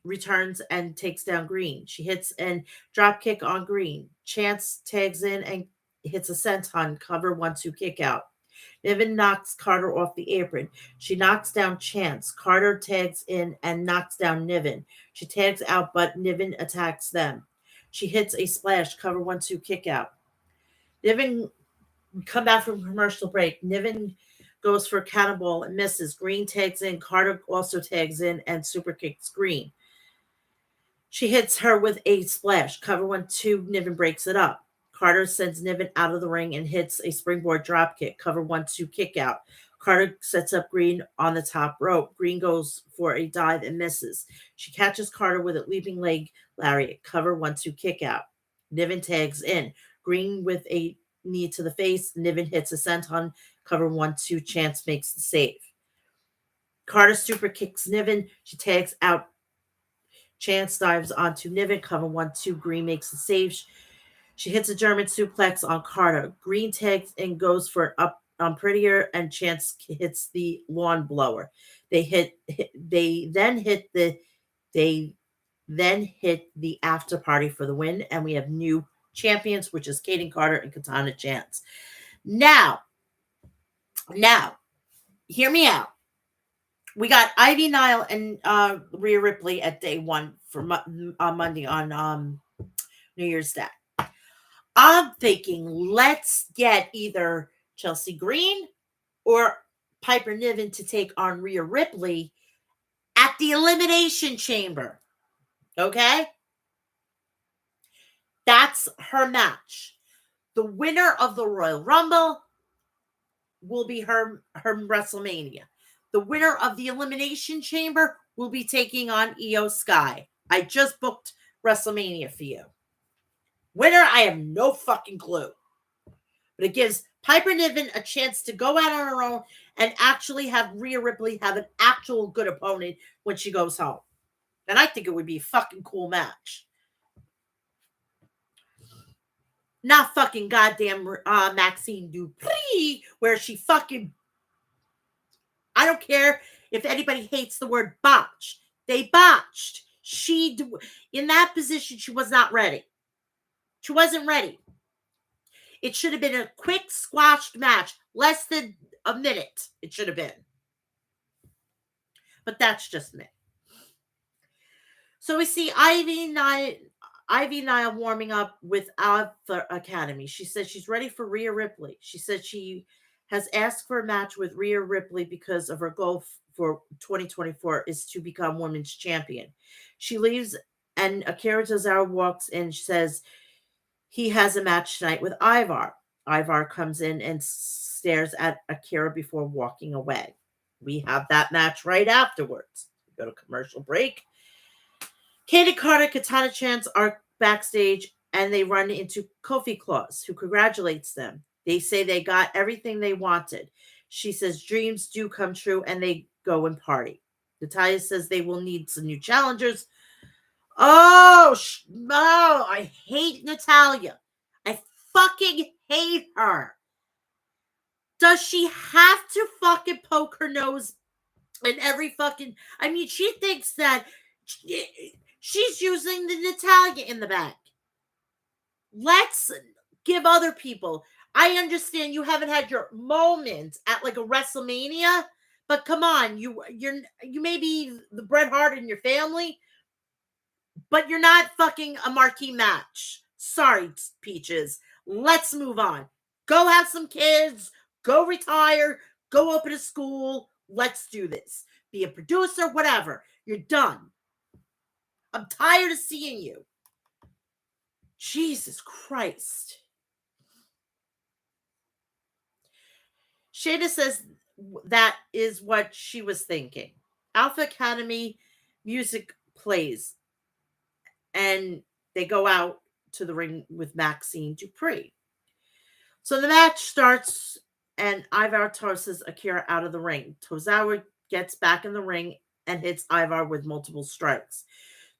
returns, and takes down Green. She hits and drop kick on Green. Chance tags in and hits a senton cover 1-2 kick out. Niven knocks Carter off the apron. She knocks down Chance. Carter tags in and knocks down Niven. She tags out, but Niven attacks them. She hits a splash cover 1-2 kick out. Niven come back from commercial break. Niven goes for a cannonball and misses. Green tags in. Carter also tags in and super kicks Green. She hits her with a splash. Cover 1-2. Niven breaks it up. Carter sends Niven out of the ring and hits a springboard dropkick. Cover 1-2 kick out. Carter sets up Green on the top rope. Green goes for a dive and misses. She catches Carter with a leaping leg lariat. Cover 1-2 kick out. Niven tags in. Green with a knee to the face. Niven hits a senton. Cover 1-2. Chance makes the save. Carter super kicks Niven. She tags out. Chance dives onto Niven. Cover 1-2. Green makes the save. She hits a German suplex on Carter. Green tags and goes for an up on Prettier, and Chance hits the lawn blower. They then hit the after party for the win, and we have new champions, which is Kaden Carter and Katana Chance. Now, hear me out. We got Ivy Nile and Rhea Ripley at day one for Monday on New Year's Day. I'm thinking let's get either Chelsea Green or Piper Niven to take on Rhea Ripley at the Elimination Chamber. Okay? That's her match. The winner of the Royal Rumble will be her WrestleMania. The winner of the Elimination Chamber will be taking on Io Sky. I just booked WrestleMania for you. Winner, I have no fucking clue. But it gives Piper Niven a chance to go out on her own and actually have Rhea Ripley have an actual good opponent when she goes home. And I think it would be a fucking cool match. Not fucking goddamn Maxine Dupree, where she fucking... I don't care if anybody hates the word botch. They botched. In that position, she was not ready. She wasn't ready. It should have been a quick squashed match. Less than a minute, it should have been. But that's just me. So we see Ivy Nile warming up with Alpha Academy. She says she's ready for Rhea Ripley. She said she has asked for a match with Rhea Ripley because of her goal for 2024 is to become women's champion. She leaves and Akira Tozawa walks in and says he has a match tonight with Ivar. Ivar comes in and stares at Akira before walking away. We have that match right afterwards. We go to commercial break. Kaden Carter, Katana Chance are backstage and they run into Kofi Claus, who congratulates them. They say they got everything they wanted. She says dreams do come true and they go and party. Natalia says they will need some new challengers. Oh, I hate Natalia. I fucking hate her. Does she have to fucking poke her nose in every fucking... I mean, she thinks that she's using the Natalia in the back. Let's give other people... I understand you haven't had your moment at like a WrestleMania, but come on, you may be the Bret Hart in your family, but you're not fucking a marquee match. Sorry, Peaches. Let's move on. Go have some kids. Go retire. Go open a school. Let's do this. Be a producer, whatever. You're done. I'm tired of seeing you. Jesus Christ. Shayna says that is what she was thinking. Alpha Academy music plays. And they go out to the ring with Maxine Dupree. So the match starts, and Ivar tosses Akira out of the ring. Tozawa gets back in the ring and hits Ivar with multiple strikes.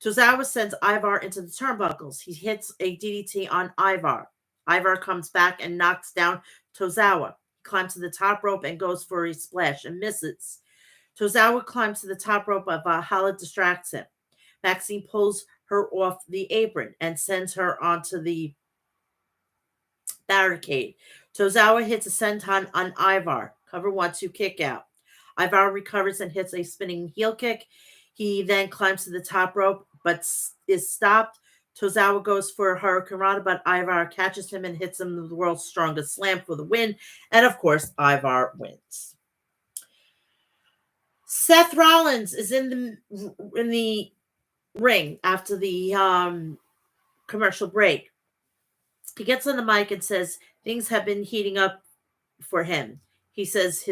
Tozawa sends Ivar into the turnbuckles. He hits a DDT on Ivar. Ivar comes back and knocks down Tozawa. He climbs to the top rope and goes for a splash and misses. Tozawa climbs to the top rope, but Valhalla distracts him. Maxine pulls her off the apron and sends her onto the barricade. Tozawa hits a senton on Ivar. Cover 1-2 kick out. Ivar recovers and hits a spinning heel kick. He then climbs to the top rope but is stopped. Tozawa goes for a hurricanrana, but Ivar catches him and hits him with the world's strongest slam for the win. And of course, Ivar wins. Seth Rollins is in the ring after the commercial break. He gets on the mic and says things have been heating up for him. He says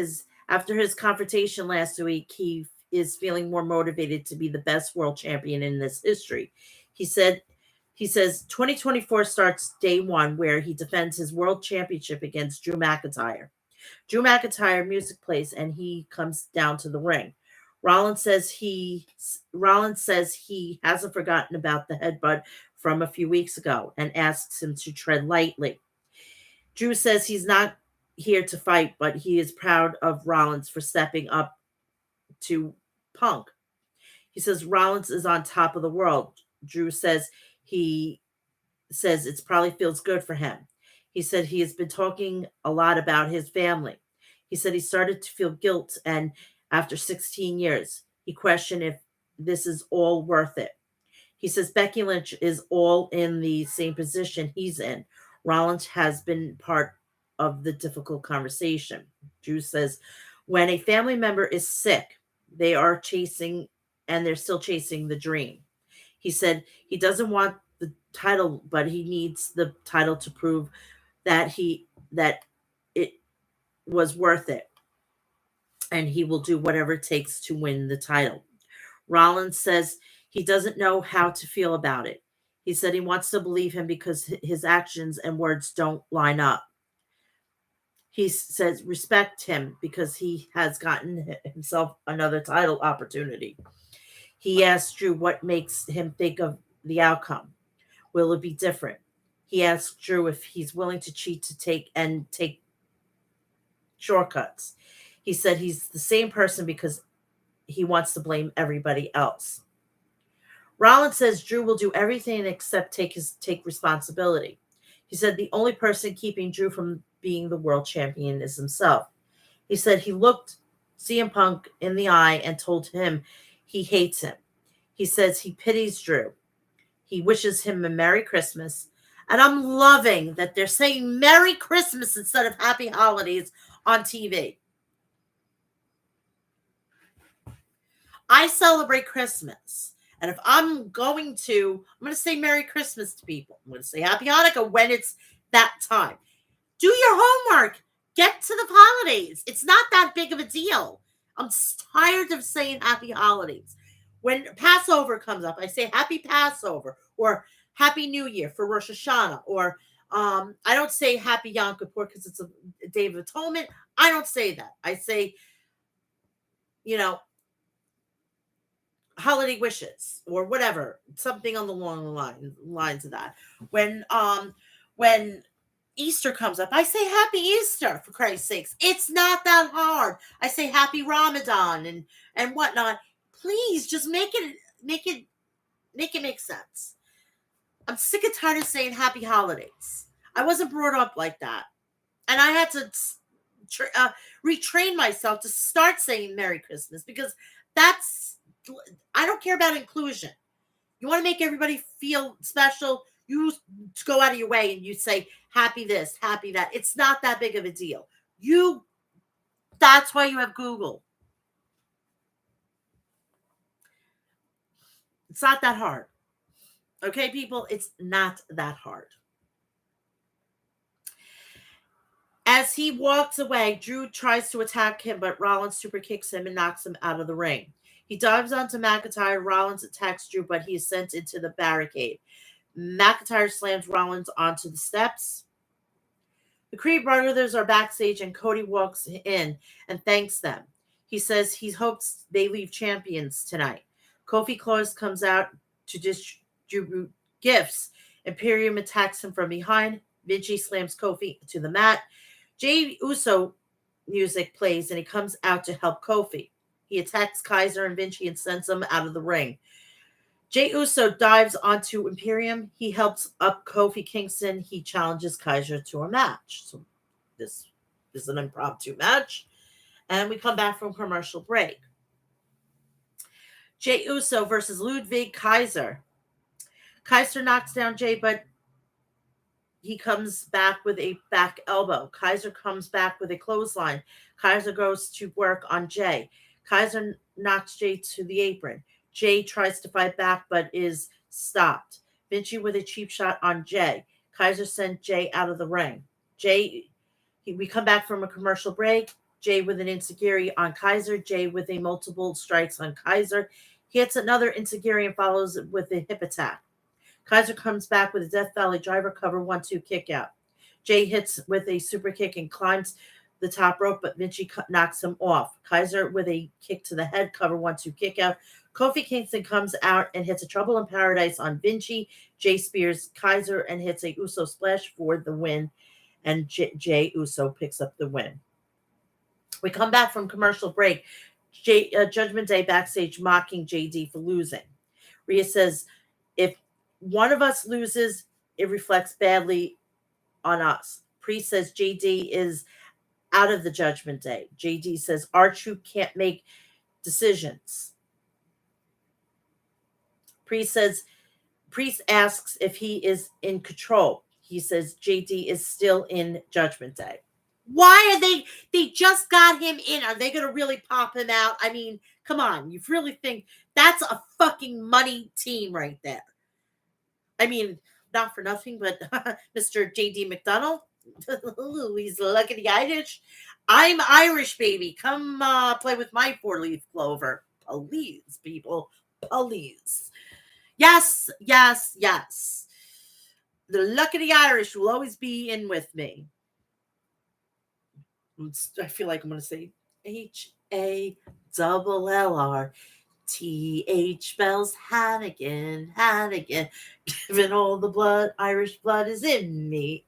after his confrontation last week, he is feeling more motivated to be the best world champion in this history. He says 2024 starts day one where he defends his world championship against Drew McIntyre. Drew McIntyre music plays and he comes down to the ring. Rollins says he hasn't forgotten about the headbutt from a few weeks ago and asks him to tread lightly. Drew says he's not here to fight, but he is proud of Rollins for stepping up to Punk. He says Rollins is on top of the world. Drew says it probably feels good for him. He said he has been talking a lot about his family. He said he started to feel guilt, and after 16 years, he questioned if this is all worth it. He says Becky Lynch is all in the same position he's in. Rollins has been part of the difficult conversation. Drew says when a family member is sick, they're still chasing the dream. He said he doesn't want the title, but he needs the title to prove that it was worth it. And he will do whatever it takes to win the title. Rollins says he doesn't know how to feel about it. He said he wants to believe him because his actions and words don't line up. He says respect him because he has gotten himself another title opportunity. He asked Drew what makes him think of the outcome. Will it be different? He asked Drew if he's willing to cheat to take shortcuts. He said he's the same person because he wants to blame everybody else. Rollins says Drew will do everything except take responsibility. He said the only person keeping Drew from being the world champion is himself. He said he looked CM Punk in the eye and told him he hates him. He says he pities Drew. He wishes him a Merry Christmas. And I'm loving that they're saying Merry Christmas instead of Happy Holidays on TV. I celebrate Christmas. And if I'm going to say Merry Christmas to people. I'm going to say Happy Hanukkah when it's that time. Do your homework. Get to the holidays. It's not that big of a deal. I'm tired of saying Happy Holidays. When Passover comes up, I say Happy Passover or Happy New Year for Rosh Hashanah. Or I don't say Happy Yom Kippur because it's a Day of Atonement. I don't say that. I say, holiday wishes or whatever, something on the long lines of that. When Easter comes up, I say Happy Easter, for Christ's sakes. It's not that hard. I say Happy Ramadan and whatnot. Please just make it make sense. I'm sick and tired of saying Happy Holidays. I wasn't brought up like that, and I had to retrain myself to start saying Merry Christmas because I don't care about inclusion. You want to make everybody feel special, you go out of your way and you say happy this, happy that. It's not that big of a deal. That's why you have Google. It's not that hard. Okay, people, it's not that hard. As he walks away, Drew tries to attack him, but Rollins super kicks him and knocks him out of the ring. He dives onto McIntyre. Rollins attacks Drew, but he is sent into the barricade. McIntyre slams Rollins onto the steps. The Creed brothers are backstage, and Cody walks in and thanks them. He says he hopes they leave champions tonight. Kofi Klose comes out to distribute gifts. Imperium attacks him from behind. Vinci slams Kofi to the mat. Jey Uso music plays and he comes out to help Kofi. He attacks Kaiser and Vinci and sends them out of the ring. Jey Uso dives onto Imperium. He helps up Kofi Kingston. He challenges Kaiser to a match. So this is an impromptu match. And we come back from commercial break. Jey Uso versus Ludwig Kaiser. Kaiser knocks down Jey, but he comes back with a back elbow. Kaiser comes back with a clothesline. Kaiser goes to work on Jey. Kaiser knocks Jey to the apron. Jey tries to fight back but is stopped. Vinci with a cheap shot on Jey. Kaiser sent Jey out of the ring. We come back from a commercial break. Jey with an enziguri on Kaiser. Jey with a multiple strikes on Kaiser. He hits another enziguri and follows it with a hip attack. Kaiser comes back with a Death Valley driver cover 1-2 kick out. Jey hits with a super kick and climbs the top rope, but Vinci knocks him off. Kaiser with a kick to the head, cover 1-2 kick out. Kofi Kingston comes out and hits a Trouble in Paradise on Vinci. Jey spears Kaiser and hits a Uso splash for the win, and Jey Uso picks up the win. We come back from commercial break. Judgment Day backstage mocking JD for losing. Rhea says, if one of us loses, it reflects badly on us. Priest says JD is out of the Judgment Day. JD says R-Truth can't make decisions. Priest asks if he is in control. He says JD is still in Judgment Day. Why are they just got him in? Are they going to really pop him out? I mean, come on. You really think that's a fucking money team right there? I mean, not for nothing, but Mr. J.D. McDonald, he's lucky the Irish. I'm Irish, baby. Come play with my 4-leaf clover. Please, people. Please. Yes, yes, yes. The luck of the Irish will always be in with me. I feel like I'm going to say HALLR. TH spells Hannigan, Hannigan. Given all the blood, Irish blood is in me.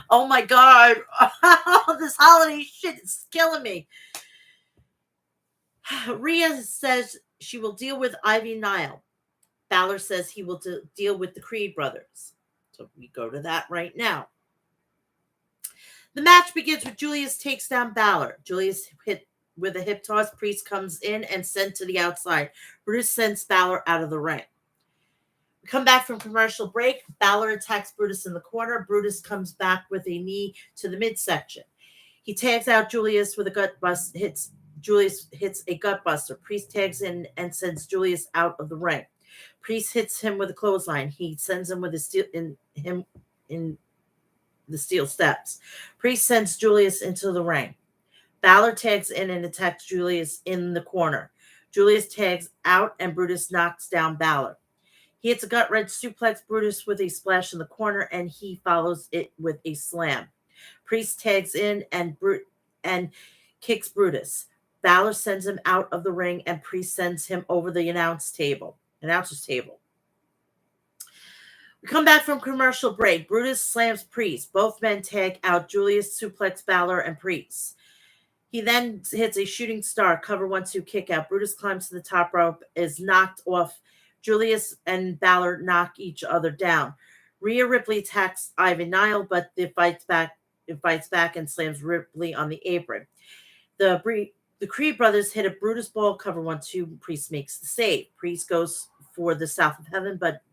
Oh my God. This holiday shit is killing me. Rhea says she will deal with Ivy Nile. Balor says he will deal with the Creed brothers. So we go to that right now. The match begins with Julius takes down Balor. Julius hit with a hip toss. Priest comes in and sent to the outside. Brutus sends Balor out of the ring. We come back from commercial break. Balor attacks Brutus in the corner. Brutus comes back with a knee to the midsection. He tags out Julius with a gut bust. Julius hits a gut buster. Priest tags in and sends Julius out of the ring. Priest hits him with a clothesline. He sends him with a steel in the steel steps. Priest sends Julius into the ring. Balor tags in and attacks Julius in the corner. Julius tags out and Brutus knocks down Balor. He hits a gut-wrench suplex Brutus with a splash in the corner and he follows it with a slam. Priest tags in and kicks Brutus. Balor sends him out of the ring and Priest sends him over the announcer's table. We come back from commercial break. Brutus slams Priest. Both men tag out Julius, suplex Balor, and Priest. He then hits a shooting star, cover 1-2 kick out. Brutus climbs to the top rope, is knocked off. Julius and Balor knock each other down. Rhea Ripley attacks Ivy Nile, but it fights back and slams Ripley on the apron. The Creed brothers hit a Brutus ball, cover 1-2. Priest makes the save. Priest goes for the South of Heaven, but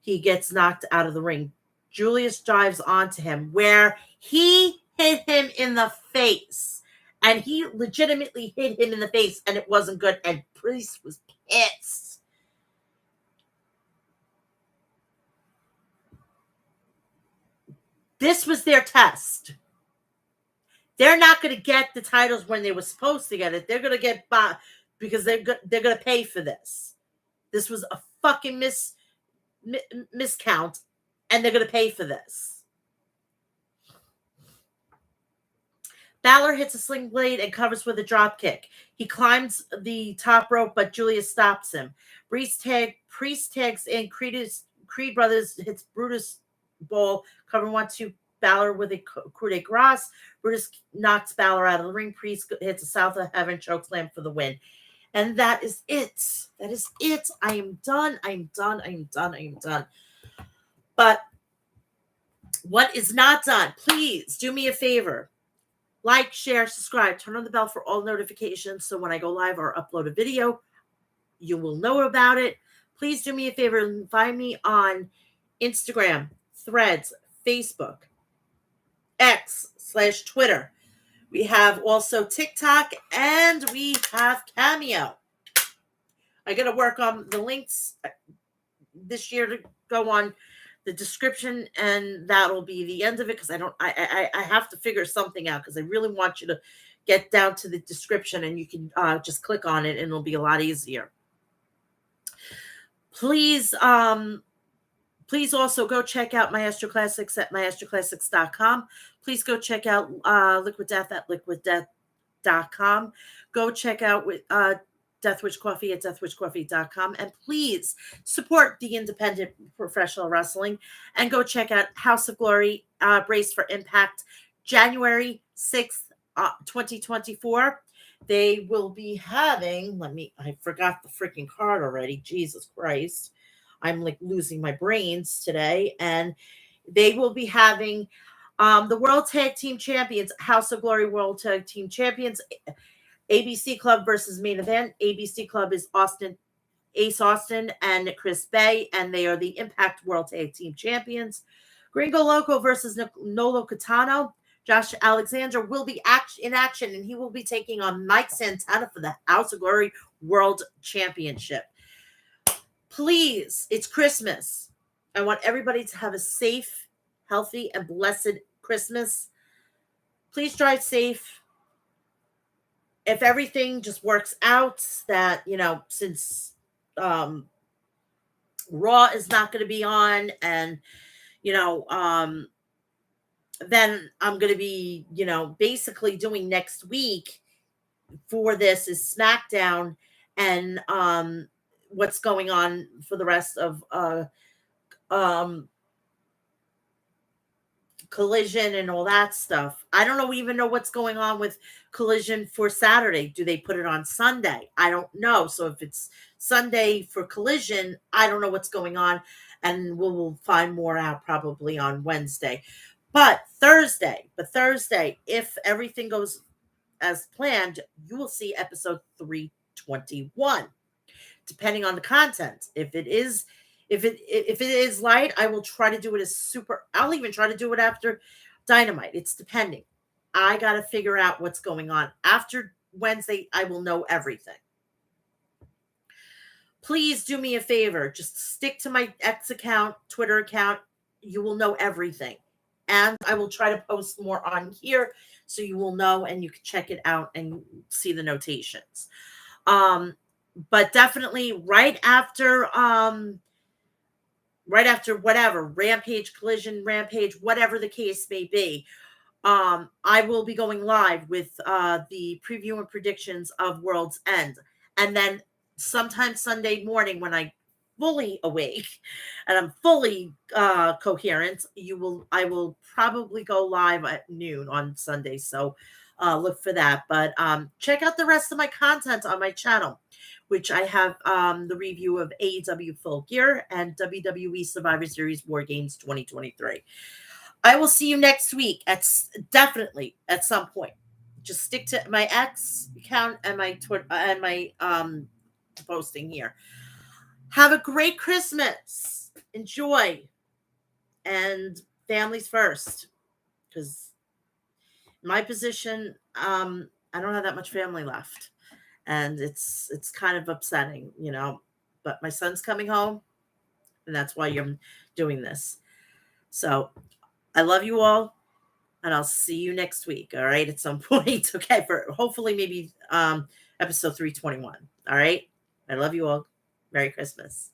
he gets knocked out of the ring. Julius dives onto him, where he hit him in the face. And he legitimately hit him in the face, and it wasn't good. And Priest was pissed. This was their test. They're not going to get the titles when they were supposed to get it. They're going to get by because they're going to pay for this. This was a fucking miscount, and they're going to pay for this. Balor hits a sling blade and covers with a drop kick. He climbs the top rope, but Julius stops him. Priest tags in Creed Brothers hits Brutus Bowl, cover 1-2 Balor with a coup de grace. Brutus knocks Balor out of the ring. Priest hits a South of Heaven chokeslam for the win. And that is it. That is it. I am done. I am done. I am done. I am done. But what is not done, please do me a favor. Like, share, subscribe, turn on the bell for all notifications so when I go live or upload a video, you will know about it. Please do me a favor and find me on Instagram, Threads, Facebook, X/Twitter. We have also TikTok and we have Cameo. I got to work on the links this year to go on the description, and that'll be the end of it because I have to figure something out because I really want you to get down to the description and you can just click on it and it'll be a lot easier. Please also go check out Maestro Classics at maestroclassics.com. Please go check out Liquid Death at liquiddeath.com. Go check out Deathwish Coffee at deathwishcoffee.com. And please support the independent professional wrestling and go check out House of Glory, Brace for Impact, January 6th, 2024. They will be having, I forgot the freaking card already. Jesus Christ. I'm like losing my brains today. And they will be having the World Tag Team Champions, House of Glory World Tag Team Champions, ABC Club versus Main Event. ABC Club is Ace Austin and Chris Bay, and they are the Impact World Tag Team Champions. Gringo Loco versus Nolo Catano. Josh Alexander will be in action, and he will be taking on Mike Santana for the House of Glory World Championship. Please, it's Christmas. I want everybody to have a safe, healthy, and blessed Christmas. Please drive safe. If everything just works out, that, since Raw is not going to be on, and, then I'm going to be, basically doing next week for this is SmackDown and what's going on for the rest of Collision and all that stuff. I don't even know what's going on with Collision for Saturday. Do they put it on Sunday? I don't know. So if it's Sunday for Collision, I don't know what's going on, and we'll find more out probably on Wednesday. But Thursday, if everything goes as planned, you will see episode 321. Depending on the content. If it is light, I will try to do it as super. I'll even try to do it after Dynamite. It's depending. I got to figure out what's going on. After Wednesday, I will know everything. Please do me a favor. Just stick to my X account, Twitter account. You will know everything. And I will try to post more on here so you will know and you can check it out and see the notations. But definitely right after whatever, Rampage, Collision, Rampage, whatever the case may be, I will be going live with the preview and predictions of World's End. And then sometime Sunday morning when I'm fully awake and I'm fully coherent, I will probably go live at noon on Sunday. So look for that. But check out the rest of my content on my channel, which I have the review of AEW Full Gear and WWE Survivor Series War Games 2023. I will see you next week definitely at some point. Just stick to my X account and my Twitter and my posting here. Have a great Christmas. Enjoy. And families first. Because my position, I don't have that much family left. And it's kind of upsetting, but my son's coming home and that's why I'm doing this. So I love you all and I'll see you next week. All right. At some point. Okay. For hopefully maybe episode 321. All right. I love you all. Merry Christmas.